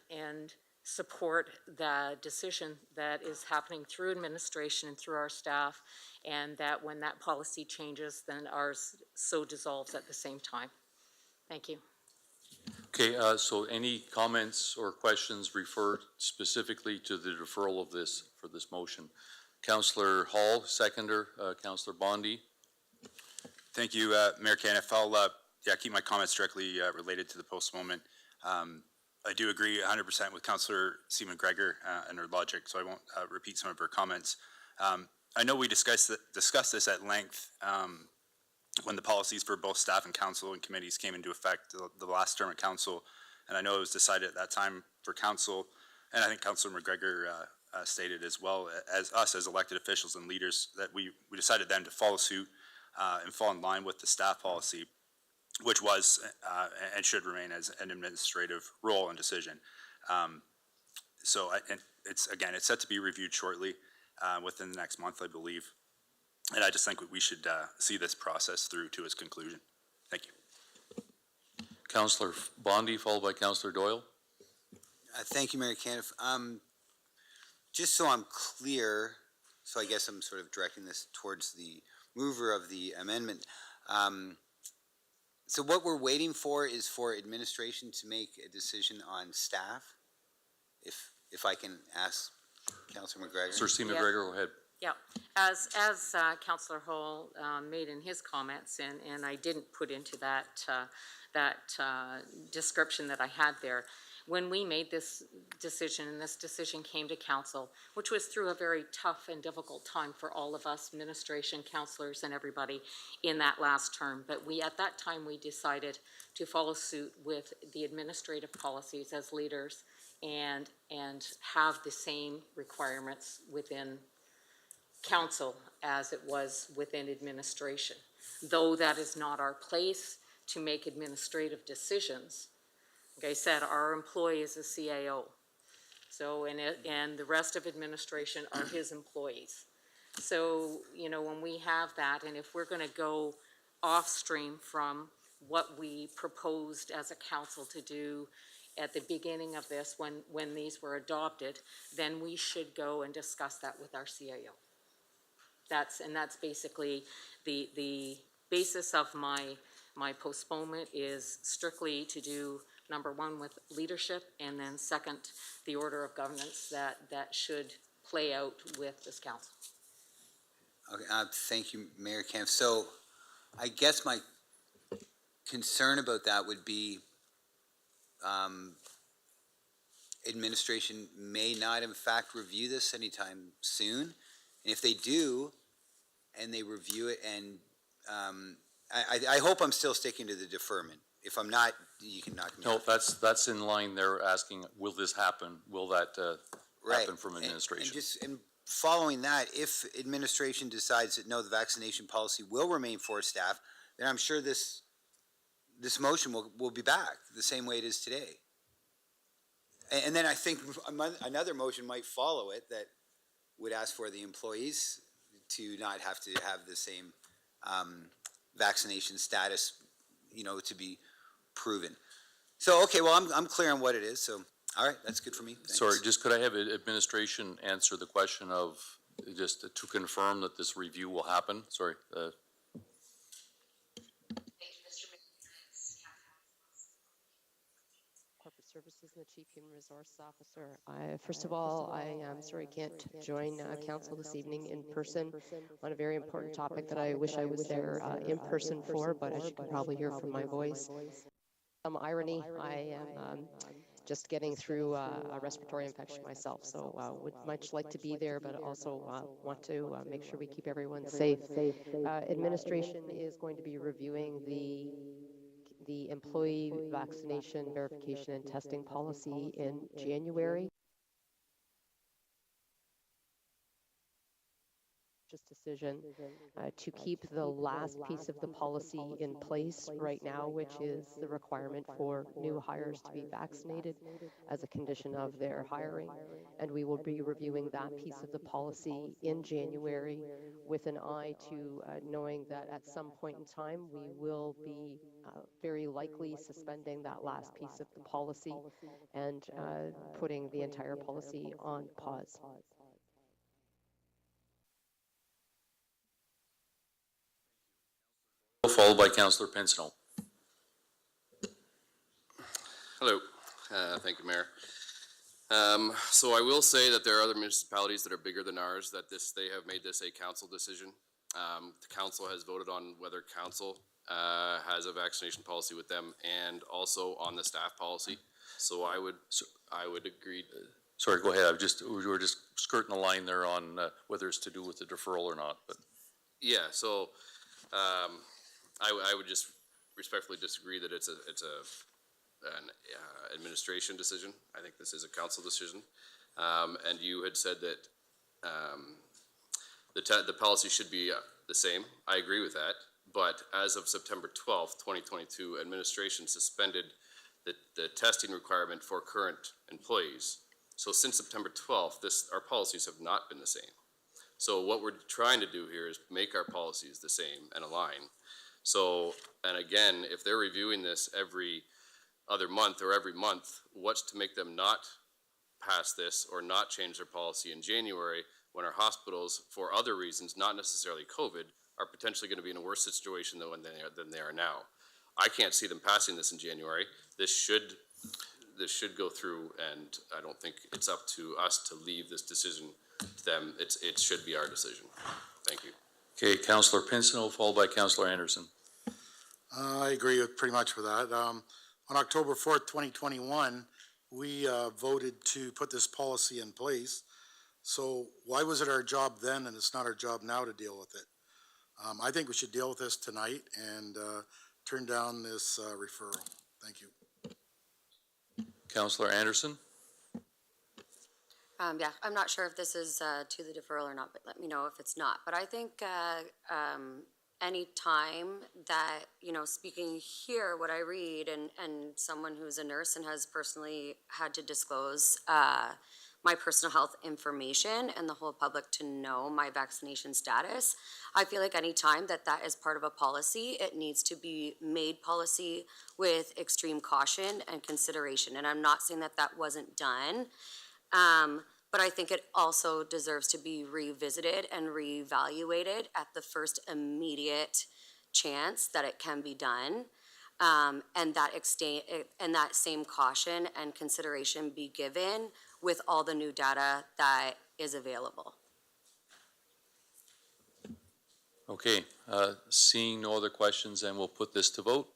support the decision that is happening through administration and through our staff, and that when that policy changes, then ours so dissolves at the same time. Thank you. Okay, so any comments or questions refer specifically to the deferral of this, for this motion? Councillor Hall, seconder, Councillor Bondi. Thank you, Mayor Caniff. I'll keep my comments directly related to the postponement. I do agree 100% with Councillor Seaman Gregor and her logic, so I won't repeat some of her comments. I know we discussed this at length when the policies for both staff and council and committees came into effect the last term of council, and I know it was decided at that time for council, and I think Councillor McGregor stated as well, as us as elected officials and leaders, that we decided then to follow suit and fall in line with the staff policy, which was and should remain as an administrative role and decision. It's set to be reviewed shortly within the next month, I believe. And I just think we should see this process through to its conclusion. Thank you. Councillor Bondi, followed by Councillor Doyle. Thank you, Mayor Caniff. Just so I'm clear, so I guess I'm sort of directing this towards the mover of the amendment. So what we're waiting for is for administration to make a decision on staff? If I can ask Councillor McGregor. Sir Steve McGregor, go ahead. Yeah, as Councillor Hall made in his comments, and I didn't put into that description that I had there, when we made this decision, and this decision came to council, which was through a very tough and difficult time for all of us, administration, councillors, and everybody in that last term. But at that time, we decided to follow suit with the administrative policies as leaders and have the same requirements within council as it was within administration. Though that is not our place to make administrative decisions, like I said, our employee is a CAO. So, and the rest of administration are his employees. So, when we have that, and if we're gonna go off stream from what we proposed as a council to do at the beginning of this, when these were adopted, then we should go and discuss that with our CAO. That's basically the basis of my postponement is strictly to do, number one, with leadership, and then second, the order of governance that should play out with this council. Okay, thank you, Mayor Camp. So I guess my concern about that would be administration may not in fact review this anytime soon. And if they do, and they review it, and I hope I'm still sticking to the deferment. If I'm not, you can knock me off. No, that's in line. They're asking, will this happen? Will that happen from administration? And following that, if administration decides that no, the vaccination policy will remain for staff, then I'm sure this motion will be back the same way it is today. And then I think another motion might follow it that would ask for the employees to not have to have the same, vaccination status, to be proven. So, okay, well, I'm clear on what it is, so, all right, that's good for me. Thanks. Sorry, just could I have administration answer the question of, just to confirm that this review will happen? Sorry. Corporate Services and the Chief Human Resource Officer. First of all, I am sorry I can't join council this evening in person on a very important topic that I wish I was there in person for, but as you can probably hear from my voice, some irony, I am just getting through a respiratory infection myself, so would much like to be there, but also want to make sure we keep everyone safe. Administration is going to be reviewing the employee vaccination verification and testing policy in January. Decision to keep the last piece of the policy in place right now, which is the requirement for new hires to be vaccinated as a condition of their hiring. And we will be reviewing that piece of the policy in January with an eye to knowing that at some point in time we will be very likely suspending that last piece of the policy and putting the entire policy on pause. Followed by Councillor Pincinel. Hello. Thank you, Mayor. So I will say that there are other municipalities that are bigger than ours that they have made this a council decision. The council has voted on whether council has a vaccination policy with them and also on the staff policy. So I would agree. Sorry, go ahead. We were just skirting the line there on whether it's to do with the deferral or not, but. Yeah, so I would just respectfully disagree that it's an administration decision. I think this is a council decision. And you had said that the policy should be the same. I agree with that. But as of September 12th, 2022, administration suspended the testing requirement for current employees. So since September 12th, our policies have not been the same. So what we're trying to do here is make our policies the same and align. So, and again, if they're reviewing this every other month or every month, what's to make them not pass this or not change their policy in January when our hospitals, for other reasons, not necessarily COVID, are potentially going to be in a worse situation than they are now. I can't see them passing this in January. This should go through, and I don't think it's up to us to leave this decision to them. It should be our decision. Thank you. Okay, Councillor Pincinel, followed by Councillor Anderson. I agree with pretty much with that. On October 4th, 2021, we voted to put this policy in place. So why was it our job then and it's not our job now to deal with it? I think we should deal with this tonight and turn down this referral. Thank you. Councillor Anderson. Yeah, I'm not sure if this is to the deferral or not, but let me know if it's not. But I think any time that, speaking here, what I read, and someone who's a nurse and has personally had to disclose my personal health information and the whole public to know my vaccination status, I feel like any time that is part of a policy, it needs to be made policy with extreme caution and consideration. And I'm not saying that wasn't done. But I think it also deserves to be revisited and reevaluated at the first immediate chance that it can be done. And that same caution and consideration be given with all the new data that is available. Okay, seeing no other questions, then we'll put this to vote.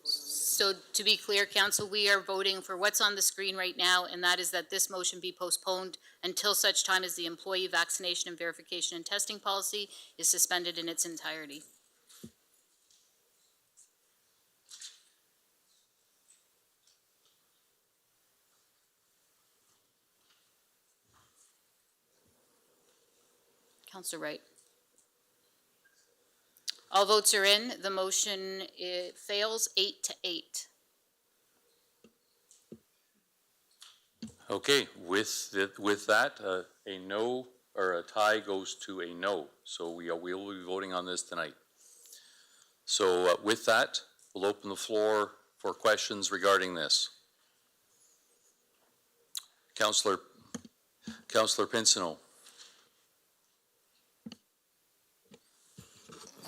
So to be clear, Council, we are voting for what's on the screen right now, and that is that this motion be postponed until such time as the employee vaccination and verification and testing policy is suspended in its entirety. Councillor Wright. All votes are in. The motion fails 8-8. Okay, with that, or a tie goes to a no. So we will be voting on this tonight. So with that, we'll open the floor for questions regarding this. Councillor Pinsino.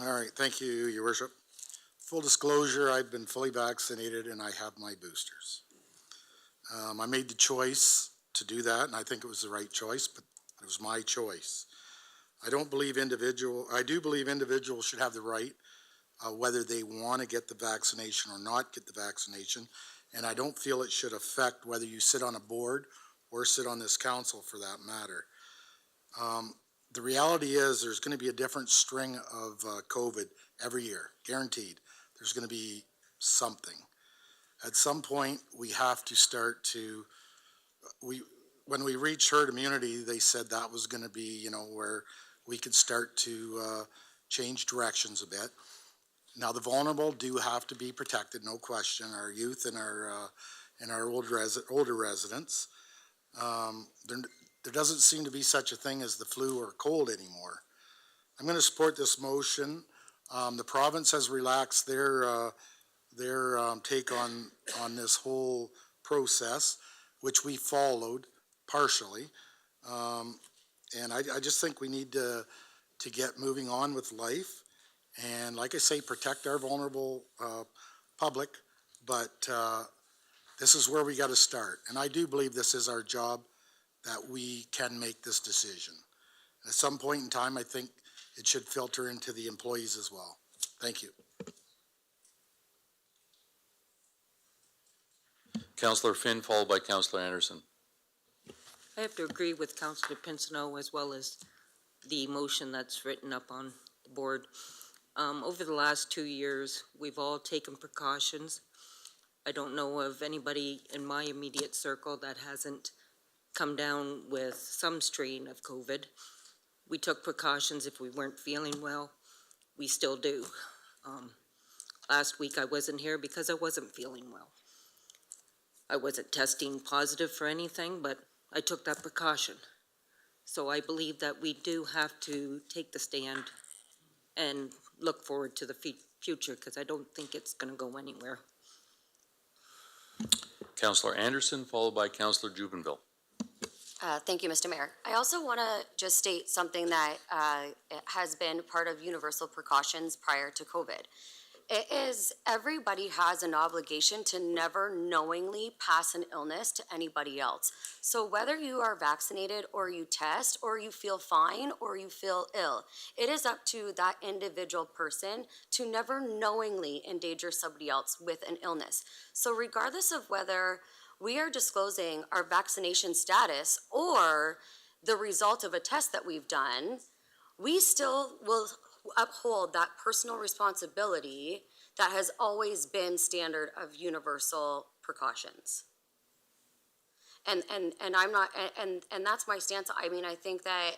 All right, thank you, Your Worship. Full disclosure, I've been fully vaccinated and I have my boosters. I made the choice to do that, and I think it was the right choice, but it was my choice. I do believe individuals should have the right, whether they want to get the vaccination or not get the vaccination, and I don't feel it should affect whether you sit on a board or sit on this council for that matter. The reality is there's going to be a different string of COVID every year, guaranteed. There's going to be something. At some point, we have to start to, when we reach herd immunity, they said that was going to be, you know, where we could start to change directions a bit. Now, the vulnerable do have to be protected, no question, our youth and our older residents. There doesn't seem to be such a thing as the flu or cold anymore. I'm going to support this motion. The province has relaxed their take on this whole process, which we followed partially. And I just think we need to get moving on with life. And like I say, protect our vulnerable public, but this is where we got to start. And I do believe this is our job, that we can make this decision. At some point in time, I think it should filter into the employees as well. Thank you. Councillor Finn, followed by Councillor Anderson. I have to agree with Councillor Pinsino as well as the motion that's written up on the board. Over the last 2 years, we've all taken precautions. I don't know of anybody in my immediate circle that hasn't come down with some strain of COVID. We took precautions if we weren't feeling well. We still do. Last week I wasn't here because I wasn't feeling well. I wasn't testing positive for anything, but I took that precaution. So I believe that we do have to take the stand and look forward to the future, because I don't think it's going to go anywhere. Councillor Anderson, followed by Councillor Jubenville. Thank you, Mr. Mayor. I also want to just state something that has been part of universal precautions prior to COVID. It is everybody has an obligation to never knowingly pass an illness to anybody else. So whether you are vaccinated or you test or you feel fine or you feel ill, it is up to that individual person to never knowingly endanger somebody else with an illness. So regardless of whether we are disclosing our vaccination status or the result of a test that we've done, we still will uphold that personal responsibility that has always been standard of universal precautions. And I'm not, and that's my stance. I mean, I think that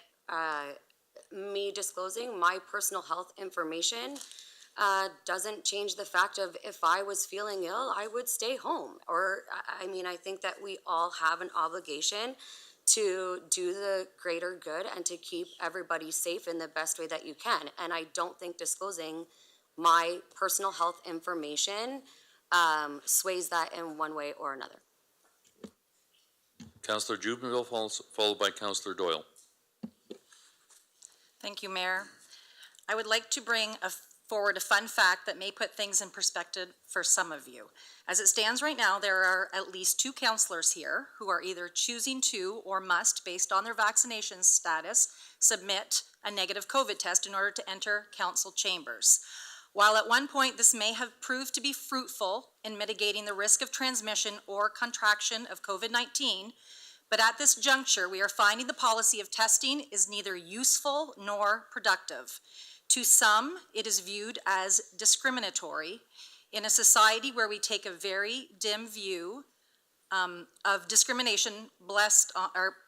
me disclosing my personal health information doesn't change the fact of if I was feeling ill, I would stay home. Or, I mean, I think that we all have an obligation to do the greater good and to keep everybody safe in the best way that you can. And I don't think disclosing my personal health information sways that in one way or another. Councillor Jubenville, followed by Councillor Doyle. Thank you, Mayor. I would like to bring forward a fun fact that may put things in perspective for some of you. As it stands right now, there are at least 2 councillors here who are either choosing to or must, based on their vaccination status, submit a negative COVID test in order to enter council chambers. While at one point this may have proved to be fruitful in mitigating the risk of transmission or contraction of COVID-19, but at this juncture, we are finding the policy of testing is neither useful nor productive. To some, it is viewed as discriminatory. In a society where we take a very dim view of discrimination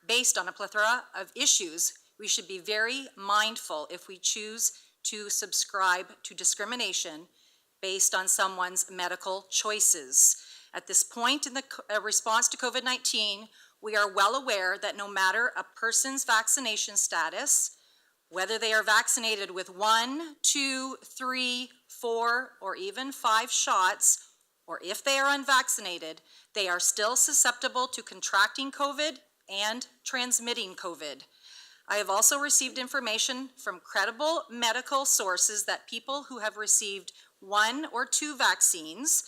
based on a plethora of issues, we should be very mindful if we choose to subscribe to discrimination based on someone's medical choices. At this point in the response to COVID-19, We are well aware that no matter a person's vaccination status, whether they are vaccinated with 1, 2, 3, 4, or even 5 shots, or if they are unvaccinated, they are still susceptible to contracting COVID and transmitting COVID. I have also received information from credible medical sources that people who have received 1 or 2 vaccines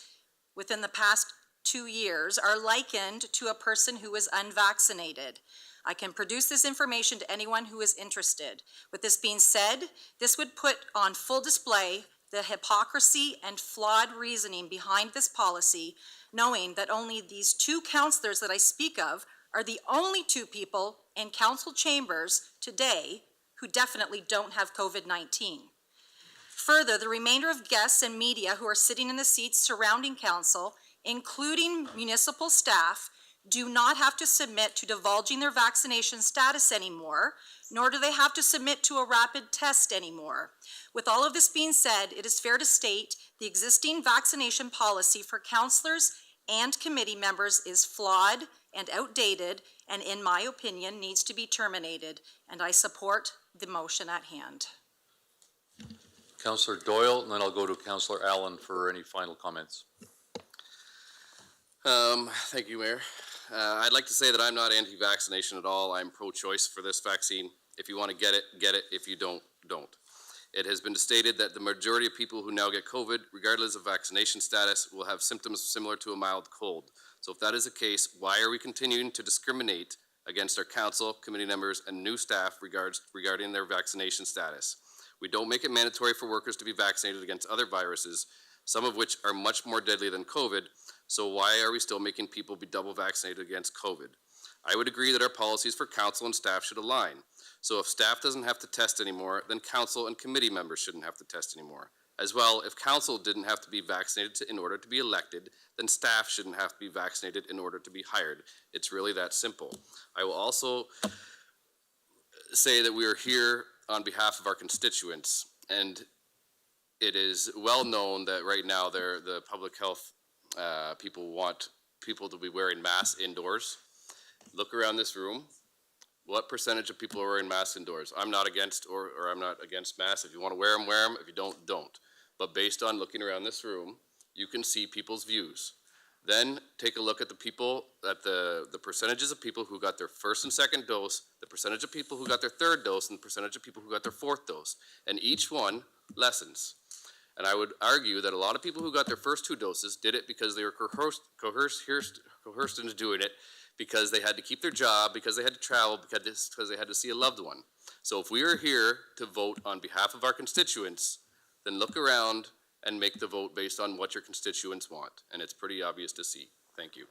within the past 2 years are likened to a person who is unvaccinated. I can produce this information to anyone who is interested. With this being said, this would put on full display the hypocrisy and flawed reasoning behind this policy, knowing that only these 2 councillors that I speak of are the only 2 people in council chambers today who definitely don't have COVID-19. Further, the remainder of guests and media who are sitting in the seats surrounding council, including municipal staff, do not have to submit to divulging their vaccination status anymore, nor do they have to submit to a rapid test anymore. With all of this being said, it is fair to state the existing vaccination policy for councillors and committee members is flawed and outdated, and in my opinion, needs to be terminated, and I support the motion at hand. Councillor Doyle, and then I'll go to Councillor Allen for any final comments. Thank you, Mayor. I'd like to say that I'm not anti-vaccination at all. I'm pro-choice for this vaccine. If you want to get it, get it. If you don't, don't. It has been stated that the majority of people who now get COVID, regardless of vaccination status, will have symptoms similar to a mild cold. So if that is the case, why are we continuing to discriminate against our council, committee members, and new staff regarding their vaccination status? We don't make it mandatory for workers to be vaccinated against other viruses, some of which are much more deadly than COVID, so why are we still making people be double vaccinated against COVID? I would agree that our policies for council and staff should align. So if staff doesn't have to test anymore, then council and committee members shouldn't have to test anymore. As well, if council didn't have to be vaccinated in order to be elected, then staff shouldn't have to be vaccinated in order to be hired. It's really that simple. I will also say that we are here on behalf of our constituents, and it is well known that right now the public health people want people to be wearing masks indoors. Look around this room. What percentage of people are wearing masks indoors? I'm not against, or I'm not against masks. If you want to wear them, wear them. If you don't, don't. But based on looking around this room, you can see people's views. Then take a look at the people, at the percentages of people who got their first and second dose, the percentage of people who got their third dose, and the percentage of people who got their fourth dose. And each one lessens. And I would argue that a lot of people who got their first 2 doses did it because they were coerced into doing it, because they had to keep their job, because they had to travel, because they had to see a loved one. So if we are here to vote on behalf of our constituents, then look around and make the vote based on what your constituents want. And it's pretty obvious to see. Thank you.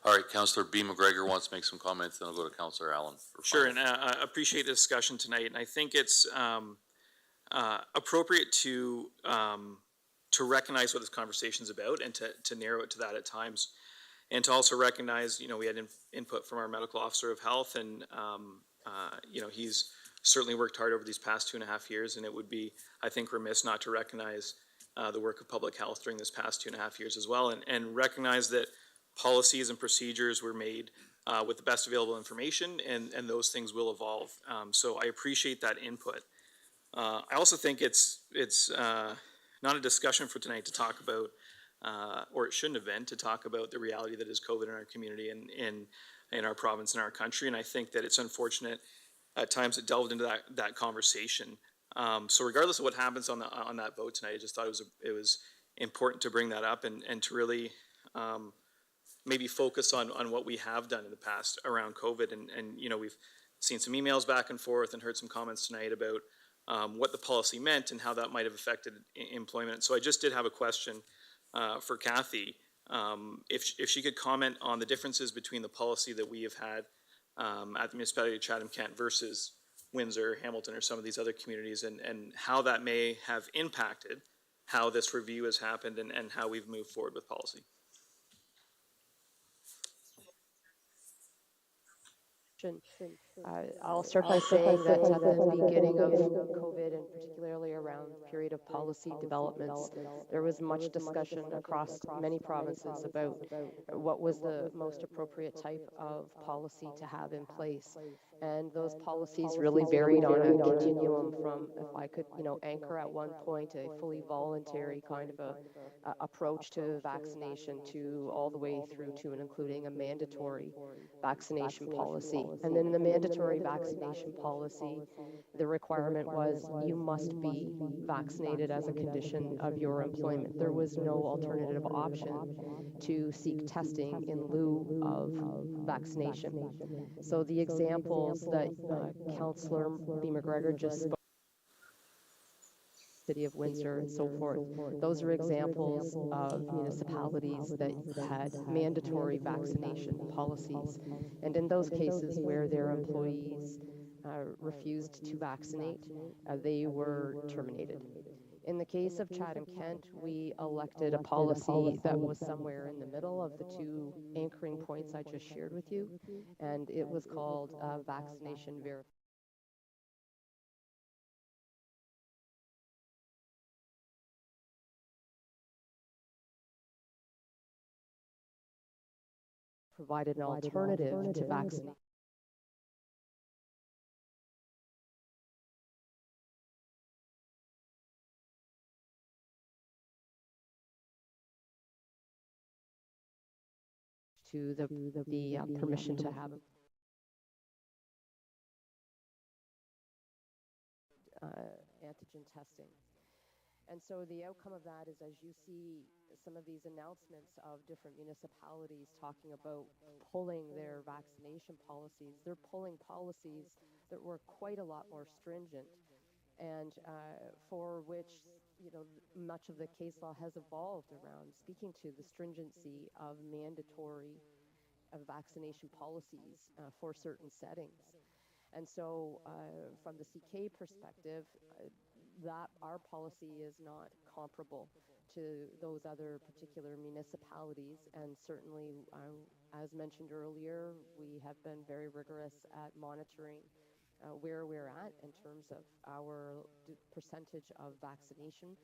All right, Councillor B. McGregor wants to make some comments, then I'll go to Councillor Allen. Sure, and I appreciate the discussion tonight, and I think it's appropriate to recognize what this conversation is about and to narrow it to that at times. And to also recognize, you know, we had input from our medical officer of health, and, you know, he's certainly worked hard over these past 2.5 years, and it would be, I think, remiss not to recognize the work of public health during this past 2.5 years as well, and recognize that policies and procedures were made with the best available information, and those things will evolve. So I appreciate that input. I also think it's not a discussion for tonight to talk about, or it shouldn't have been, to talk about the reality that is COVID in our community and in our province and our country. And I think that it's unfortunate at times it delved into that conversation. So regardless of what happens on that vote tonight, I just thought it was important to bring that up and to really maybe focus on what we have done in the past around COVID. And you know, we've seen some emails back and forth and heard some comments tonight about what the policy meant and how that might have affected employment. So I just did have a question for Kathy, if she could comment on the differences between the policy that we have had at the municipality of Chatham-Kent versus Windsor, Hamilton, or some of these other communities, and how that may have impacted how this review has happened and how we've moved forward with policy. I'll start by saying that at the beginning of COVID, and particularly around period of policy developments, there was much discussion across many provinces about what was the most appropriate type of policy to have in place. And those policies really varied on a continuum from, if I could, anchor at one point a fully voluntary kind of a approach to vaccination to all the way through to and including a mandatory vaccination policy. And then in the mandatory vaccination policy, the requirement was you must be vaccinated as a condition of your employment. There was no alternative option to seek testing in lieu of vaccination. So the examples that Councillor B. McGregor just spoke, City of Windsor and so forth, those are examples of municipalities that had mandatory vaccination policies. And in those cases where their employees refused to vaccinate, they were terminated. In the case of Chatham-Kent, we elected a policy that was somewhere in the middle of the two anchoring points I just shared with you, and it was called vaccination verification. Provided an alternative to vaccination. To the permission to have antigen testing. And so the outcome of that is, as you see some of these announcements of different municipalities talking about pulling their vaccination policies, they're pulling policies that were quite a lot more stringent and for which, much of the case law has evolved around speaking to the stringency of mandatory vaccination policies for certain settings. And so from the CK perspective, that our policy is not comparable to those other particular municipalities. And certainly, as mentioned earlier, we have been very rigorous at monitoring where we're at in terms of our percentage of vaccination.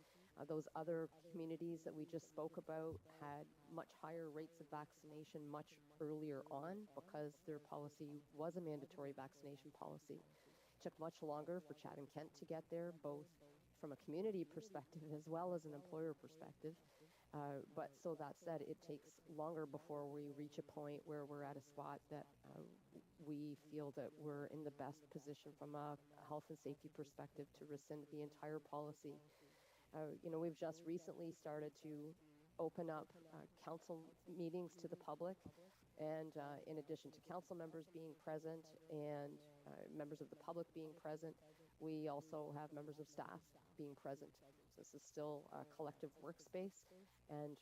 Those other communities that we just spoke about had much higher rates of vaccination much earlier on because their policy was a mandatory vaccination policy. It took much longer for Chatham-Kent to get there, both from a community perspective as well as an employer perspective. But so that said, it takes longer before we reach a point where we're at a spot that we feel that we're in the best position from a health and safety perspective to rescind the entire policy. We've just recently started to open up council meetings to the public, and in addition to council members being present and members of the public being present, we also have members of staff being present. So this is still a collective workspace, and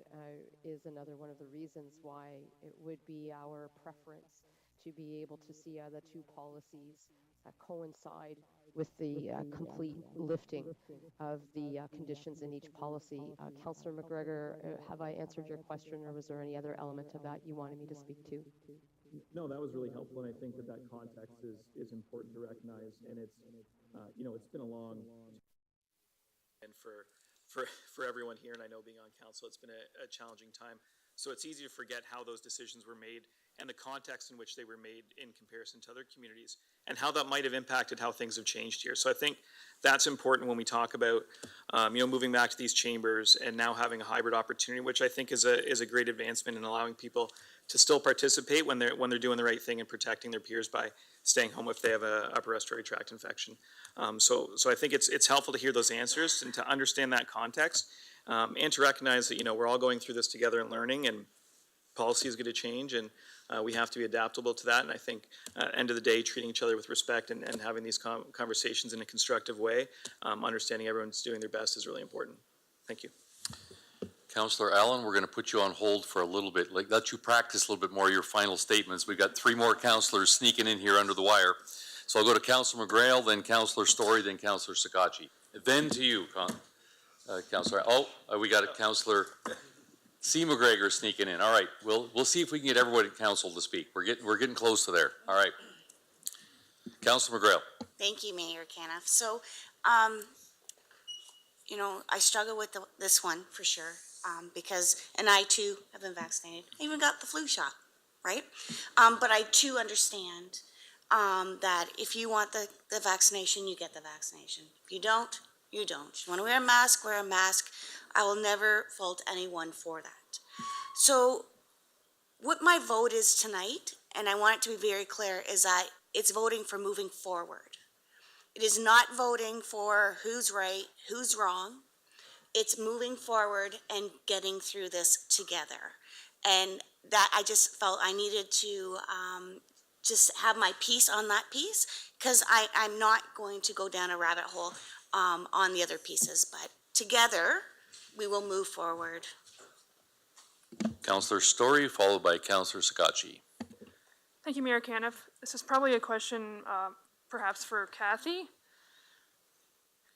is another one of the reasons why it would be our preference to be able to see the two policies coincide with the complete lifting of the conditions in each policy. Councillor McGregor, have I answered your question, or was there any other element of that you wanted me to speak to? No, that was really helpful, and I think that context is important to recognize, and it's been a long, and for everyone here, and I know being on council, it's been a challenging time. So it's easy to forget how those decisions were made and the context in which they were made in comparison to other communities and how that might have impacted how things have changed here. So I think that's important when we talk about, moving back to these chambers and now having a hybrid opportunity, which I think is a great advancement in allowing people to still participate when they're doing the right thing and protecting their peers by staying home if they have a upper respiratory tract infection. So I think it's helpful to hear those answers and to understand that context. And to recognize that, we're all going through this together and learning, and policy is going to change, and we have to be adaptable to that. And I think at the end of the day, treating each other with respect and having these conversations in a constructive way, understanding everyone's doing their best is really important. Thank you. Councillor Allen, we're going to put you on hold for a little bit, let you practice a little bit more of your final statements. We've got 3 more councillors sneaking in here under the wire. So I'll go to Councillor McGrail, then Councillor Story, then Councillor Sakachi. Then to you, Councillor. We got a Councillor C. McGregor sneaking in. All right, we'll see if we can get everybody at council to speak. We're getting close to there. All right, Councillor McGrail. Thank you, Mayor Caniff. So, you know, I struggle with this one for sure, because, and I too have been vaccinated, I even got the flu shot, right? But I too understand, that if you want the vaccination, you get the vaccination. If you don't, you don't. You want to wear a mask, wear a mask. I will never fault anyone for that. So what my vote is tonight, and I want it to be very clear, is that it's voting for moving forward. It is not voting for who's right, who's wrong. It's moving forward and getting through this together. And that I just felt I needed to just have my piece on that piece, because I'm not going to go down a rabbit hole on the other pieces. But together, we will move forward. Councillor Story, followed by Councillor Sakachi. Thank you, Mayor Caniff. This is probably a question perhaps for Kathy.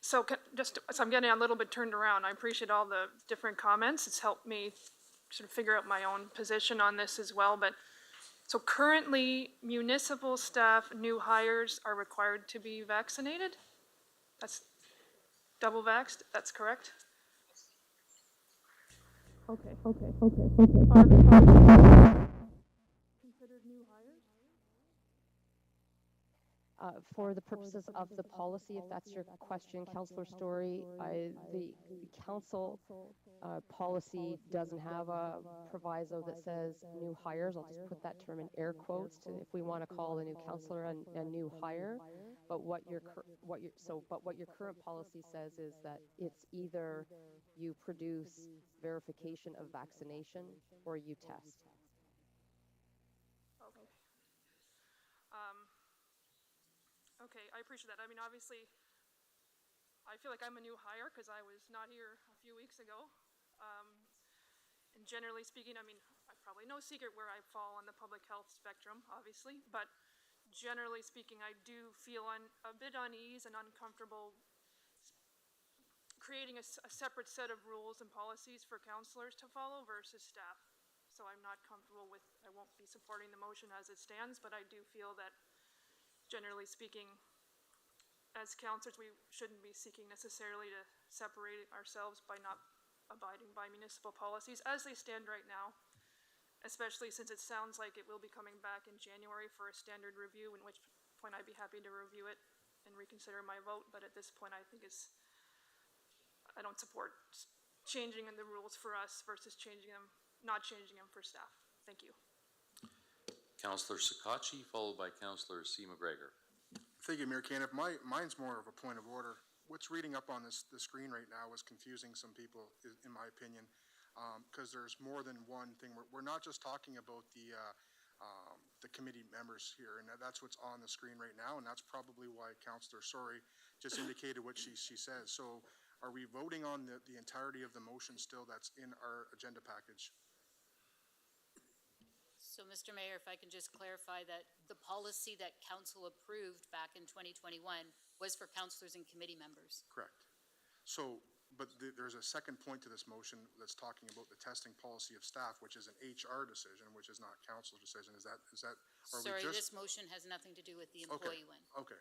So I'm getting a little bit turned around. I appreciate all the different comments. It's helped me sort of figure out my own position on this as well. But so currently, municipal staff, new hires are required to be vaccinated? That's double vaxxed, that's correct? Okay. Are considered new hires? For the purposes of the policy, if that's your question, Councillor Story, the council policy doesn't have a proviso that says new hires. I'll just put that term in air quotes to, if we want to call a new councillor a new hire. But what your current policy says is that it's either you produce verification of vaccination or you test. Okay. Okay, I appreciate that. I mean, obviously, I feel like I'm a new hire because I was not here a few weeks ago. And generally speaking, I mean, probably no secret where I fall on the public health spectrum, obviously, but generally speaking, I do feel a bit unease and uncomfortable creating a separate set of rules and policies for councillors to follow versus staff. So I'm not comfortable with, I won't be supporting the motion as it stands, but I do feel that generally speaking, as councillors, we shouldn't be seeking necessarily to separate ourselves by not abiding by municipal policies as they stand right now, especially since it sounds like it will be coming back in January for a standard review, in which point I'd be happy to review it and reconsider my vote. But at this point, I think I don't support changing the rules for us versus not changing them for staff. Thank you. Councillor Sakachi, followed by Councillor C. McGregor. Thank you, Mayor Caniff. Mine's more of a point of order. What's reading up on the screen right now is confusing some people, in my opinion, because there's more than one thing. We're not just talking about the committee members here, and that's what's on the screen right now, and that's probably why Councillor Sorry just indicated what she says. So are we voting on the entirety of the motion still that's in our agenda package? So, Mr. Mayor, if I can just clarify that the policy that council approved back in 2021 was for councillors and committee members. Correct. So, but there's a second point to this motion that's talking about the testing policy of staff, which is an HR decision, which is not council's decision. Is that, Sorry, this motion has nothing to do with the employee one. Okay.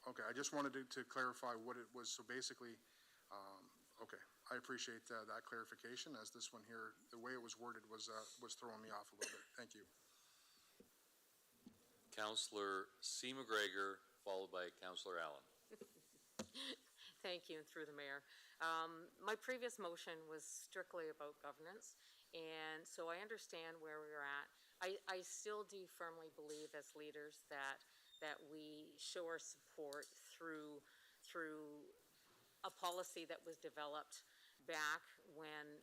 I just wanted to clarify what it was. So basically, okay, I appreciate that clarification, as this one here, the way it was worded was throwing me off a little bit. Thank you. Councillor C. McGregor, followed by Councillor Allen. Thank you, and through the mayor. My previous motion was strictly about governance, and so I understand where we're at. I still do firmly believe as leaders that we show our support through a policy that was developed back when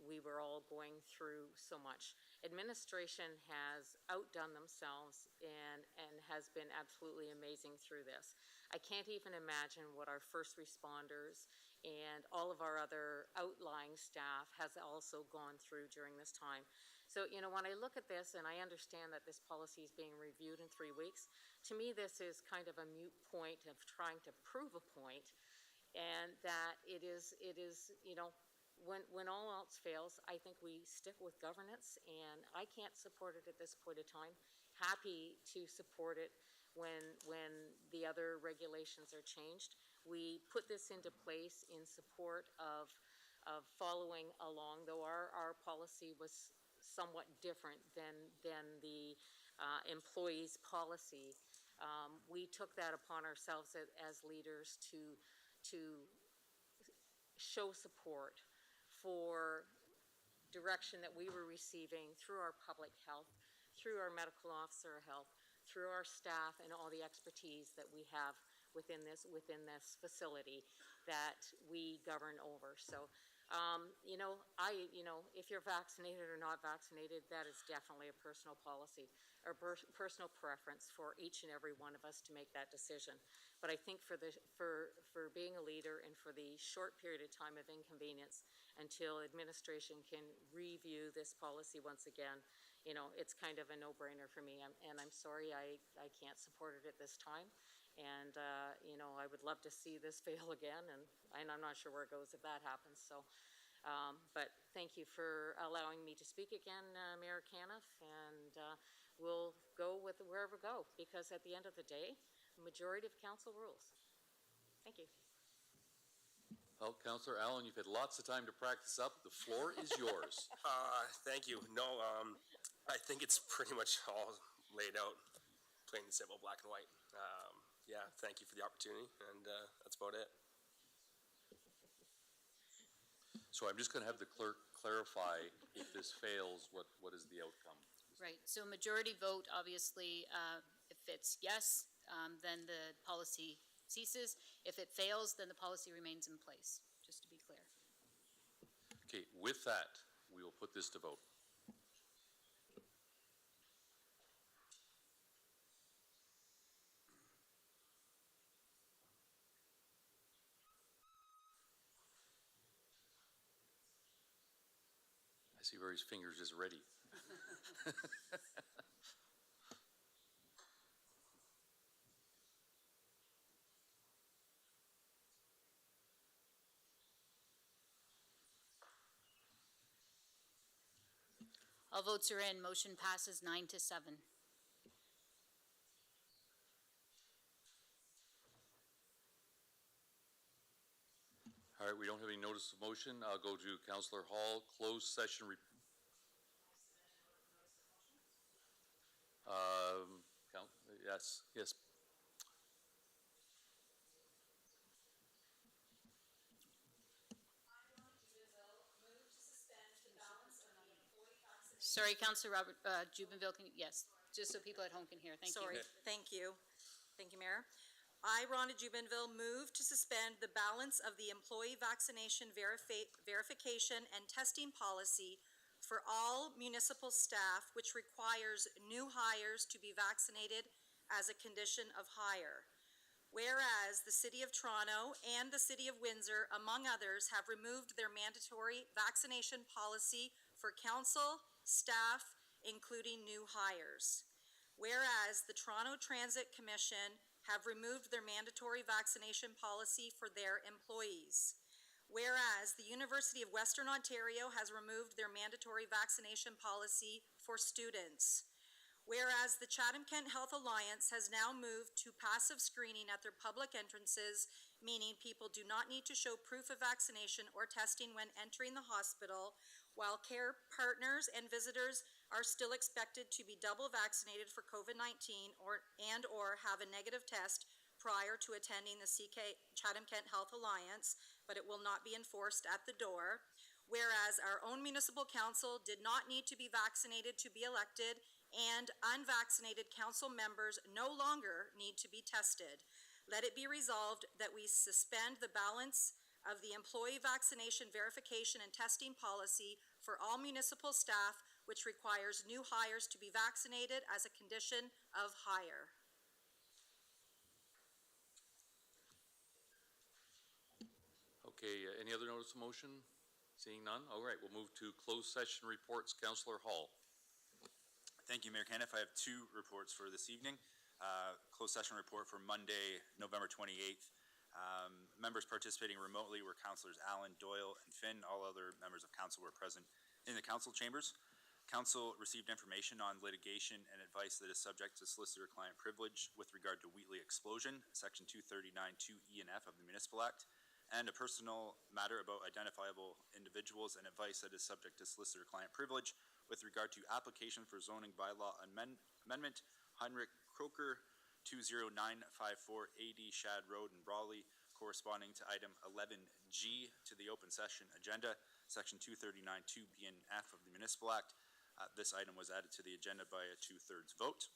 we were all going through so much. Administration has outdone themselves and has been absolutely amazing through this. I can't even imagine what our first responders and all of our other outlying staff has also gone through during this time. So, you know, when I look at this, and I understand that this policy is being reviewed in 3 weeks, to me this is kind of a moot point of trying to prove a point, and that it is, you know, when all else fails, I think we stick with governance, and I can't support it at this point of time. Happy to support it when the other regulations are changed. We put this into place in support of following along, though our policy was somewhat different than the employees' policy. We took that upon ourselves as leaders to show support for direction that we were receiving through our public health, through our medical officer health, through our staff and all the expertise that we have within this facility that we govern over. So, if you're vaccinated or not vaccinated, that is definitely a personal policy or personal preference for each and every one of us to make that decision. But I think for being a leader and for the short period of time of inconvenience until administration can review this policy once again, it's kind of a no-brainer for me. And I'm sorry I can't support it at this time. And, I would love to see this fail again, and I'm not sure where it goes if that happens. So, but thank you for allowing me to speak again, Mayor Caniff, and we'll go with wherever we go, because at the end of the day, the majority of council rules. Thank you. Well, Councillor Allen, you've had lots of time to practice up. The floor is yours. Thank you. No, I think it's pretty much all laid out, plain and simple, black and white. Yeah, thank you for the opportunity, and that's about it. So I'm just going to have the clerk clarify if this fails, what is the outcome? Right, so majority vote, obviously, if it's yes, then the policy ceases. If it fails, then the policy remains in place, just to be clear. Okay, with that, we will put this to vote. I see where his fingers is ready. All votes are in. Motion passes 9-7. All right, we don't have any notice of motion. I'll go to Councillor Hall, closed session. Yes. Sorry, Councillor Robert Jubenville, yes, just so people at home can hear. Thank you. Sorry, thank you. Thank you, Mayor. I, Rhonda Jubenville, move to suspend the balance of the employee vaccination verification and testing policy for all municipal staff, which requires new hires to be vaccinated as a condition of hire. Whereas the City of Toronto and the City of Windsor, among others, have removed their mandatory vaccination policy for council, staff, including new hires. Whereas the Toronto Transit Commission have removed their mandatory vaccination policy for their employees. Whereas the University of Western Ontario has removed their mandatory vaccination policy for students. Whereas the Chatham-Kent Health Alliance has now moved to passive screening at their public entrances, meaning people do not need to show proof of vaccination or testing when entering the hospital, while care partners and visitors are still expected to be double vaccinated for COVID-19 or have a negative test prior to attending the Chatham-Kent Health Alliance, but it will not be enforced at the door. Whereas our own municipal council did not need to be vaccinated to be elected, and unvaccinated council members no longer need to be tested. Let it be resolved that we suspend the balance of the employee vaccination verification and testing policy for all municipal staff, which requires new hires to be vaccinated as a condition of hire. Okay, any other notice of motion? Seeing none? All right, we'll move to closed session reports. Councillor Hall. Thank you, Mayor Caniff. I have two reports for this evening. Closed session report for Monday, November 28th. Members participating remotely were Councillors Allen, Doyle, and Finn. All other members of council were present in the council chambers. Council received information on litigation and advice that is subject to solicitor-client privilege with regard to Wheatley explosion, Section 239(2)(E) and F of the Municipal Act, and a personal matter about identifiable individuals and advice that is subject to solicitor-client privilege with regard to application for zoning bylaw amendment, Heinrich Croker, 20954 AD Shad Road in Brawley, corresponding to item 11G to the open session agenda, Section 239(2)B and F of the Municipal Act. This item was added to the agenda by a 2/3 vote.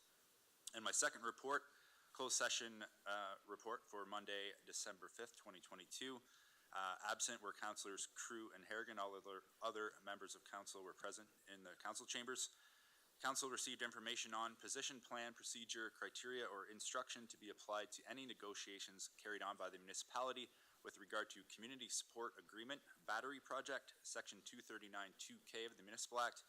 And my second report, closed session report for Monday, December 5th, 2022. Absent were Councilors Crew and Harrigan. All other members of council were present in the council chambers. Council received information on position plan, procedure, criteria, or instruction to be applied to any negotiations carried on by the municipality with regard to community support agreement, battery project, Section 239(2)K of the Municipal Act,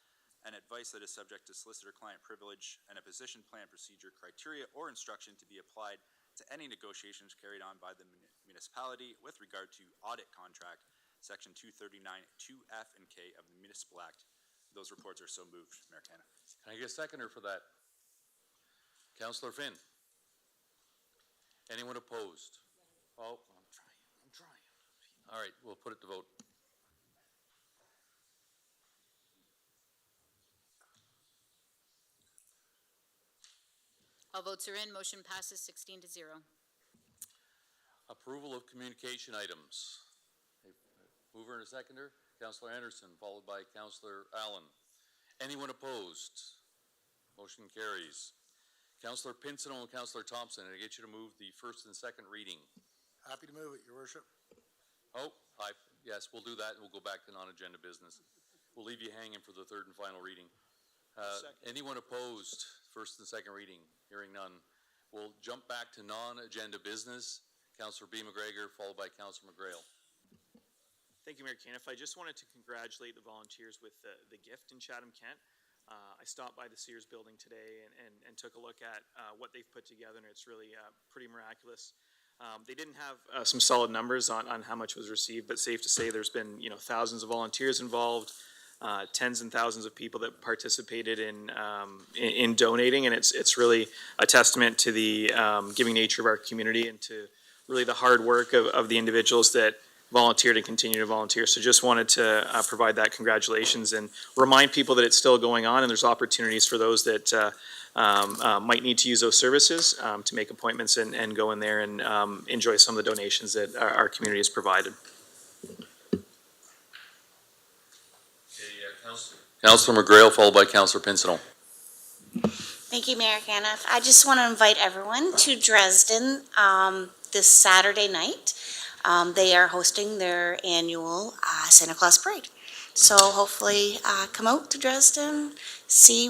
and advice that is subject to solicitor-client privilege, and a position plan, procedure, criteria, or instruction to be applied to any negotiations carried on by the municipality with regard to audit contract, Section 239(2)F and K of the Municipal Act. Those reports are so moved, Mayor Canna. Can I get a seconder for that? Councillor Finn? Anyone opposed? Oh, I'm trying. All right, we'll put it to vote. All votes are in. Motion passes 16-0. Approval of communication items. Mover and a seconder, Councillor Anderson, followed by Councillor Allen. Anyone opposed? Motion carries. Councillor Pinson and Councillor Thompson, I get you to move the first and second reading. Happy to move it, your worship. Oh, yes, we'll do that, and we'll go back to non-agenda business. We'll leave you hanging for the third and final reading. Anyone opposed, first and second reading? Hearing none. We'll jump back to non-agenda business. Councillor B. McGregor, followed by Councillor McGrail. Thank you, Mayor Caniff. I just wanted to congratulate the volunteers with the gift in Chatham-Kent. I stopped by the Sears building today and took a look at what they've put together, and it's really pretty miraculous. They didn't have some solid numbers on how much was received, but safe to say there's been thousands of volunteers involved, tens and thousands of people that participated in donating, and it's really a testament to the giving nature of our community and to really the hard work of the individuals that volunteered and continue to volunteer. So just wanted to provide that congratulations and remind people that it's still going on, and there's opportunities for those that might need to use those services to make appointments and go in there and enjoy some of the donations that our community has provided. Councillor McGrail, followed by Councillor Pincinel. Thank you, Mayor Caniff. I just want to invite everyone to Dresden this Saturday night. They are hosting their annual Santa Claus Parade. So hopefully come out to Dresden, see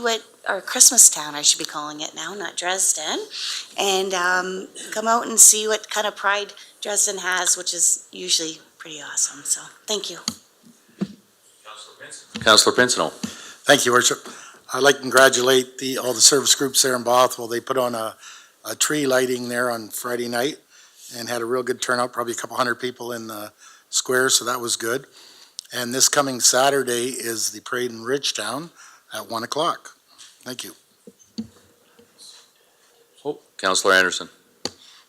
or Christmas Town, I should be calling it now, not Dresden, and come out and see what kind of pride Dresden has, which is usually pretty awesome. So thank you. Councillor Pincinel. Thank you, worship. I'd like to congratulate all the service groups there in Bothwell. They put on a tree lighting there on Friday night and had a real good turnout, probably a couple hundred people in the square, so that was good. And this coming Saturday is the parade in Ridgetown at 1 o'clock. Thank you. Oh, Councillor Anderson.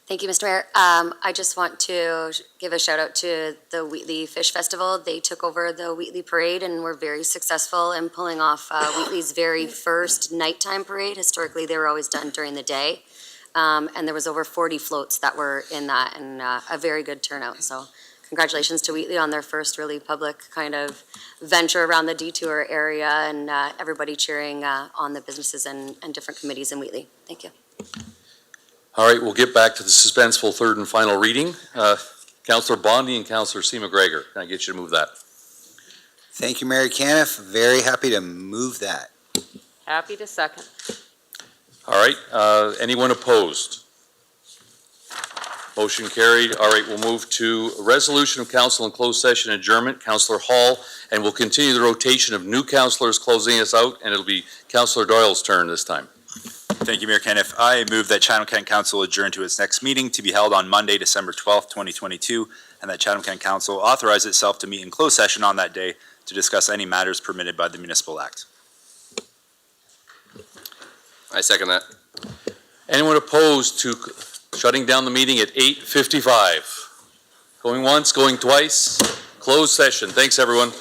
Thank you, Mr. Mayor. I just want to give a shout out to the Wheatley Fish Festival. They took over the Wheatley Parade and were very successful in pulling off Wheatley's very first nighttime parade. Historically, they were always done during the day. And there was over 40 floats that were in that, and a very good turnout. So congratulations to Wheatley on their first really public kind of venture around the detour area, and everybody cheering on the businesses and different committees in Wheatley. Thank you. All right, we'll get back to the suspenseful third and final reading. Councillor Bondi and Councillor C. McGregor, can I get you to move that? Thank you, Mayor Caniff. Very happy to move that. Happy to second. All right, anyone opposed? Motion carried. All right, we'll move to a resolution of council in closed session adjournment. Councillor Hall, and we'll continue the rotation of new councillors closing us out, and it'll be Councillor Doyle's turn this time. Thank you, Mayor Caniff. I move that Chatham-Kent-Council adjourn to its next meeting to be held on Monday, December 12th, 2022, and that Chatham-Kent-Council authorize itself to meet in closed session on that day to discuss any matters permitted by the Municipal Act. I second that. Anyone opposed to shutting down the meeting at 8:55? Going once, going twice, closed session. Thanks, everyone.